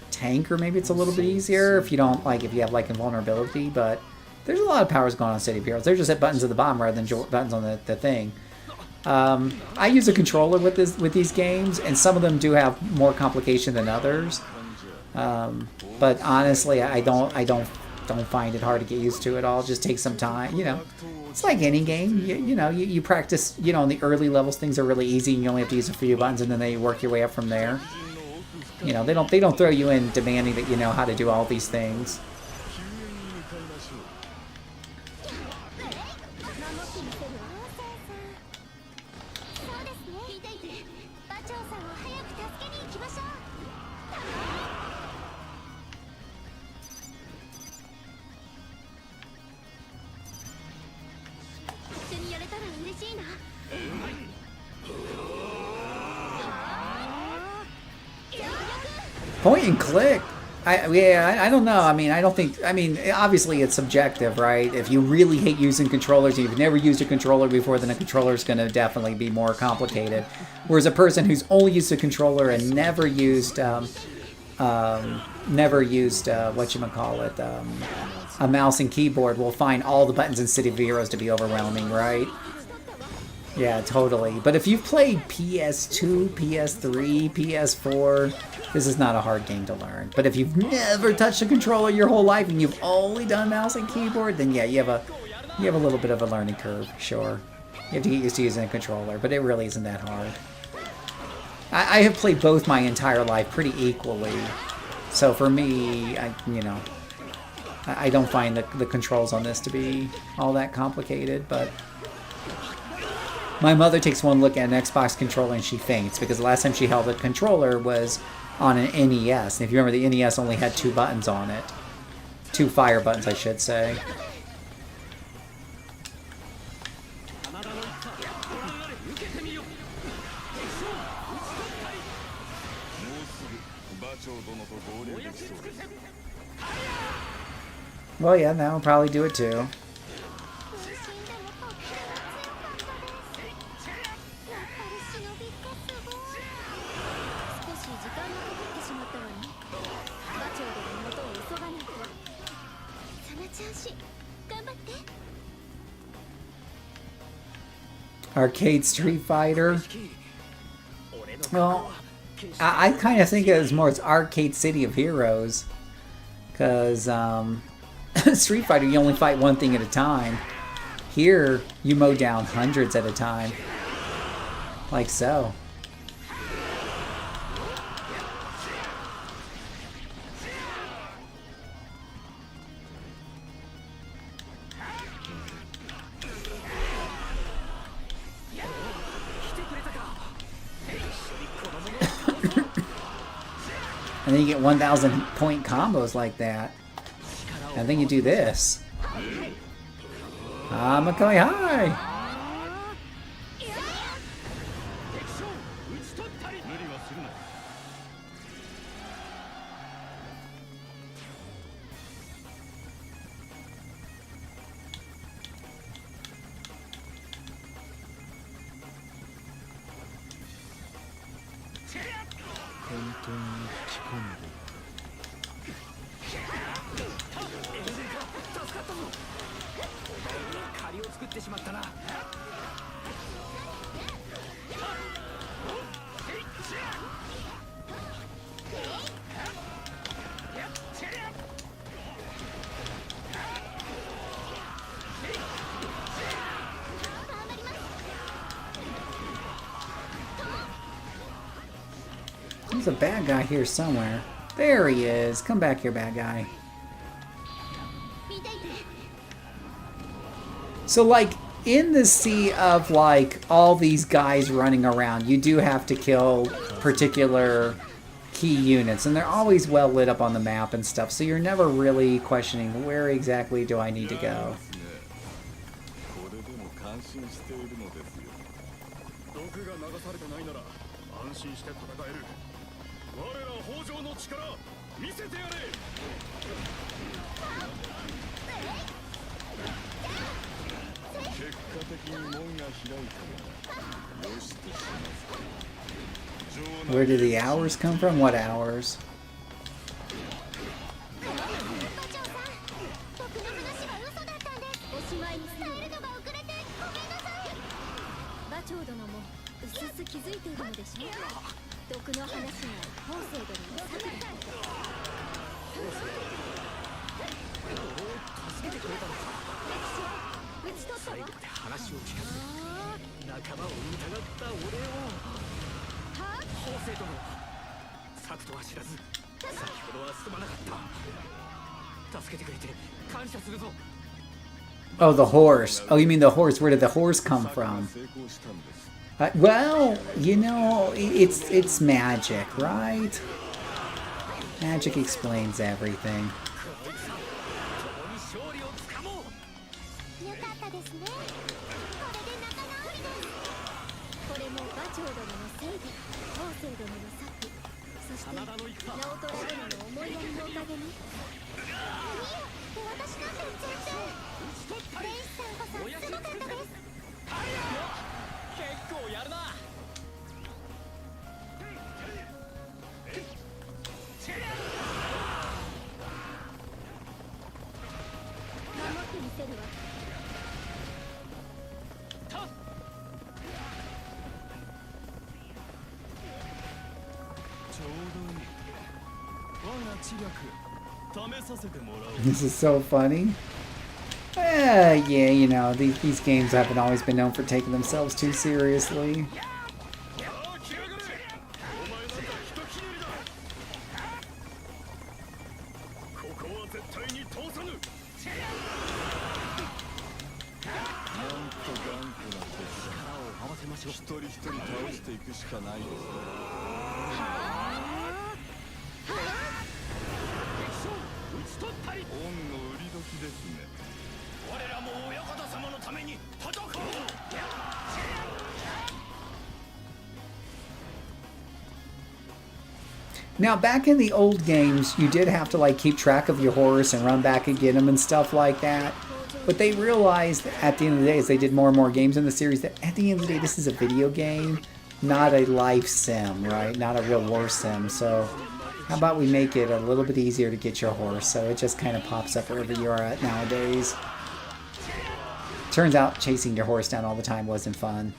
Tank, or maybe it's a little bit easier if you don't like, if you have like invulnerability, but there's a lot of powers going on in City of Heroes. They're just at buttons at the bottom rather than buttons on the thing. I use a controller with these games, and some of them do have more complication than others. But honestly, I don't find it hard to get used to at all. Just take some time, you know. It's like any game, you practice, you know, on the early levels things are really easy and you only have to use a few buttons, and then they work your way up from there. You know, they don't throw you in demanding that you know how to do all these things. Point and click. I don't know. I mean, obviously it's subjective, right? If you really hate using controllers, and you've never used a controller before, then a controller is going to definitely be more complicated. Whereas a person who's only used a controller and never used whatchamacallit, a mouse and keyboard will find all the buttons in City of Heroes to be overwhelming, right? Yeah, totally. But if you've played PS2, PS3, PS4, this is not a hard game to learn. But if you've never touched a controller your whole life and you've only done mouse and keyboard, then yeah, you have a little bit of a learning curve, sure. You have to get used to using a controller, but it really isn't that hard. I have played both my entire life pretty equally. So for me, I don't find the controls on this to be all that complicated, but my mother takes one look at an Xbox controller and she faints, because the last time she held a controller was on an NES. And if you remember, the NES only had 2 buttons on it. 2 fire buttons, I should say. Well, yeah, that will probably do it too. Arcade Street Fighter. Well, I kind of think it was more as Arcade City of Heroes, because Street Fighter, you only fight one thing at a time. Here, you mow down hundreds at a time, like so. And then you get 1,000 point combos like that. And then you do this. Makai High! There's a bad guy here somewhere. There he is. Come back here, bad guy. So, like, in the sea of, like, all these guys running around, you do have to kill particular key units. And they're always well lit up on the map and stuff. So you're never really questioning, where exactly do I need to go? Where do the hours come from? What hours? Oh, the horse. Oh, you mean the horse. Where did the horse come from? Well, you know, it's magic, right? Magic explains everything. This is so funny. Yeah, you know, these games haven't always been known for taking themselves too seriously. Now, back in the old games, you did have to like keep track of your horse and run back and get them and stuff like that. But they realized at the end of the day, as they did more and more games in the series, that at the end of the day, this is a video game, not a life sim, right? Not a real war sim. So how about we make it a little bit easier to get your horse, so it just kind of pops up wherever you are at nowadays. Turns out chasing your horse down all the time wasn't fun.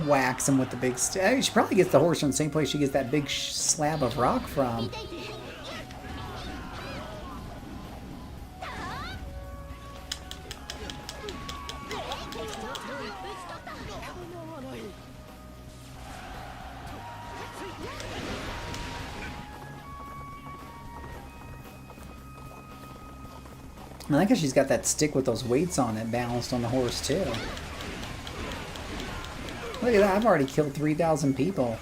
Whacks him with the big stick. She probably gets the horse from the same place she gets that big slab of rock from. I like how she's got that stick with those weights on it balanced on the horse too. Look at that, I've already killed 3,000 people.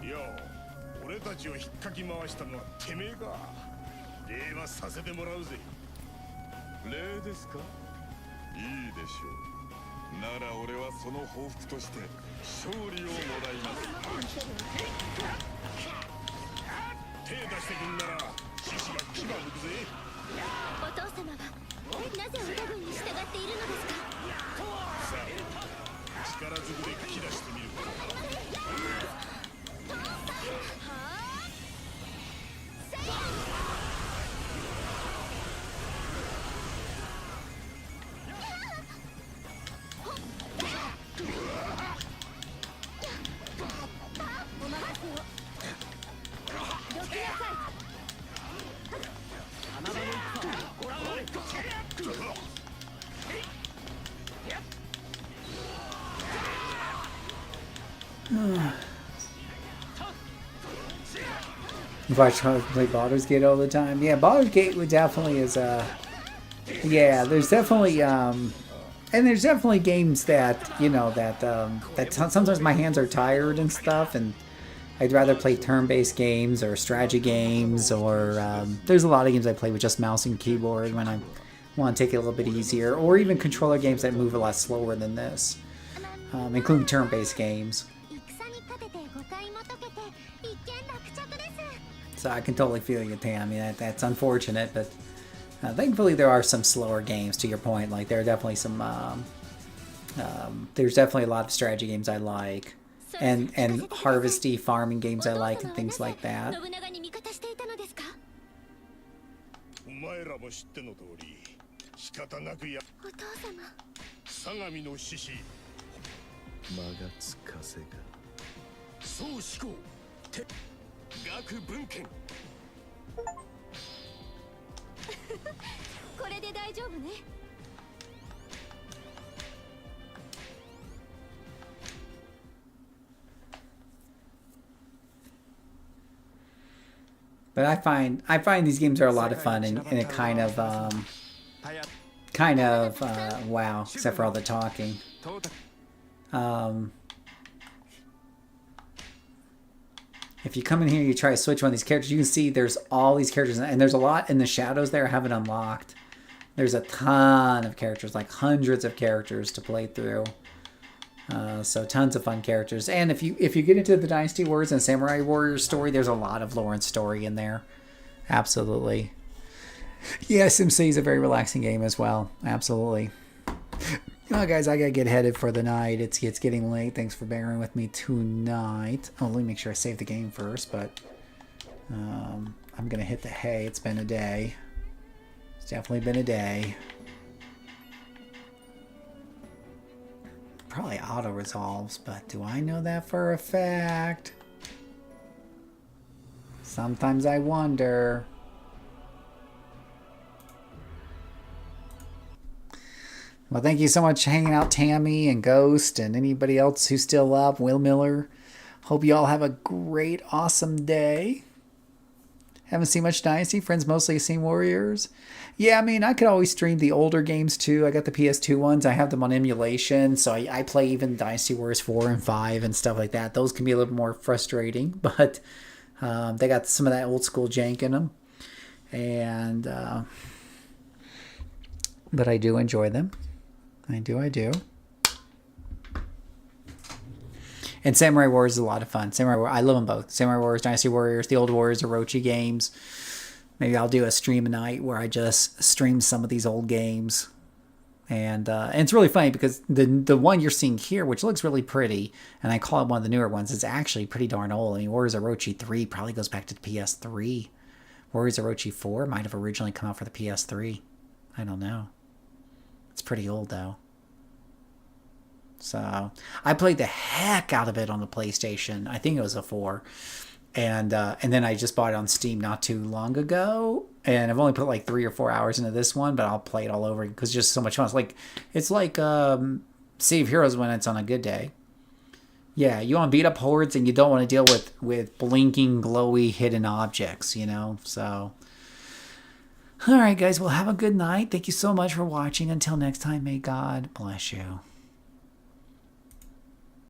いや、俺たちを引っかき回したのはてめえか。礼はさせてもらうぜ。礼ですか？いいでしょう。なら俺はその報復として勝利をもらいます。手出してくんなら獅子が牙むくぜ。お父様はなぜオタ軍に従っているのですか？さあ、力ずくで聞き出してみるか。If I try to play Baldur's Gate all the time, yeah, Baldur's Gate would definitely is yeah. There's definitely and there's definitely games that that sometimes my hands are tired and stuff, and I'd rather play turn-based games or strategy games, or there's a lot of games I play with just mouse and keyboard when I want to take it a little bit easier, or even controller games that move a lot slower than this, including turn-based games. So I can totally feel you, Tammy. That's unfortunate, but thankfully there are some slower games. To your point, like there are definitely some. There's definitely a lot of strategy games I like, and harvesty farming games I like, and things like that. お前らも知っての通り、仕方なくや。お父様。相模の獅子。間がつかせが。そう思考。学文献。これで大丈夫ね。But I find these games are a lot of fun, and a kind of wow, except for all the talking. If you come in here, you try to switch one of these characters, you can see there's all these characters, and there's a lot in the shadows there I haven't unlocked. There's a ton of characters, like hundreds of characters to play through. So tons of fun characters. And if you get into the Dynasty Warriors and Samurai Warriors story, there's a lot of lore and story in there. Absolutely. Yeah, SimCity is a very relaxing game as well. Absolutely. Well, guys, I gotta get headed for the night. It's getting late. Thanks for bearing with me tonight. Oh, let me make sure I save the game first, but I'm gonna hit the hay. It's been a day. It's definitely been a day. Probably auto resolves, but do I know that for a fact? Sometimes I wonder. Well, thank you so much for hanging out, Tammy and Ghost and anybody else who's still up. Will Miller. Hope you all have a great, awesome day. Haven't seen much Dynasty. Friends mostly seen Warriors. Yeah, I mean, I could always stream the older games too. I got the PS2 ones. I have them on emulation, so I play even Dynasty Warriors 4 and 5 and stuff like that. Those can be a little more frustrating, but they got some of that old school jank in them. And but I do enjoy them. I do. And Samurai Warriors is a lot of fun. I love them both. Samurai Warriors, Dynasty Warriors, the old Warriors, Orochi games. Maybe I'll do a stream a night where I just stream some of these old games. And it's really funny because the one you're seeing here, which looks really pretty, and I call it one of the newer ones, is actually pretty darn old. I mean, Warriors Orochi 3 probably goes back to the PS3. Warriors Orochi 4 might have originally come out for the PS3. I don't know. It's pretty old, though. So I played the heck out of it on the PlayStation. I think it was a 4. And then I just bought it on Steam not too long ago. And I've only put like 3 or 4 hours into this one, but I'll play it all over because it's just so much fun. It's like Sea of Heroes when it's on a good day. Yeah, you want to beat up hordes and you don't want to deal with blinking, glowy, hidden objects, you know? So, all right, guys. Well, have a good night. Thank you so much for watching. Until next time, may God bless you.